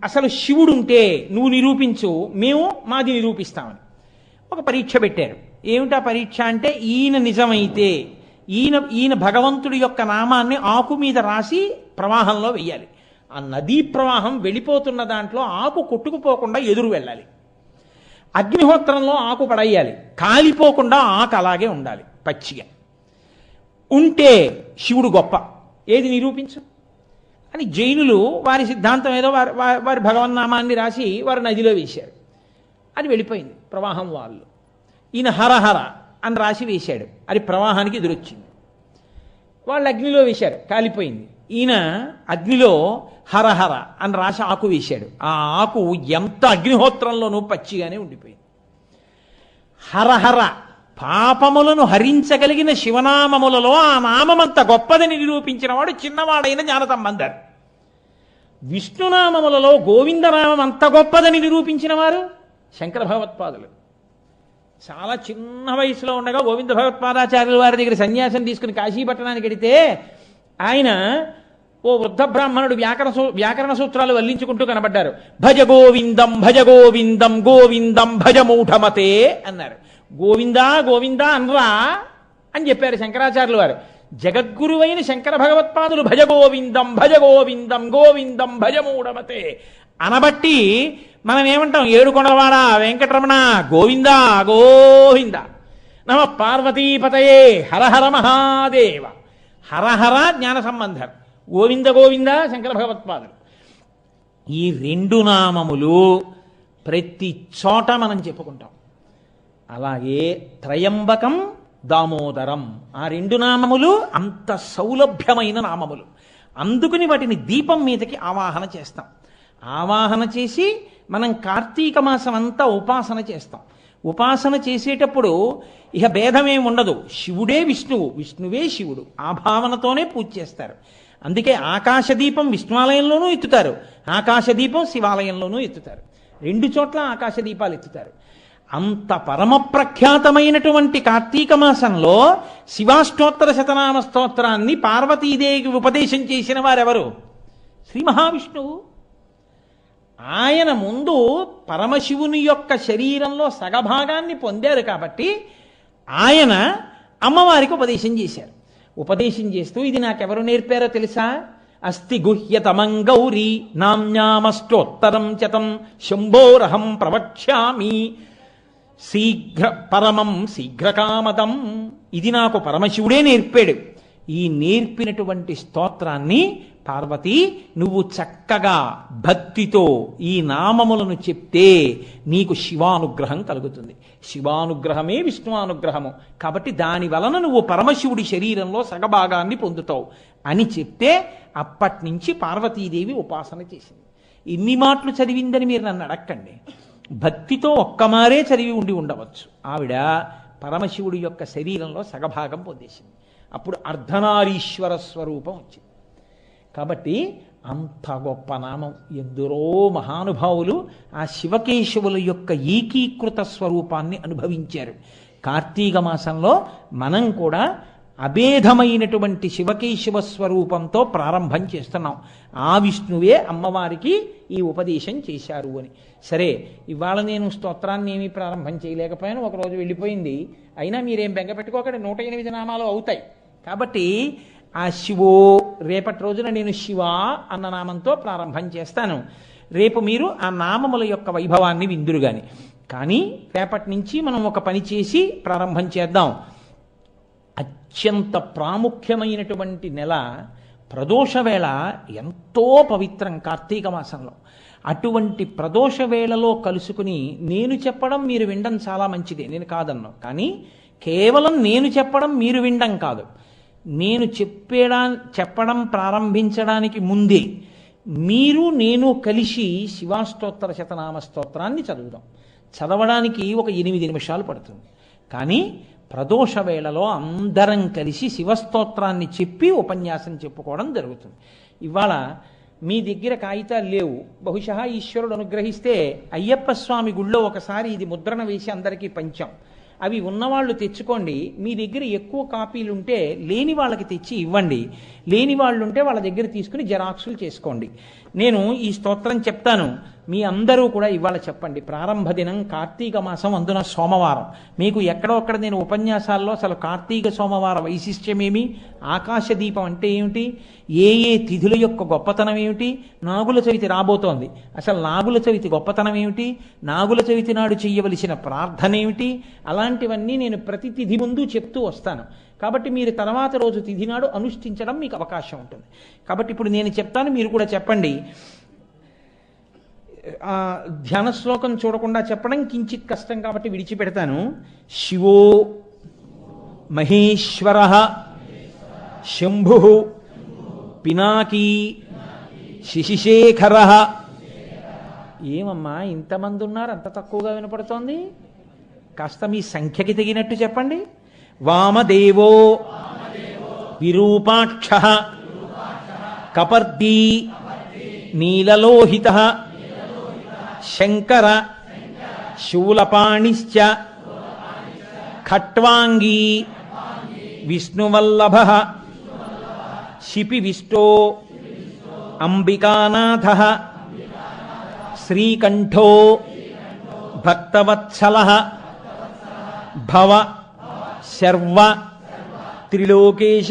అసలు శివుడుంటే నువ్వు నిరూపించు, మేము మాది నిరూపిస్తామని. ఒక పరీక్ష పెట్టారు. ఏమిటా పరీక్ష అంటే, ఈయన నిజమైతే ఈయన భగవంతుడి యొక్క నామాన్ని ఆకు మీద రాసి ప్రవాహంలో వెయ్యాలి. ఆ నదీ ప్రవాహం వెళ్ళిపోతున్న దాంట్లో ఆకు కొట్టుకుపోకుండా ఎదురు వెళ్ళాలి. అగ్నిహోత్రంలో ఆకు పడేయాలి, కాలిపోకుండా ఆకు అలాగే ఉండాలి పచ్చిగా. ఉంటే శివుడు గొప్ప, ఏది నిరూపించు అని జైనులు వారి సిద్ధాంతం ఏదో వారి భగవన్నామాన్ని రాసి వారు నదిలో వేశారు. అది వెళ్ళిపోయింది ప్రవాహం. వాళ్ళు ఈయన హరహర అని రాసి వేశాడు, అది ప్రవాహానికి ఎదురొచ్చింది. వాళ్ళు అగ్నిలో వేశారు, కాలిపోయింది. ఈయన అగ్నిలో హరహర అని రాసి ఆకు వేశాడు. ఆ ఆకు ఎంత అగ్నిహోత్రంలోనూ పచ్చిగానే ఉండిపోయింది. హరహర పాపములను హరించగలిగిన శివనామములలో ఆ నామమంత గొప్పదని నిరూపించిన వాడు చిన్నవాడైన జ్ఞానసంబంధర్. విష్ణునామములలో గోవిందనామం అంత గొప్పదని నిరూపించిన వారు శంకర భగవత్పాదులు. చాలా చిన్న వయసులో ఉండగా గోవింద భగవత్పాదాచార్యుల వారి దగ్గర సన్యాసం తీసుకుని కాశీపట్టణానికి వెడితే ఆయన ఓ వృద్ధ బ్రాహ్మణుడు వ్యాకరణ సూత్రాలు వల్లించుకుంటూ కనబడ్డారు. భజ గోవిందం భజ గోవిందం గోవిందం భజ మూఢమతే అన్నారు. గోవిందా గోవిందా అనరా అని చెప్పారు శంకరాచార్యుల వారు. జగద్గురువైన శంకర భగవత్పాదులు భజ గోవిందం భజ గోవిందం గోవిందం భజ మూఢమతే అనబట్టి మనం ఏమంటాం? ఏడుకొండలవాడ వెంకటరమణ గోవిందా గోవింద, నమ పార్వతీపతయే హరహర మహాదేవ. హరహర జ్ఞాన సంబంధం, గోవింద గోవింద శంకర భగవత్పాదులు. ఈ రెండు నామములు ప్రతి చోట మనం చెప్పుకుంటాం. అలాగే త్రయంబకం దామోదరం, ఆ రెండు నామములు అంత సౌలభ్యమైన నామములు. అందుకని వాటిని దీపం మీదకి ఆవాహన చేస్తాం. ఆవాహన చేసి మనం కార్తీక మాసం అంతా ఉపాసన చేస్తాం. ఉపాసన చేసేటప్పుడు ఇక భేదమేం ఉండదు. శివుడే విష్ణువు, విష్ణువే శివుడు, ఆ భావనతోనే పూజ చేస్తారు. అందుకే ఆకాశదీపం విష్ణువాలయంలోనూ ఎత్తుతారు, ఆకాశదీపం శివాలయంలోనూ ఎత్తుతారు. రెండు చోట్ల ఆకాశదీపాలు ఎత్తుతారు. అంత పరమ ప్రఖ్యాతమైనటువంటి కార్తీక మాసంలో శివాష్టోత్తర శతనామ స్తోత్రాన్ని పార్వతీదేవికి ఉపదేశం చేసిన వారెవరు? శ్రీ మహావిష్ణువు. ఆయన ముందు పరమశివుని యొక్క శరీరంలో సగభాగాన్ని పొందారు కాబట్టి ఆయన అమ్మవారికి ఉపదేశం చేశారు. ఉపదేశం చేస్తూ ఇది నాకెవరు నేర్పారో తెలుసా? అస్తి గుహ్యతమం గౌరీ నామ్యామష్టోత్తరం చతం శంభోరహం ప్రవక్ష్యామి పరమం శీఘ్రకామదం. ఇది నాకు పరమశివుడే నేర్పాడు. ఈ నేర్పినటువంటి స్తోత్రాన్ని పార్వతి నువ్వు చక్కగా భక్తితో ఈ నామములను చెప్తే నీకు శివానుగ్రహం కలుగుతుంది. శివానుగ్రహమే విష్ణువానుగ్రహము కాబట్టి దాని వలన నువ్వు పరమశివుడి శరీరంలో సగభాగాన్ని పొందుతావు అని చెప్తే అప్పటి నుంచి పార్వతీదేవి ఉపాసన చేసింది. ఇన్ని మాటలు చదివిందని మీరు నన్ను అడక్కండి. భక్తితో ఒక్కమారే చదివి ఉండి ఉండవచ్చు. ఆవిడ పరమశివుడి యొక్క శరీరంలో సగభాగం పొందేసింది. అప్పుడు అర్ధనారీశ్వర స్వరూపం వచ్చింది. కాబట్టి అంత గొప్ప నామం. ఎందరో మహానుభావులు ఆ శివకేశవుల యొక్క ఏకీకృత స్వరూపాన్ని అనుభవించారు. కార్తీక మాసంలో మనం కూడా అభేదమైనటువంటి శివకేశవ స్వరూపంతో ప్రారంభం చేస్తున్నాం. ఆ విష్ణువే అమ్మవారికి ఈ ఉపదేశం చేశారు అని. సరే, ఇవాళ నేను స్తోత్రాన్ని ఏమీ ప్రారంభం చేయలేకపోయాను, ఒకరోజు వెళ్ళిపోయింది. అయినా మీరేం బెంగ పెట్టుకోకండి, 108 నామాలు అవుతాయి. కాబట్టి ఆ శివో రేపటి రోజున నేను శివ అన్న నామంతో ప్రారంభం చేస్తాను. రేపు మీరు ఆ నామముల యొక్క వైభవాన్ని విందురు గాని. కానీ రేపటి నుంచి మనం ఒక పని చేసి ప్రారంభం చేద్దాం. అత్యంత ప్రాముఖ్యమైనటువంటి నెల ప్రదోష వేళ ఎంతో పవిత్రం కార్తీక మాసంలో. అటువంటి ప్రదోష వేళలో కలుసుకుని నేను చెప్పడం మీరు వినడం చాలా మంచిదే, నేను కాదన్నా. కానీ కేవలం నేను చెప్పడం మీరు వినడం కాదు. నేను చెప్పడం ప్రారంభించడానికి ముందే మీరు నేను కలిసి శివాష్టోత్తర శతనామ స్తోత్రాన్ని చదువుదాం. చదవడానికి ఒక 8 నిమిషాలు పడుతుంది. కానీ ప్రదోష వేళలో అందరం కలిసి శివస్తోత్రాన్ని చెప్పి ఉపన్యాసం చెప్పుకోవడం జరుగుతుంది. ఇవాళ మీ దగ్గర కాగితాలు లేవు, బహుశా ఈశ్వరుడు అనుగ్రహిస్తే అయ్యప్ప స్వామి గుళ్ళో ఒకసారి ఇది ముద్రణ వేసి అందరికీ పంచాం. అవి ఉన్నవాళ్ళు తెచ్చుకోండి. మీ దగ్గర ఎక్కువ కాపీలు ఉంటే లేని వాళ్ళకి తెచ్చి ఇవ్వండి. లేని వాళ్ళు ఉంటే వాళ్ళ దగ్గర తీసుకుని జెరాక్సులు చేసుకోండి. నేను ఈ స్తోత్రం చెప్తాను, మీ అందరూ కూడా ఇవాళ చెప్పండి. ప్రారంభ దినం కార్తీక మాసం, అందున సోమవారం. మీకు ఎక్కడొక్కడ నేను ఉపన్యాసాల్లో అసలు కార్తీక సోమవార వైశిష్ట్యమేమి, ఆకాశ దీపం అంటే ఏమిటి, ఏ ఏ తిథుల యొక్క గొప్పతనం ఏమిటి, నాగుల చవితి రాబోతోంది, అసలు నాగుల చవితి గొప్పతనం ఏమిటి, నాగుల చవితి నాడు చెయ్యవలసిన ప్రార్థన ఏమిటి, అలాంటివన్నీ నేను ప్రతి తిథి ముందు చెప్తూ వస్తాను. కాబట్టి మీరు తర్వాత రోజు తిథి నాడు అనుష్ఠించడం మీకు అవకాశం ఉంటుంది. కాబట్టి ఇప్పుడు నేను చెప్తాను, మీరు కూడా చెప్పండి. ధ్యాన శ్లోకం చూడకుండా చెప్పడం కించిత్ కష్టం కాబట్టి విడిచిపెడతాను. శివో మహేశ్వర శంభు పినాకీ శశిశేఖర. ఏమమ్మా ఇంతమంది ఉన్నారు, అంత తక్కువగా వినపడుతోంది? కాస్త మీ సంఖ్యకి తగినట్టు చెప్పండి. వామదేవో విరూపాక్ష కపర్దీ నీలలోహిత శంకర శూలపాణిశ్చ ఖట్వాంగీ విష్ణువల్లభ శిపివిష్టో అంబికానాథ శ్రీకంఠో భక్తవత్సల భవ శర్వ త్రిలోకేశ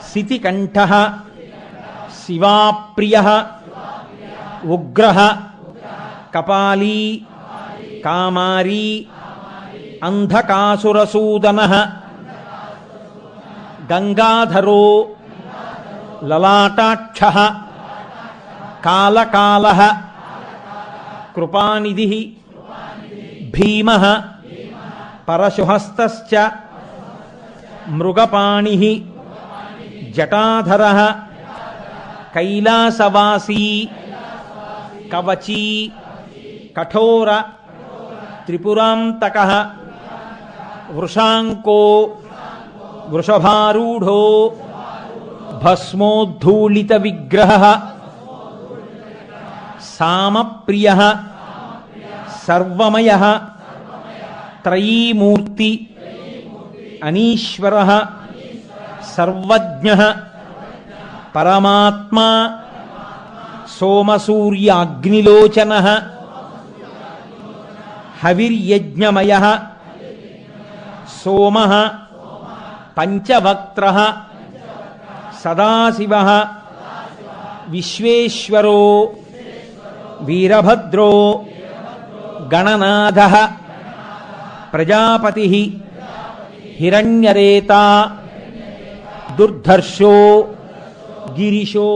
సితికంఠ శివాప్రియ ఉగ్ర కపాలీ కామారీ అంధకాసురసూదన గంగాధరో లలాటాక్ష కాళకాల కృపానిధి భీమ పరశుహస్త మృగపాణి జటాధర కైలాసవాసీ కవచీ కఠోర త్రిపురాంతక వృషాంకో వృషభారూఢో భస్మోద్ధూళిత విగ్రహ సామప్రియ సర్వమయ త్రయీమూర్తి అనీశ్వర సర్వజ్ఞ పరమాత్మా సోమసూర్యాగ్నిలోచన హవిర్యజ్ఞమయ సోమ పంచవక్త్ర సదాశివ విశ్వేశ్వరో వీరభద్రో గణనాథ ప్రజాపతి హిరణ్యరేత దుర్ధర్షో గిరిశో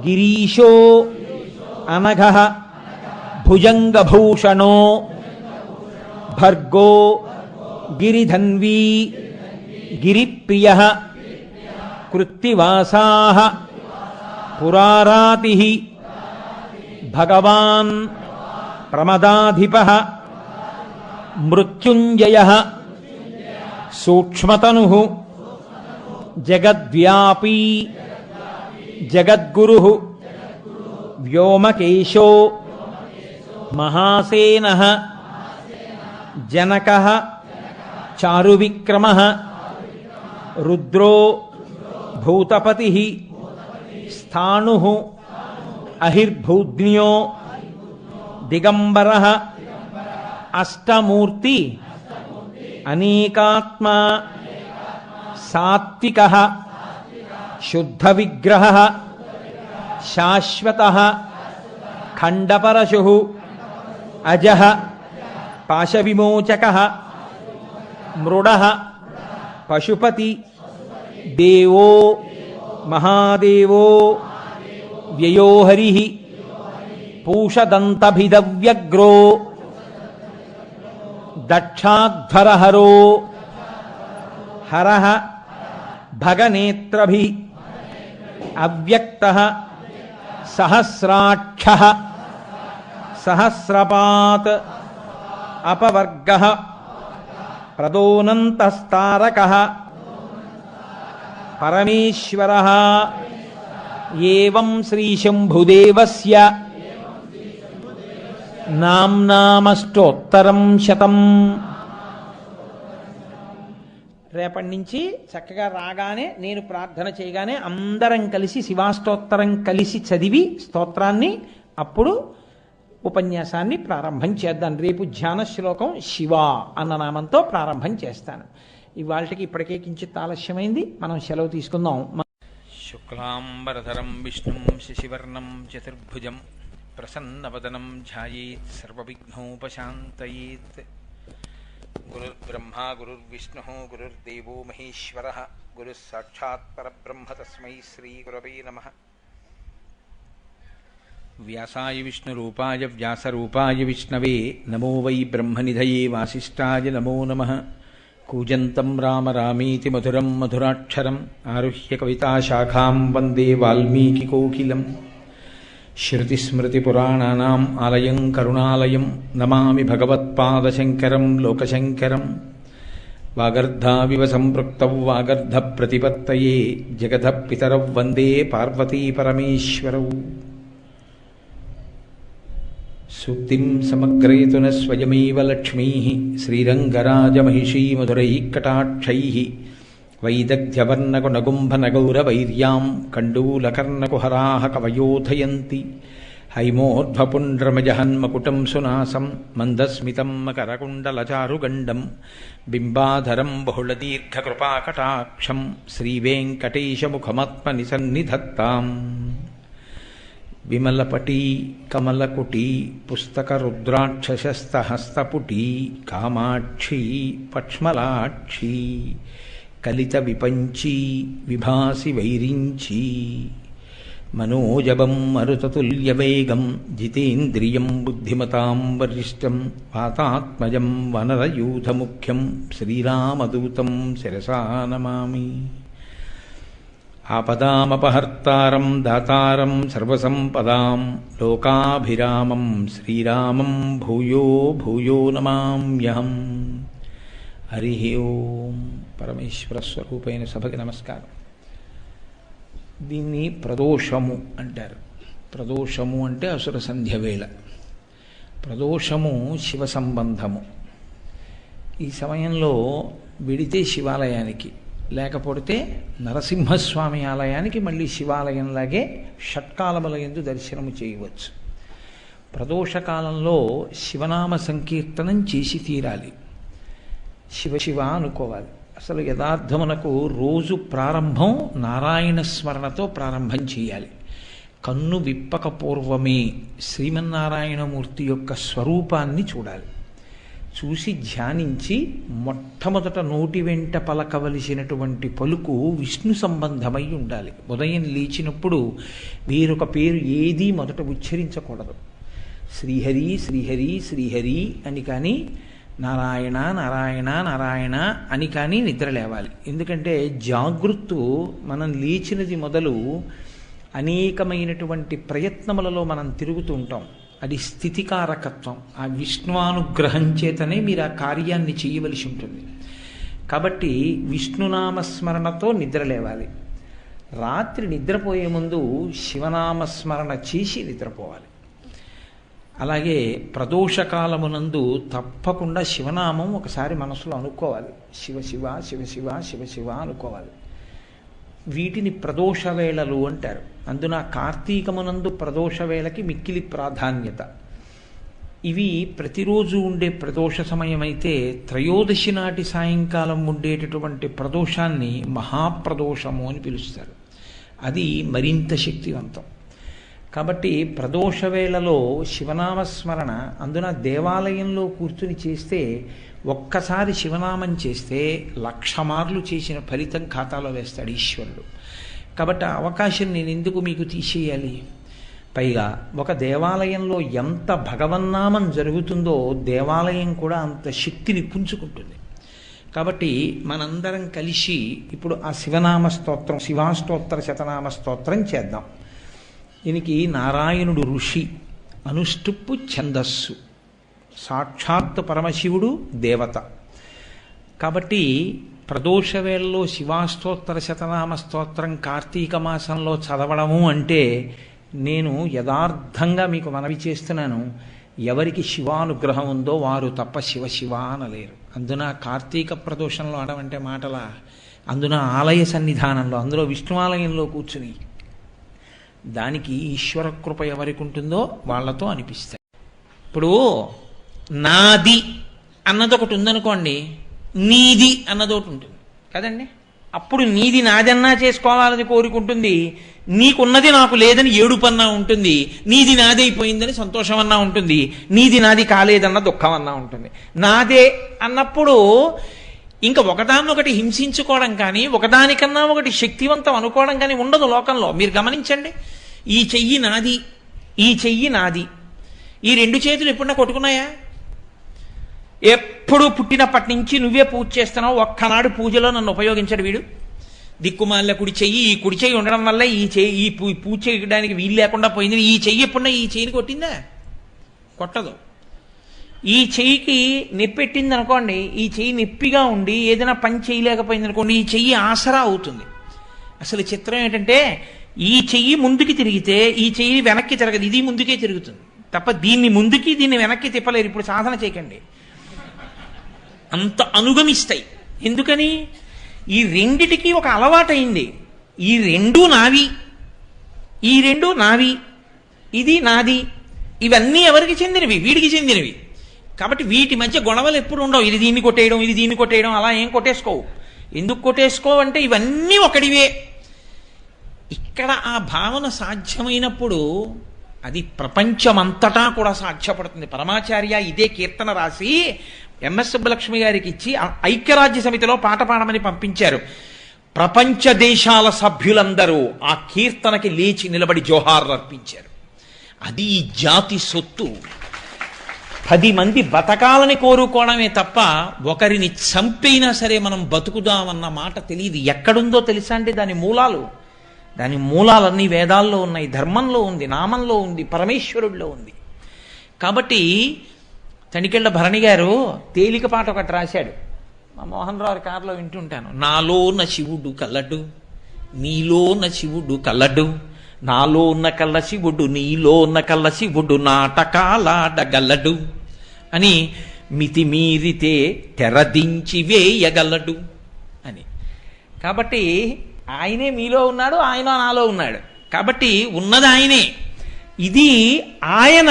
గిరీశో అనఘ భుజంగభూషణో భర్గో గిరిధన్వీ గిరిప్రియ కృత్తివాసా పురారాతి భగవాన్ ప్రమదాధిప మృత్యుంజయ సూక్ష్మతను జగద్వ్యాపీ జగద్గురు వ్యోమకేశో మహాసేన జనక చారువిక్రమ రుద్రో భూతపతి స్థాణు అహిర్భూజ్ఞో దిగంబర అష్టమూర్తి అనేకాత్మ సాత్విక శుద్ధ విగ్రహ శాశ్వత ఖండపరశు అజ పాశవిమోచక మృడ పశుపతి దేవో మహాదేవో వ్యయోహరి పూషదంతభిదవ్యగ్రో దక్షాధ్వరహరో హర భగనేత్రభి అవ్యక్త సహస్రాక్ష సహస్రపాత్ అపవర్గ ప్రదోనంతస్తారక పరమేశ్వర ఏవం శ్రీశంభుదేవస్య నామ్నామష్టోత్తరం శతం. రేపటి నుంచి చక్కగా రాగానే నేను ప్రార్థన చేయగానే అందరం కలిసి శివాష్టోత్తరం కలిసి చదివి స్తోత్రాన్ని అప్పుడు ఉపన్యాసాన్ని ప్రారంభం చేద్దాం. రేపు ధ్యాన శ్లోకం శివ అన్న నామంతో ప్రారంభం చేస్తాను. ఇవాళకి ఇప్పటికే కించిత్ ఆలస్యమైంది, మనం సెలవు తీసుకుందాం. శుక్లాంబరధరం విష్ణుం శశివర్ణం చతుర్భుజం ప్రసన్నవదనం ధ్యాయేత్ సర్వవిఘ్నోపశాంతయేత్. గురుర్బ్రహ్మా గురుర్విష్ణుః గురుర్దేవో మహేశ్వరః గురుః సాక్షాత్ పరబ్రహ్మ తస్మై శ్రీ గురవే నమః. వ్యాసాయ విష్ణురూపాయ వ్యాసరూపాయ విష్ణవే నమో వై బ్రహ్మనిధయే వాసిష్ఠాయ నమో నమః. కూజంతం రామ రామీతి మధురం మధురాక్షరం ఆరుహ్య కవితాశాఖాం వందే వాల్మీకికోకిలం. శృతిస్మృతిపురాణానాం ఆలయం కరుణాలయం నమామి భగవత్పాదశంకరం లోకశంకరం. వాగర్ధావివ సంపృక్తౌ వాగర్ధ ప్రతిపత్తయే జగతః పితరౌ వందే పార్వతీ పరమేశ్వరౌ. సూక్తిం సమగ్రయతున స్వయమేవ లక్ష్మీ శ్రీరంగరాజమహిషీమధురైః కటాక్షైః వైదగ్ధ్యవర్ణగుణగుంభనగౌరవైర్యాం కండూలకర్ణకుహరాः కవయోధయంతి. హైమోర్ధ్వపుండ్రమజహన్మకుటం సునాసం మందస్మితం మకరకుండలచారుగండం బింబాధరం బహుళదీర్ఘకృపాకటాక్షం శ్రీవేంకటేశముఖమాత్మని సన్నిధత్తాం. విమలపటీ కమలకుటీ పుస్తకరుద్రాక్షసస్తహస్తపుటీ కామాక్షీ పక్ష్మలాక్షీ కలిత విపంచీ విభాసి వైరించీ మనోజవం మరుతతుల్యవేగం జితేంద్రియం బుద్ధిమతాం వరిష్టం వాతాత్మజం వనరయూథముఖ్యం శ్రీరామదూతం శిరసా నమామి. ఆపదామపహర్తారం దాతారం సర్వసంపదాం లోకాభిరామం శ్రీరామం భూయో భూయో నమామ్యహం. హరి ఓం. పరమేశ్వర స్వరూపైన సభకి నమస్కారం. దీన్ని ప్రదోషము అంటారు. ప్రదోషము అంటే అసుర సంధ్య వేళ. ప్రదోషము శివ సంబంధము. ఈ సమయంలో విడితే శివాలయానికి, లేకపోతే నరసింహస్వామి ఆలయానికి మళ్ళీ శివాలయంలాగే షట్కాలముల యందు దర్శనము చేయవచ్చు. ప్రదోషకాలంలో శివనామ సంకీర్తనం చేసి తీరాలి. శివ శివ అనుకోవాలి. అసలు యథార్థమునకు రోజు ప్రారంభం నారాయణ స్మరణతో ప్రారంభం చేయాలి. కన్ను విప్పక పూర్వమే శ్రీమన్నారాయణమూర్తి యొక్క స్వరూపాన్ని చూడాలి. చూసి ధ్యానించి మొట్టమొదట నోటి వెంట పలకవలసినటువంటి పలుకు విష్ణు సంబంధమై ఉండాలి. ఉదయం లేచినప్పుడు వేరొక పేరు ఏదీ మొదట ఉచ్చరించకూడదు. శ్రీహరి శ్రీహరి శ్రీహరి అని కానీ, నారాయణ నారాయణ నారాయణ అని కానీ నిద్ర లేవాలి. ఎందుకంటే జాగృత్తు మనం లేచినది మొదలు అనేకమైనటువంటి ప్రయత్నములలో మనం తిరుగుతూ ఉంటాం. అది స్థితికారకత్వం. ఆ విష్ణువానుగ్రహం చేతనే మీరు ఆ కార్యాన్ని చేయవలసి ఉంటుంది. కాబట్టి విష్ణునామస్మరణతో నిద్ర లేవాలి. రాత్రి నిద్రపోయే ముందు శివనామస్మరణ చేసి నిద్రపోవాలి. అలాగే ప్రదోషకాలమునందు తప్పకుండా శివనామం ఒకసారి మనసులో అనుకోవాలి. శివ శివ శివ శివ శివ శివ అనుకోవాలి. వీటిని ప్రదోష వేళలు అంటారు. అందున కార్తీకమునందు ప్రదోష వేళకి మిక్కిలి ప్రాధాన్యత. ఇవి ప్రతిరోజు ఉండే ప్రదోష సమయం అయితే, త్రయోదశి నాటి సాయంకాలం ఉండేటటువంటి ప్రదోషాన్ని మహాప్రదోషము అని పిలుస్తారు. అది మరింత శక్తివంతం. కాబట్టి ప్రదోష వేళలో శివనామస్మరణ, అందున దేవాలయంలో కూర్చుని చేస్తే, ఒక్కసారి శివనామం చేస్తే 1,00,000 మార్లు చేసిన ఫలితం ఖాతాలో వేస్తాడు ఈశ్వరుడు. కాబట్టి ఆ అవకాశం నేను ఎందుకు మీకు తీసేయాలి? పైగా ఒక దేవాలయంలో ఎంత భగవన్నామం జరుగుతుందో దేవాలయం కూడా అంత శక్తిని పుంజుకుంటుంది. కాబట్టి మనందరం కలిసి ఇప్పుడు ఆ శివనామ స్తోత్రం, శివాష్టోత్తర శతనామ స్తోత్రం చేద్దాం. దీనికి నారాయణుడు ఋషి, అనుష్టుప్పు ఛందస్సు, సాక్షాత్ పరమశివుడు దేవత. కాబట్టి ప్రదోష వేళలో శివాష్టోత్తర శతనామ స్తోత్రం కార్తీక మాసంలో చదవడము అంటే, నేను యథార్థంగా మీకు మనవి చేస్తున్నాను, ఎవరికి శివానుగ్రహం ఉందో వారు తప్ప శివ శివ అనలేరు. అందున కార్తీక ప్రదోషంలో ఆడమంటే మాటలా, అందున ఆలయ సన్నిధానంలో, అందులో విష్ణువాలయంలో కూర్చుని, దానికి ఈశ్వర కృప ఎవరికి ఉంటుందో వాళ్లతో అనిపిస్తాయి. ఇప్పుడు నాది అన్నది ఒకటి ఉందనుకోండి, నీది అన్నది ఒకటి ఉంటుంది కదండి. అప్పుడు నీది నాదన్నా చేసుకోవాలని కోరుకుంటుంది, నీకున్నది నాకు లేదని ఏడుపన్నా ఉంటుంది, నీది నాదైపోయిందని సంతోషమన్నా ఉంటుంది, నీది నాది కాలేదన్న దుఃఖమన్నా ఉంటుంది. నాదే అన్నప్పుడు ఇంకా ఒకదాన్నొకటి హింసించుకోవడం కానీ, ఒకదానికన్నా ఒకటి శక్తివంతం అనుకోవడం కానీ ఉండదు లోకంలో. మీరు గమనించండి, ఈ చెయ్యి నాది, ఈ చెయ్యి నాది, ఈ రెండు చేతులు ఎప్పుడన్నా కొట్టుకున్నాయా? ఎప్పుడు పుట్టినప్పటి నుంచి నువ్వే పూజ చేస్తున్నావు, ఒక్కనాడు పూజలో నన్ను ఉపయోగించడు వీడు. దిక్కుమాల కుడి చెయ్యి, ఈ కుడి చెయ్యి ఉండడం వల్ల ఈ పూజ చేయడానికి వీలు లేకుండా పోయింది. ఈ చెయ్యి ఎప్పుడన్నా ఈ చెయ్యిని కొట్టిందా? కొట్టదు. ఈ చెయ్యికి నొప్పెట్టింది అనుకోండి, ఈ చెయ్యి నొప్పిగా ఉండి ఏదైనా పని చేయలేకపోయింది అనుకోండి, ఈ చెయ్యి ఆసరా అవుతుంది. అసలు చిత్రం ఏంటంటే ఈ చెయ్యి ముందుకి తిరిగితే ఈ చెయ్యి వెనక్కి తిరగదు, ఇది ముందుకే తిరుగుతుంది తప్ప దీన్ని ముందుకి దీన్ని వెనక్కి తిప్పలేరు. ఇప్పుడు సాధన చేయకండి, అంత అనుగమిస్తాయి. ఎందుకని? ఈ రెండిటికి ఒక అలవాటైంది. ఈ రెండు నావి, ఈ రెండు నావి, ఇది నాది. ఇవన్నీ ఎవరికి చెందినవి? వీడికి చెందినవి. కాబట్టి వీటి మధ్య గొడవలు ఎప్పుడు ఉండవు. ఇది దీన్ని కొట్టేయడం, ఇది దీన్ని కొట్టేయడం, అలా ఏం కొట్టేసుకోవు. ఎందుకు కొట్టేసుకోవు అంటే ఇవన్నీ ఒకటివే. ఇక్కడ ఆ భావన సాధ్యమైనప్పుడు అది ప్రపంచమంతటా కూడా సాధ్యపడుతుంది. పరమాచార్య ఇదే కీర్తన రాసి ఎంఎస్ సుబ్బలక్ష్మి గారికి ఇచ్చి ఐక్యరాజ్య సమితిలో పాట పాడమని పంపించారు. ప్రపంచ దేశాల సభ్యులందరూ ఆ కీర్తనకి లేచి నిలబడి జోహార్లు అర్పించారు. అది ఈ జాతి సొత్తు. 10 మంది బతకాలని కోరుకోవడమే తప్ప ఒకరిని చంపైనా సరే మనం బతుకుదామన్న మాట తెలియదు. ఎక్కడుందో తెలుసా అంటే దాని మూలాలన్నీ వేదాల్లో ఉన్నాయి, ధర్మంలో ఉంది, నామంలో ఉంది, పరమేశ్వరుడిలో ఉంది. కాబట్టి తనికెళ్ళ భరణి గారు తేలిక పాట ఒకటి రాశాడు. మా మోహన్ రావు కారులో వింటుంటాను. నాలోన శివుడు కల్లడు, నీలోన శివుడు కల్లడు, నాలో ఉన్న కళ్ళ శివుడు నీలో ఉన్న కళ్ళ శివుడు నాటకాలాడగలడు అని, మితిమీరితే తెరదించి వేయగలడు అని. కాబట్టి ఆయనే మీలో ఉన్నాడు, ఆయన నాలో ఉన్నాడు. కాబట్టి ఉన్నది ఆయనే. ఇది ఆయన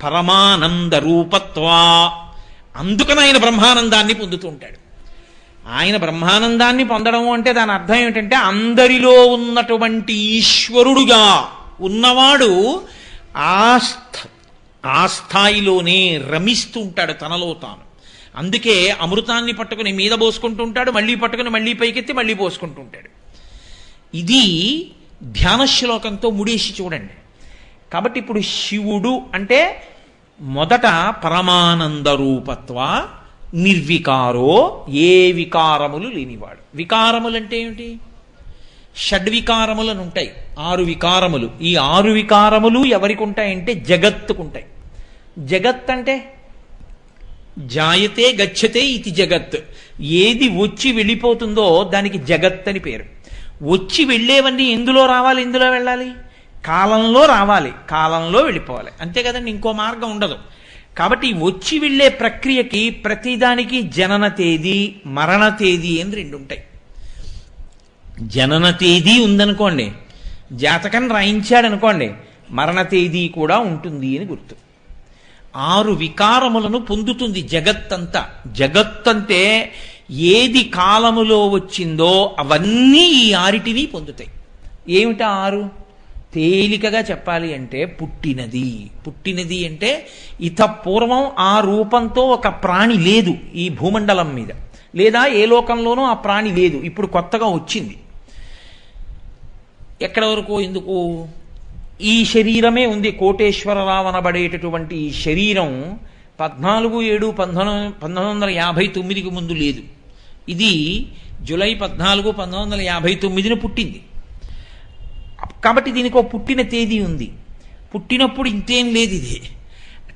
పరమానంద రూపత్వా. అందుకని ఆయన బ్రహ్మానందాన్ని పొందుతూ ఉంటాడు. ఆయన బ్రహ్మానందాన్ని పొందడము అంటే దాని అర్థం ఏమిటంటే అందరిలో ఉన్నటువంటి ఈశ్వరుడుగా ఉన్నవాడు ఆ స్థాయిలోనే రమిస్తూ ఉంటాడు తనలో తాను. అందుకే అమృతాన్ని పట్టుకుని మీద పోసుకుంటూ ఉంటాడు, మళ్ళీ పట్టుకుని మళ్ళీ పైకెత్తి మళ్ళీ పోసుకుంటూ ఉంటాడు. ఇది ధ్యాన శ్లోకంతో ముడేసి చూడండి. కాబట్టి ఇప్పుడు శివుడు అంటే మొదట పరమానంద రూపత్వ నిర్వికారో, ఏ వికారములు లేనివాడు. వికారములు అంటే ఏమిటి? షడ్వికారములను ఉంటాయి, 6 వికారములు. ఈ 6 వికారములు ఎవరికి ఉంటాయంటే జగత్తుకుంటాయి. జగత్ అంటే జాయతే గచ్చతే ఇది జగత్. ఏది వచ్చి వెళ్ళిపోతుందో దానికి జగత్ అని పేరు. వచ్చి వెళ్ళేవన్నీ ఎందులో రావాలి, ఎందులో వెళ్ళాలి? కాలంలో రావాలి, కాలంలో వెళ్ళిపోవాలి. అంతే కదండి, ఇంకో మార్గం ఉండదు. కాబట్టి వచ్చి వెళ్ళే ప్రక్రియకి ప్రతిదానికి జనన తేదీ, మరణ తేదీ అని 2 ఉంటాయి. జనన తేదీ ఉందనుకోండి, జాతకం రాయించాడనుకోండి, మరణ తేదీ కూడా ఉంటుంది అని గుర్తు. 6 వికారములను పొందుతుంది జగత్తంతా. జగత్తంటే ఏది కాలములో వచ్చిందో అవన్నీ ఈ 6టిని పొందుతాయి. ఏమిటా 6? తేలికగా చెప్పాలి అంటే పుట్టినది అంటే ఇత పూర్వం ఆ రూపంతో ఒక ప్రాణి లేదు ఈ భూమండలం మీద, లేదా ఏ లోకంలోనూ ఆ ప్రాణి లేదు, ఇప్పుడు కొత్తగా వచ్చింది. ఎక్కడ వరకు? ఎందుకు? ఈ శరీరమే ఉంది. కోటేశ్వరరావు అనబడేటటువంటి ఈ శరీరం 14/7/1959కి ముందు లేదు. ఇది జూలై 14, 1959న పుట్టింది. కాబట్టి దీనికి ఒక పుట్టిన తేదీ ఉంది. పుట్టినప్పుడు ఇంతేం లేదు, ఇది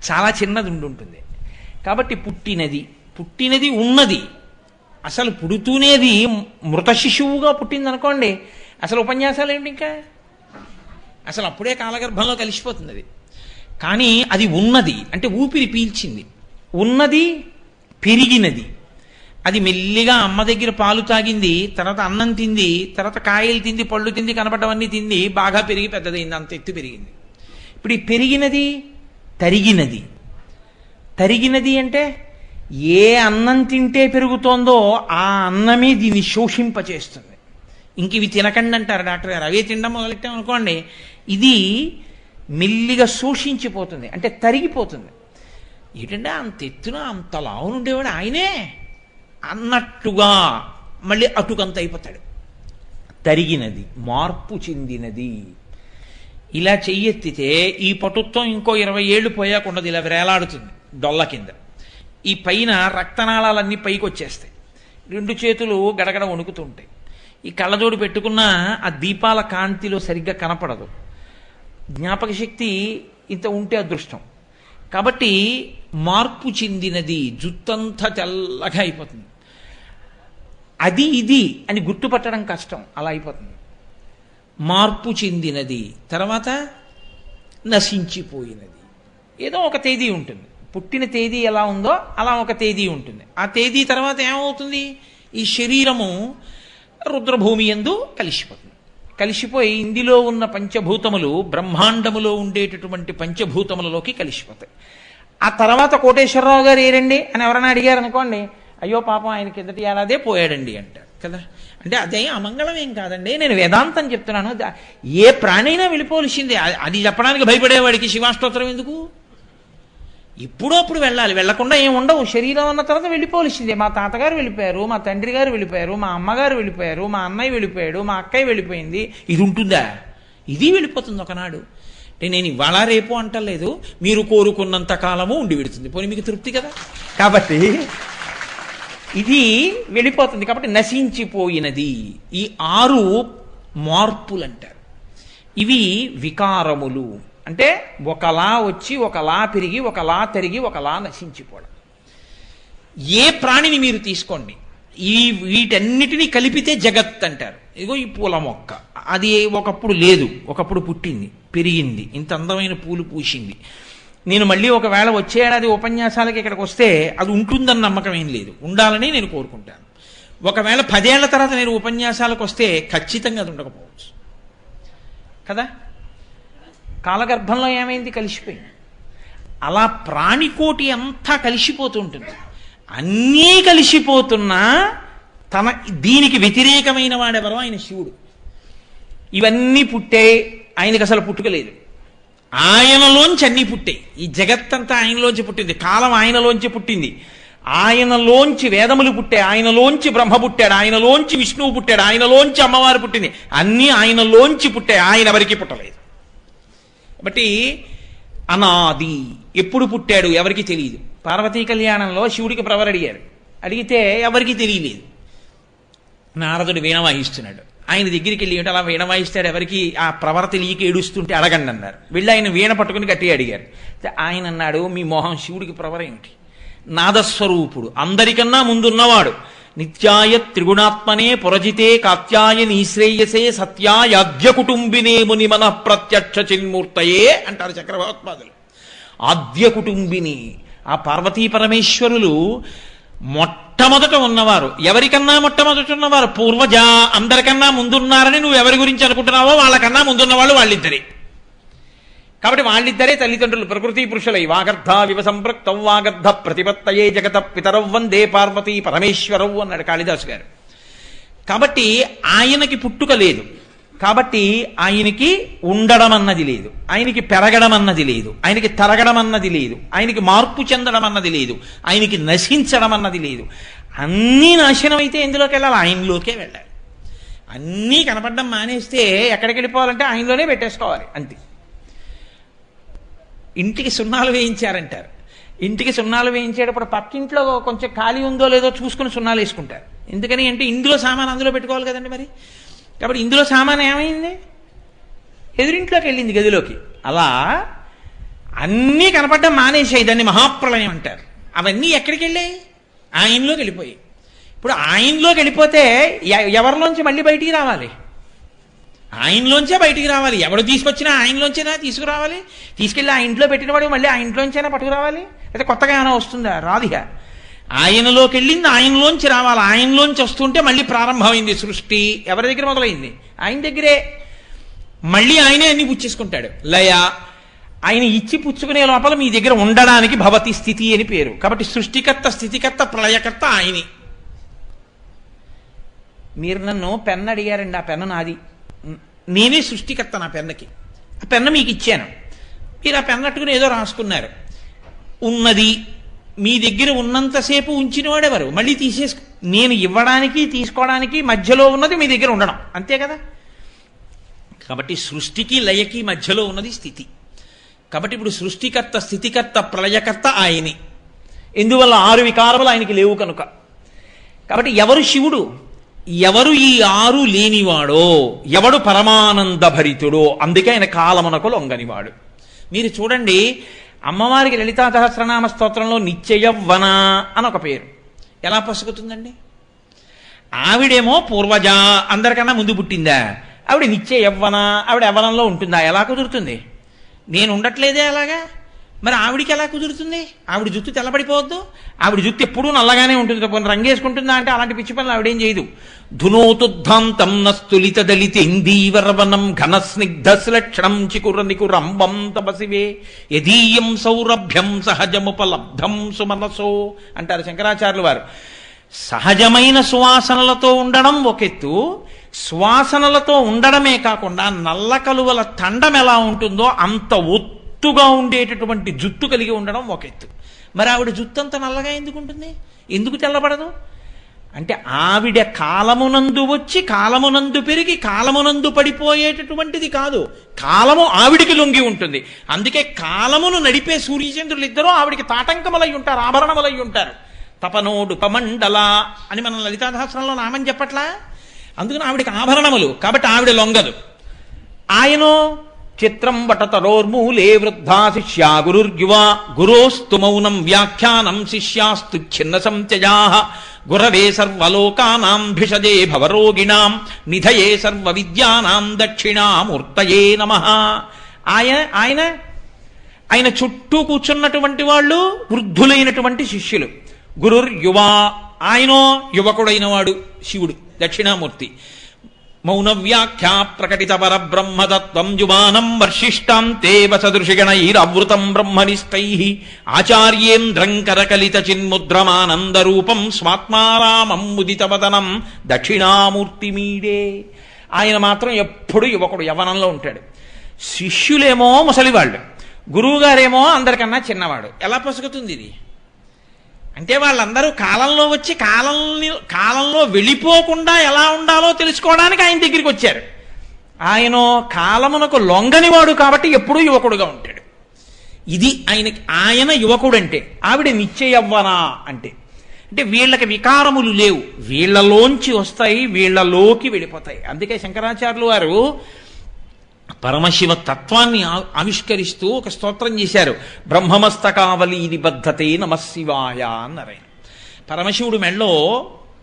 చాలా చిన్నది ఉంటుంది. కాబట్టి పుట్టినది ఉన్నది. అసలు పుడుతూనేది మృత శిశువుగా పుట్టింది అనుకోండి, అసలు ఉపన్యాసాలు ఏమిటి? ఇంకా అసలు అప్పుడే కాలగర్భంలో కలిసిపోతుంది అది. కానీ అది ఉన్నది అంటే ఊపిరి పీల్చింది, ఉన్నది, పెరిగినది. అది మెల్లిగా అమ్మ దగ్గర పాలు తాగింది, తర్వాత అన్నం తింది, తర్వాత కాయలు తింది, పళ్ళు తింది, కనపడ్డవన్నీ తింది, బాగా పెరిగి పెద్దదైంది, అంత ఎత్తు పెరిగింది. ఇప్పుడు ఈ పెరిగినది తరిగినది అంటే ఏ అన్నం తింటే పెరుగుతోందో ఆ అన్నమే దీన్ని శోషింపచేస్తుంది. ఇంక ఇవి తినకండి అంటారు డాక్టర్ గారు. అవే తినడం మొదలెట్టాం అనుకోండి, ఇది మెల్లిగా శోషించిపోతుంది, అంటే తరిగిపోతుంది. ఏంటంటే అంత ఎత్తున అంత లావు ఉండేవాడు ఆయనే అన్నట్టుగా మళ్ళీ అటుకంత అయిపోతాడు. తరిగినది, మార్పు చెందినది. ఇలా చెయ్యెత్తితే ఈ పటుత్వం ఇంకో 20 ఏళ్ళు పోయాకుండదు, ఇలా వేలాడుతుంది డొల్ల కింద. ఈ పైన రక్తనాళాలన్నీ పైకి వచ్చేస్తాయి, 2 చేతులు గడగడ వణుకుతుంటాయి. ఈ కళ్ళజోడు పెట్టుకున్న ఆ దీపాల కాంతిలో సరిగ్గా కనపడదు. జ్ఞాపక శక్తి ఇంత ఉంటే అదృష్టం. కాబట్టి మార్పు చెందినది, జుత్తంతా తెల్లగా అయిపోతుంది. అది ఇది అని గుర్తుపట్టడం కష్టం, అలా అయిపోతుంది. మార్పు చెందినది, తర్వాత నశించిపోయినది. ఏదో ఒక తేదీ ఉంటుంది, పుట్టిన తేదీ ఎలా ఉందో అలా ఒక తేదీ ఉంటుంది. ఆ తేదీ తర్వాత ఏమవుతుంది, ఈ శరీరము రుద్రభూమి యందు కలిసిపోతుంది. కలిసిపోయి ఇందులో ఉన్న పంచభూతములు బ్రహ్మాండములో ఉండేటటువంటి పంచభూతములలోకి కలిసిపోతాయి. ఆ తర్వాత కోటేశ్వరరావు గారు ఏరండి అని ఎవరైనా అడిగారు అనుకోండి, అయ్యో పాపం ఆయన కిందటి ఏడాదే పోయాడండి అంటారు కదా. అంటే అదే అమంగళం ఏం కాదండి, నేను వేదాంతం చెప్తున్నాను. ఏ ప్రాణైనా వెళ్ళిపోవలసిందే. అది చెప్పడానికి భయపడేవాడికి శివాష్టోత్తరం ఎందుకు? ఇప్పుడు అప్పుడు వెళ్ళాలి, వెళ్లకుండా ఏం ఉండవు. శరీరం అన్న తర్వాత వెళ్ళిపోవలసిందే. మా తాతగారు వెళ్ళిపోయారు, మా తండ్రి గారు వెళ్ళిపోయారు, మా అమ్మగారు వెళ్ళిపోయారు, మా అన్నయ్య వెళ్ళిపోయాడు, మా అక్కయ్య వెళ్ళిపోయింది. ఇది ఉంటుందా? ఇది వెళ్ళిపోతుంది ఒకనాడు. అంటే నేను ఇవాళ రేపు అంటలేదు, మీరు కోరుకున్నంత కాలము ఉండి పెడుతుంది. పోనీ మీకు తృప్తి కదా. కాబట్టి ఇది వెళ్ళిపోతుంది. కాబట్టి నశించిపోయినది. ఈ 6 మార్పులు అంటారు. ఇవి వికారములు. అంటే ఒకలా వచ్చి ఒకలా పెరిగి ఒకలా తరిగి ఒకలా నశించిపోవడం. ఏ ప్రాణిని మీరు తీసుకోండి, వీటన్నిటినీ కలిపితే జగత్ అంటారు. ఇదిగో ఈ పూల మొక్క, అది ఒకప్పుడు లేదు, ఒకప్పుడు పుట్టింది, పెరిగింది, ఇంత అందమైన పూలు పూసింది. నేను మళ్ళీ ఒకవేళ వచ్చే ఏడాది ఉపన్యాసాలకి ఇక్కడికి వస్తే అది ఉంటుందన్న నమ్మకం ఏం లేదు, ఉండాలని నేను కోరుకుంటాను. ఒకవేళ 10 ఏళ్ల తర్వాత నేను ఉపన్యాసాలకు వస్తే ఖచ్చితంగా అది ఉండకపోవచ్చు కదా. కాలగర్భంలో ఏమైంది, కలిసిపోయింది. అలా ప్రాణికోటి అంతా కలిసిపోతూ ఉంటుంది. అన్నీ కలిసిపోతున్నా దీనికి వ్యతిరేకమైన వాడెవరో ఆయన శివుడు. ఇవన్నీ పుట్టాయి, ఆయనకి అసలు పుట్టుకలేదు. ఆయనలోంచి అన్నీ పుట్టాయి. ఈ జగత్తంతా ఆయనలోంచి పుట్టింది, కాలం ఆయనలోంచి పుట్టింది, ఆయనలోంచి వేదములు పుట్టాయి, ఆయనలోంచి బ్రహ్మ పుట్టాడు, ఆయనలోంచి విష్ణువు పుట్టాడు, ఆయనలోంచి అమ్మవారు పుట్టింది. అన్నీ ఆయనలోంచి పుట్టాయి, ఆయన ఎవరికి పుట్టలేదు. కాబట్టి అనాది. ఎప్పుడు పుట్టాడు ఎవరికి తెలియదు. పార్వతీ కళ్యాణంలో శివుడికి ప్రవర అడిగారు, అడిగితే ఎవరికి తెలియలేదు. నారదుడు వీణ వాయిస్తున్నాడు, ఆయన దగ్గరికి వెళ్ళి అలా వీణ వాయిస్తాడు, ఎవరికి ఆ ప్రవర తెలియక ఏడుస్తుంటే అడగండి అన్నారు. వెళ్ళి ఆయన వీణ పట్టుకుని గట్టిగా అడిగారు. ఆయన అన్నాడు, మీ మోహం, శివుడికి ప్రవర ఏమిటి? నాదస్వరూపుడు, అందరికన్నా ముందున్నవాడు. నిత్యాయ త్రిగుణాత్మనే పురజితే కాత్యాయ నీశ్రేయసే సత్యాయాద్య కుటుంబినే ముని మన ప్రత్యక్ష చిన్మూర్తయే అంటారు చక్రవర్తిపాదులు. ఆద్య కుటుంబిని, ఆ పార్వతీ పరమేశ్వరులు మొట్టమొదట ఉన్నవారు. ఎవరికన్నా మొట్టమొదట ఉన్నవారు పూర్వజ, అందరికన్నా ముందున్నారని నువ్వు ఎవరి గురించి అనుకుంటున్నావో వాళ్ళకన్నా ముందున్న వాళ్ళు వాళ్ళిద్దరే. కాబట్టి వాళ్ళిద్దరే తల్లిదండ్రులు, ప్రకృతి పురుషులై. వాగర్ధ వివ సంపృక్తం వాగర్ధ ప్రతిపత్తయే జగత పితరౌ వందే పార్వతీ పరమేశ్వరౌ అన్నాడు కాళిదాసు గారు. కాబట్టి ఆయనకి పుట్టుక లేదు, కాబట్టి ఆయనకి ఉండడం అన్నది లేదు, ఆయనకి పెరగడం అన్నది లేదు, ఆయనకి తరగడం అన్నది లేదు, ఆయనకి మార్పు చెందడం అన్నది లేదు, ఆయనకి నశించడం అన్నది లేదు. అన్నీ నాశనం అయితే ఎందులోకి వెళ్ళాలి? ఆయనలోకే వెళ్ళాలి. అన్నీ కనపడడం మానేస్తే ఎక్కడికి వెళ్ళిపోవాలంటే ఆయనలోనే పెట్టేసుకోవాలి అంతే. ఇంటికి సున్నాలు వేయించారంటారు. ఇంటికి సున్నాలు వేయించేటప్పుడు పక్కింట్లో కొంచెం ఖాళీ ఉందో లేదో చూసుకుని సున్నాలు వేసుకుంటారు. ఎందుకని అంటే ఇందులో సామాన్ అందులో పెట్టుకోవాలి కదండి మరి. కాబట్టి ఇందులో సామాన్ ఏమైంది? ఎదురింట్లోకి వెళ్ళింది, గదిలోకి. అలా అన్నీ కనపడడం మానేసాయి, దాన్ని మహాప్రళయం అంటారు. అవన్నీ ఎక్కడికి వెళ్ళాయి? ఆయనలోకి వెళ్ళిపోయి. ఇప్పుడు ఆయనలోకి వెళ్ళిపోతే ఎవరిలోంచి మళ్ళీ బయటికి రావాలి? ఆయనలోంచే బయటికి రావాలి. ఎవడు తీసుకొచ్చినా ఆయనలోంచేనా తీసుకురావాలి. తీసుకెళ్ళి ఆ ఇంట్లో పెట్టినవాడు మళ్ళీ ఆ ఇంట్లోంచైనా పట్టుకురావాలి. అయితే కొత్తగా ఏమైనా వస్తుందా? రాదుగా. ఆయనలోకి వెళ్ళింది ఆయనలోంచి రావాలి. ఆయనలోంచి వస్తుంటే మళ్ళీ ప్రారంభమైంది సృష్టి. ఎవరి దగ్గర మొదలైంది? ఆయన దగ్గరే. మళ్ళీ ఆయనే అన్ని పుచ్చేసుకుంటాడు. లయ ఆయన ఇచ్చి పుచ్చుకునే లోపల మీ దగ్గర ఉండడానికి భవతి స్థితి అని పేరు. కాబట్టి సృష్టికర్త, స్థితికర్త, ప్రళయకర్త ఆయనే. మీరు నన్ను పెన్ను అడిగారండి, ఆ పెన్ను నాది, నేనే సృష్టికర్త. నా పెన్నకి ఆ పెన్ను మీకు ఇచ్చాను, మీరు ఆ పెన్ను అట్టుకుని ఏదో రాసుకున్నారు. ఉన్నది మీ దగ్గర ఉన్నంతసేపు ఉంచిన వాడెవరు? మళ్ళీ నేను ఇవ్వడానికి తీసుకోవడానికి మధ్యలో ఉన్నది మీ దగ్గర ఉండడం, అంతే కదా. కాబట్టి సృష్టికి లయకి మధ్యలో ఉన్నది స్థితి. కాబట్టి ఇప్పుడు సృష్టికర్త, స్థితికర్త, ప్రళయకర్త ఆయనే. ఎందువల్ల? 6 వికారములు ఆయనకి లేవు కనుక. కాబట్టి ఎవరు శివుడు? ఎవరు ఈ 6 లేనివాడో, ఎవడు పరమానంద భరితుడో, అందుకే ఆయన కాలమునకు లొంగనివాడు. మీరు చూడండి, అమ్మవారికి లలితా సహస్రనామ స్తోత్రంలో నిత్యయవ్వన అని ఒక పేరు. ఎలా పసుకుతుందండి? ఆవిడేమో పూర్వజ, అందరికన్నా ముందు పుట్టిందా, ఆవిడ నిత్య యవ్వన, ఆవిడ యవ్వనంలో ఉంటుందా? ఎలా కుదురుతుంది? నేను ఉండట్లేదే అలాగా, మరి ఆవిడికి ఎలా కుదురుతుంది? ఆవిడ జుత్తు తెల్లబడిపోవద్దు, ఆవిడ జుత్తు ఎప్పుడూ నల్లగానే ఉంటుంది, కొన్ని రంగేసుకుంటుందా అంటే అలాంటి పిచ్చి పనులు ఆవిడేం చేయదు. ధునోతుద్ధాంతం నస్తులిత దళితేందీవరవనం ఘనస్నిగ్ధశ్లక్షణం చికుర నికురంబం తపసివే యదీయం సౌరభ్యం సహజముపలబ్ధం సుమనసో అంటారు శంకరాచార్యులు వారు. సహజమైన సువాసనలతో ఉండడం ఒకెత్తు, సువాసనలతో ఉండడమే కాకుండా నల్ల కలువల తండం ఎలా ఉంటుందో అంత ఒత్తుగా ఉండేటటువంటి జుట్టు కలిగి ఉండడం ఒకెత్తు. మరి ఆవిడ జుట్టు అంత నల్లగా ఎందుకు ఉంటుంది? ఎందుకు తెల్లబడదు? అంటే ఆవిడ కాలమునందు వచ్చి కాలమునందు పెరిగి కాలమునందు పడిపోయేటటువంటిది కాదు, కాలము ఆవిడికి లొంగి ఉంటుంది. అందుకే కాలమును నడిపే సూర్యచంద్రులు ఇద్దరూ ఆవిడికి తాటంకములై ఉంటారు, ఆభరణములై ఉంటారు. తపనోడు పమండల అని మనం లలితా సహస్రంలో నామం చెప్పట్లా? అందుకని ఆవిడికి ఆభరణములు, కాబట్టి ఆవిడ లొంగదు. ఆయనో చిత్రం వటతరోర్మూలే వృద్ధా శిష్యా గురుర్యువా గురోస్తు మౌనం వ్యాఖ్యానం శిష్యాస్తు ఛిన్న సంత్యజా గురవే సర్వలోకానాం భిషజే భవరోగిణాం నిధయే సర్వ విద్యానాం దక్షిణామూర్తయే నమః. ఆయన చుట్టూ కూర్చున్నటువంటి వాళ్ళు వృద్ధులైనటువంటి శిష్యులు. గురుర్యువా, ఆయనో యువకుడైన వాడు శివుడు దక్షిణామూర్తి. మౌన వ్యాఖ్యా ప్రకటిత పరబ్రహ్మతత్వం జుమానం వర్షిష్టాం తే వసదృషిగణైరవృతం బ్రహ్మనిష్టై ఆచార్యేంద్రం కరకలిత చిన్ముద్రమానందరూపం స్వాత్మారామం ముదితవదనం దక్షిణామూర్తిమీడే. ఆయన మాత్రం ఎప్పుడు యువకుడు, యవ్వనంలో ఉంటాడు. శిష్యులేమో ముసలివాళ్ళు, గురువుగారేమో అందరికన్నా చిన్నవాడు. ఎలా పసుకుతుంది ఇది? అంటే వాళ్ళందరూ కాలంలో వచ్చి కాలంలో వెళ్ళిపోకుండా ఎలా ఉండాలో తెలుసుకోవడానికి ఆయన దగ్గరికి వచ్చారు. ఆయన కాలమునకు లొంగనివాడు కాబట్టి ఎప్పుడూ యువకుడుగా ఉంటాడు. ఇది ఆయన యువకుడంటే. ఆవిడ నిత్యయవ్వన అంటే వీళ్ళకి వికారములు లేవు, వీళ్ళలోంచి వస్తాయి, వీళ్ళలోకి వెళ్ళిపోతాయి. అందుకే శంకరాచార్యులు వారు పరమశివ తత్వాన్ని ఆవిష్కరిస్తూ ఒక స్తోత్రం చేశారు. బ్రహ్మమస్తకావలి నిబద్ధతే నమశివాయ అన్నారు. ఆయన పరమశివుడు మెళ్ళో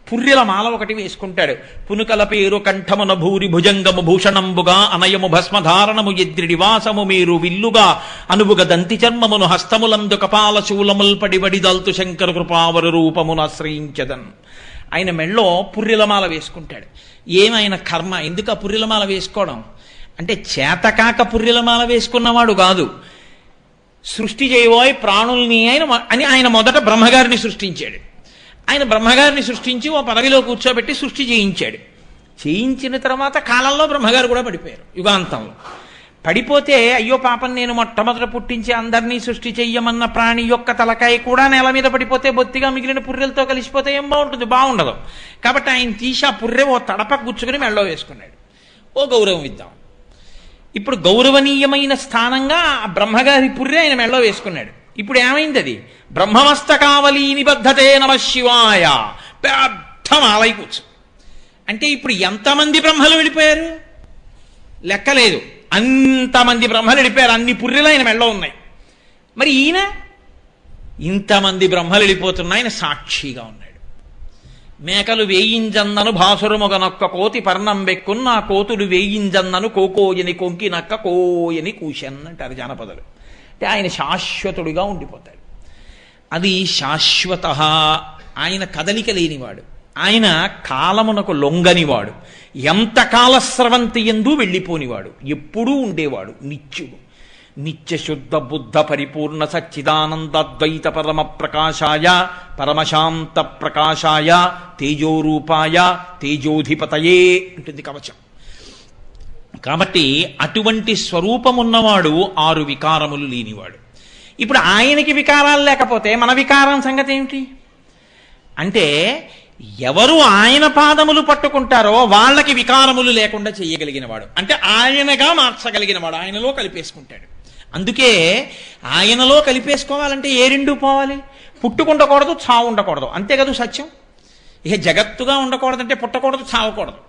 పుర్రెల మాల ఒకటి వేసుకుంటాడు. పునుకల పేరు కంఠమున భూరి భుజంగము భూషణంబుగా అనయము భస్మధారణము ఎద్రిడి వాసము మీరు విల్లుగా అనువుగ దంతి చర్మమును హస్తములందు కపాల శూలముల్ పడిబడిదల్తు శంకర కృపావరు రూపమును ఆశ్రయించదన్. ఆయన మెళ్ళో పుర్రెలమాల వేసుకుంటాడు. ఏమైనా కర్మ, ఎందుకు ఆ పుర్రెలమాల వేసుకోవడం అంటే చేతకాక పుర్రెలమాల వేసుకున్నవాడు కాదు. సృష్టి చేయబోయే ప్రాణుల్ని ఆయన మొదట బ్రహ్మగారిని సృష్టించాడు. ఆయన బ్రహ్మగారిని సృష్టించి ఓ పదవిలో కూర్చోబెట్టి సృష్టి చేయించాడు. చేయించిన తర్వాత కాలంలో బ్రహ్మగారు కూడా పడిపోయారు. యుగాంతంలో పడిపోతే అయ్యో పాపం, నేను మొట్టమొదట పుట్టించి అందరినీ సృష్టి చెయ్యమన్న ప్రాణి యొక్క తలకాయ కూడా నేల మీద పడిపోతే బొత్తిగా మిగిలిన పుర్రెలతో కలిసిపోతే ఏం బాగుంటుంది? బాగుండదు. కాబట్టి ఆయన తీసి ఆ పుర్రె ఓ తడప గుచ్చుకుని మెళ్ళో వేసుకున్నాడు. ఓ గౌరవం ఇద్దాం. ఇప్పుడు గౌరవనీయమైన స్థానంగా ఆ బ్రహ్మగారి పుర్రె ఆయన మెళ్ళో వేసుకున్నాడు. ఇప్పుడు ఏమైంది? అది బ్రహ్మమస్తకావలి నిబద్ధతే నమశివాయ, పెద్ద మాలై కూర్చు. అంటే ఇప్పుడు ఎంతమంది బ్రహ్మలు వెళ్ళిపోయారు? లెక్కలేదు, అంతమంది బ్రహ్మలు వెళ్ళిపోయారు. అన్ని పుర్రెలు ఆయన మెళ్ళో ఉన్నాయి. మరి ఈయన ఇంతమంది బ్రహ్మలు వెళ్ళిపోతున్నా ఆయన సాక్షిగా ఉన్నాడు. మేకలు వేయింజన్నను భాసురముగనొక్క కోతి పర్ణం బెక్కున్న ఆ కోతులు వేయింజన్నను కోకోయని కొంకి నక్క కోయని కూషన్ అంటారు జానపదలు. అంటే ఆయన శాశ్వతుడిగా ఉండిపోతాడు. అది శాశ్వత. ఆయన కదలిక లేనివాడు, ఆయన కాలమునకు లొంగనివాడు, ఎంత కాలస్రవంతి ఎందు వెళ్ళిపోనివాడు, ఎప్పుడూ ఉండేవాడు, నిత్యుడు. నిత్య శుద్ధ బుద్ధ పరిపూర్ణ సచ్చిదానందద్వైత పరమ ప్రకాశాయ పరమశాంత ప్రకాశాయ తేజోరూపాయ తేజోధిపతయే ఉంటుంది కవచం. కాబట్టి అటువంటి స్వరూపమున్నవాడు, 6 వికారములు లేనివాడు. ఇప్పుడు ఆయనకి వికారాలు లేకపోతే మన వికారం సంగతి ఏమిటి? అంటే ఎవరు ఆయన పాదములు పట్టుకుంటారో వాళ్ళకి వికారములు లేకుండా చేయగలిగిన వాడు, అంటే ఆయనగా మార్చగలిగిన వాడు, ఆయనలో కలిపేసుకుంటాడు. అందుకే ఆయనలో కలిపేసుకోవాలంటే ఏ రెండు పోవాలి? పుట్టుకుండకూడదు, చావు ఉండకూడదు, అంతే కదా సత్యం. ఇక జగత్తుగా ఉండకూడదంటే పుట్టకూడదు, చావకూడదు.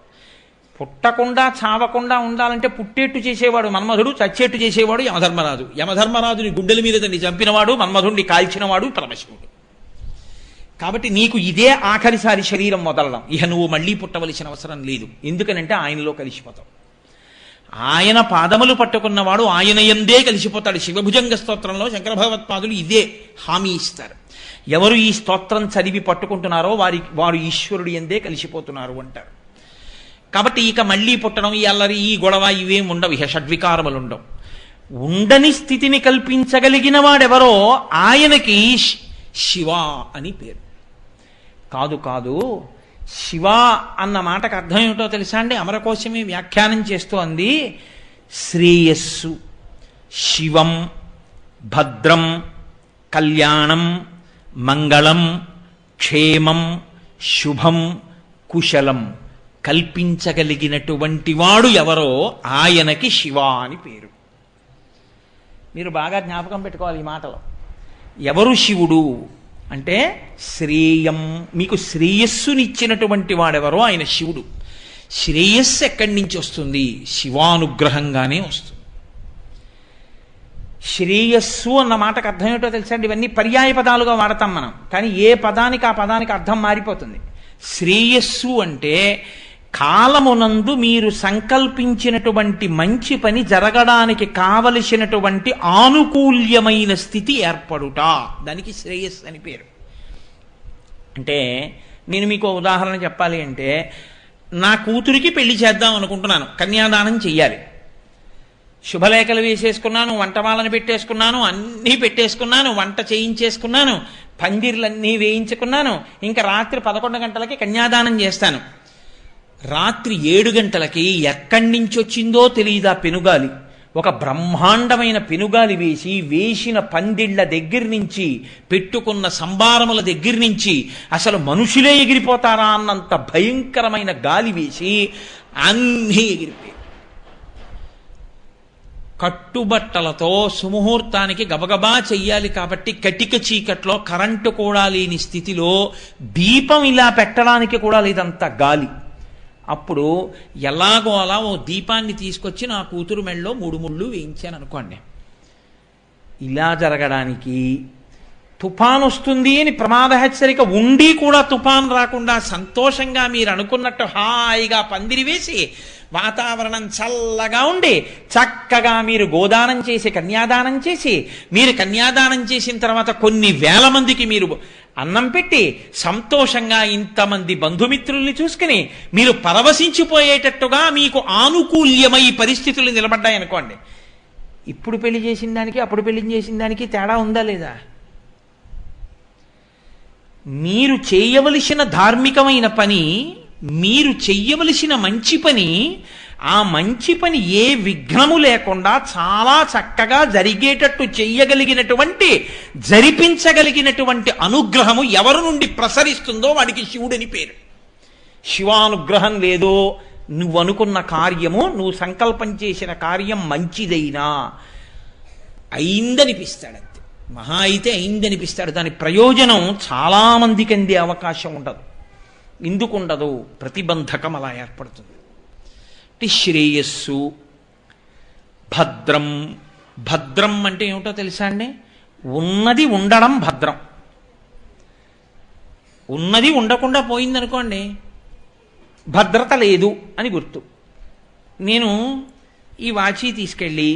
పుట్టకుండా చావకుండా ఉండాలంటే పుట్టేట్టు చేసేవాడు మన్మధుడు, చచ్చేట్టు చేసేవాడు యమధర్మరాజు. యమధర్మరాజుని గుండెల మీద తండ్రి చంపినవాడు, మన్మధుడిని కాల్చినవాడు పరమశివుడు. కాబట్టి నీకు ఇదే ఆఖరిసారి శరీరం వదలడం, ఇక నువ్వు మళ్ళీ పుట్టవలసిన అవసరం లేదు. ఎందుకనంటే ఆయనలో కలిసిపోతావు. ఆయన పాదములు పట్టుకున్నవాడు ఆయన యందే కలిసిపోతాడు. శివభుజంగ స్తోత్రంలో శంకర భగవత్పాదులు ఇదే హామీ ఇస్తారు. ఎవరు ఈ స్తోత్రం చదివి పట్టుకుంటున్నారో వారు ఈశ్వరుడు యందే కలిసిపోతున్నారు అంటారు. కాబట్టి ఇక మళ్ళీ పుట్టడం, ఈ అల్లరి, ఈ గొడవ ఇవేం ఉండవు, ఇక షడ్వికారములు ఉండవు. ఉండని స్థితిని కల్పించగలిగిన వాడెవరో ఆయనకి శివ అని పేరు. కాదు కాదు, శివ అన్న మాటకు అర్థం ఏమిటో తెలుసా అండి? అమరకోశమే వ్యాఖ్యానం చేస్తూ అంది, శ్రేయస్సు, శివం, భద్రం, కళ్యాణం, మంగళం, క్షేమం, శుభం, కుశలం కల్పించగలిగినటువంటి వాడు ఎవరో ఆయనకి శివ అని పేరు. మీరు బాగా జ్ఞాపకం పెట్టుకోవాలి ఈ మాటలో. ఎవరు శివుడు అంటే శ్రేయం, మీకు శ్రేయస్సునిచ్చినటువంటి వాడెవరో ఆయన శివుడు. శ్రేయస్సు ఎక్కడి నుంచి వస్తుంది? శివానుగ్రహంగానే వస్తుంది. శ్రేయస్సు అన్న మాటకు అర్థం ఏంటో తెలుసా అండి? ఇవన్నీ పర్యాయ పదాలుగా వాడతాం మనం, కానీ ఏ పదానికి ఆ పదానికి అర్థం మారిపోతుంది. శ్రేయస్సు అంటే కాలమునందు మీరు సంకల్పించినటువంటి మంచి పని జరగడానికి కావలసినటువంటి ఆనుకూల్యమైన స్థితి ఏర్పడుట, దానికి శ్రేయస్సు అని పేరు. అంటే నేను మీకు ఉదాహరణ చెప్పాలి అంటే, నా కూతురికి పెళ్లి చేద్దాం అనుకుంటున్నాను, కన్యాదానం చెయ్యాలి. శుభలేఖలు వేసేసుకున్నాను, వంటమాలను పెట్టేసుకున్నాను, అన్నీ పెట్టేసుకున్నాను, వంట చేయించేసుకున్నాను, పందిర్లన్నీ వేయించుకున్నాను. ఇంకా రాత్రి 11 గంటలకి కన్యాదానం చేస్తాను. రాత్రి 7 గంటలకి ఎక్కడి నుంచి వచ్చిందో తెలియదు ఆ పెనుగాలి. ఒక బ్రహ్మాండమైన పెనుగాలి వేసిన పందిళ్ల దగ్గర నుంచి, పెట్టుకున్న సంబారముల దగ్గర నుంచి అసలు మనుషులే ఎగిరిపోతారా అన్నంత భయంకరమైన గాలి వేసి అన్నీ ఎగిరిపోయాయి. కట్టుబట్టలతో సుముహూర్తానికి గబగబా చెయ్యాలి కాబట్టి కటిక చీకట్లో కరెంటు కూడా లేని స్థితిలో దీపం ఇలా పెట్టడానికి కూడా లేదంత గాలి. అప్పుడు ఎలాగో అలా ఓ దీపాన్ని తీసుకొచ్చి నా కూతురు మెళ్ళలో 3 ముళ్ళు వేయించాను అనుకోండి. ఇలా జరగడానికి తుఫాన్ వస్తుంది అని ప్రమాద హెచ్చరిక ఉండి కూడా తుఫాన్ రాకుండా సంతోషంగా మీరు అనుకున్నట్టు హాయిగా పందిరి వేసి వాతావరణం చల్లగా ఉండి చక్కగా మీరు గోదానం చేసి కన్యాదానం చేసి, మీరు కన్యాదానం చేసిన తర్వాత కొన్ని వేల మందికి మీరు అన్నం పెట్టి సంతోషంగా ఇంతమంది బంధుమిత్రుల్ని చూసుకుని మీరు పరవశించిపోయేటట్టుగా మీకు ఆనుకూల్యమై పరిస్థితులు నిలబడ్డాయనుకోండి. ఇప్పుడు పెళ్లి చేసిన దానికి అప్పుడు పెళ్లి చేసిన దానికి తేడా ఉందా లేదా? మీరు చేయవలసిన ధార్మికమైన పని, మీరు చెయ్యవలసిన మంచి పని, ఆ మంచి పని ఏ విఘ్నము లేకుండా చాలా చక్కగా జరిగేటట్టు చెయ్యగలిగినటువంటి, జరిపించగలిగినటువంటి అనుగ్రహము ఎవరి నుండి ప్రసరిస్తుందో వాడికి శివుడని పేరు. శివానుగ్రహం లేదో నువ్వు అనుకున్న కార్యము, నువ్వు సంకల్పం చేసిన కార్యం మంచిదైనా అయిందనిపిస్తాడు. అంతే, మహా అయితే అయిందనిపిస్తాడు. దాని ప్రయోజనం చాలా మందికి అందే అవకాశం ఉండదు. ఎందుకు ఉండదు? ప్రతిబంధకం అలా ఏర్పడుతుంది. శ్రేయస్సు, భద్రం. భద్రం అంటే ఏమిటో తెలుసా అండి? ఉన్నది ఉండడం భద్రం. ఉన్నది ఉండకుండా పోయిందనుకోండి, భద్రత లేదు అని గుర్తు. నేను ఈ వాచి తీసుకెళ్ళి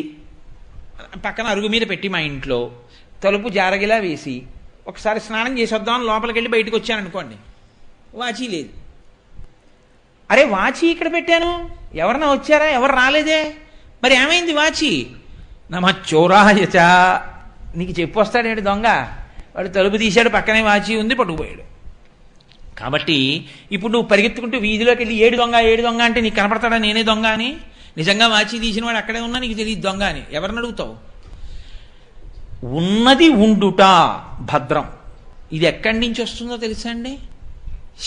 పక్కన అరుగు మీద పెట్టి మా ఇంట్లో తలుపు జారగిలా వేసి ఒకసారి స్నానం చేసి వద్దామని లోపలికి వెళ్ళి బయటకు వచ్చాను అనుకోండి, వాచి లేదు. అరే వాచి ఇక్కడ పెట్టాను, ఎవరన్నా వచ్చారా? ఎవరు రాలేదే, మరి ఏమైంది వాచి? నమ చోరాయచ, నీకు చెప్పొస్తాడేంటి దొంగ? వాడు తలుపు తీశాడు, పక్కనే వాచి ఉంది, పట్టుకుపోయాడు. కాబట్టి ఇప్పుడు నువ్వు పరిగెత్తుకుంటూ వీధిలోకి వెళ్ళి ఏడు దొంగ అంటే నీకు కనపడతాడా నేనే దొంగ అని? నిజంగా వాచి తీసిన వాడు అక్కడే ఉన్నా నీకు తెలియదు దొంగ అని. ఎవరిని అడుగుతావు? ఉన్నది ఉండుట భద్రం. ఇది ఎక్కడి నుంచి వస్తుందో తెలుసా అండి?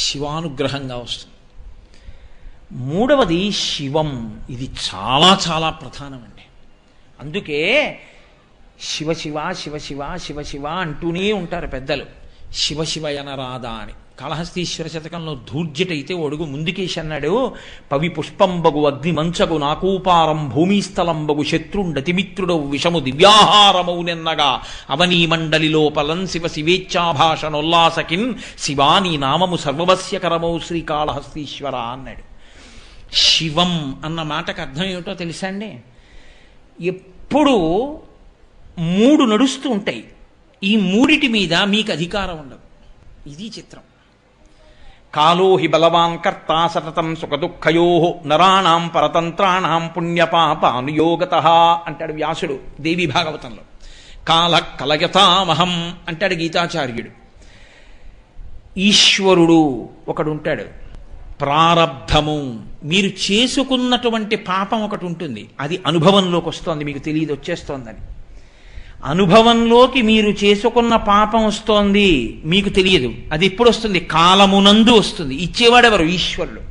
శివానుగ్రహంగా వస్తుంది. మూడవది శివం. ఇది చాలా చాలా ప్రధానమండి. అందుకే శివ శివ శివ శివ శివ శివ అంటూనే ఉంటారు పెద్దలు. శివ శివ అనరాదా అని. కాళహస్తీశ్వర శతకంలో ధూర్జటైతే ఒడుగు ముందుకేసి అన్నాడు, పవి పుష్పంబగు అగ్ని మంచగు నాకూపారం భూమిస్థలంబగు శత్రుండతిమిత్రుడవు విషము దివ్యాహారమౌ నిన్నగా అవనీ మండలిలో పలం శివ శివేచ్ఛాభాషణోల్లాసకిన్ శివాని నామము సర్వవస్యకరమౌ శ్రీకాళహస్తీశ్వర అన్నాడు. శివం అన్న మాటకు అర్థం ఏమిటో తెలుసా అండి? ఎప్పుడూ 3 నడుస్తూ ఉంటాయి, ఈ మూడిటి మీద మీకు అధికారం ఉండదు. ఇది చిత్రం. కాలో హి బలవాన్ కర్త సతతం సుఖదుఃఖయో నరాణాం పరతంత్రాణాం పుణ్యపాపానుయోగతః అంటాడు వ్యాసుడు దేవి భాగవతంలో. కాల కలయతామహం అంటాడు గీతాచార్యుడు. ఈశ్వరుడు ఒకడుంటాడు, ప్రారబ్ధము మీరు చేసుకున్నటువంటి పాపం ఒకటి ఉంటుంది, అది అనుభవంలోకి వస్తోంది, మీకు తెలియదు వచ్చేస్తోందని. అనుభవంలోకి మీరు చేసుకున్న పాపం వస్తోంది, మీకు తెలియదు. అది ఎప్పుడు వస్తుంది? కాలమునందు వస్తుంది. ఇచ్చేవాడెవరు? ఈశ్వరుడు.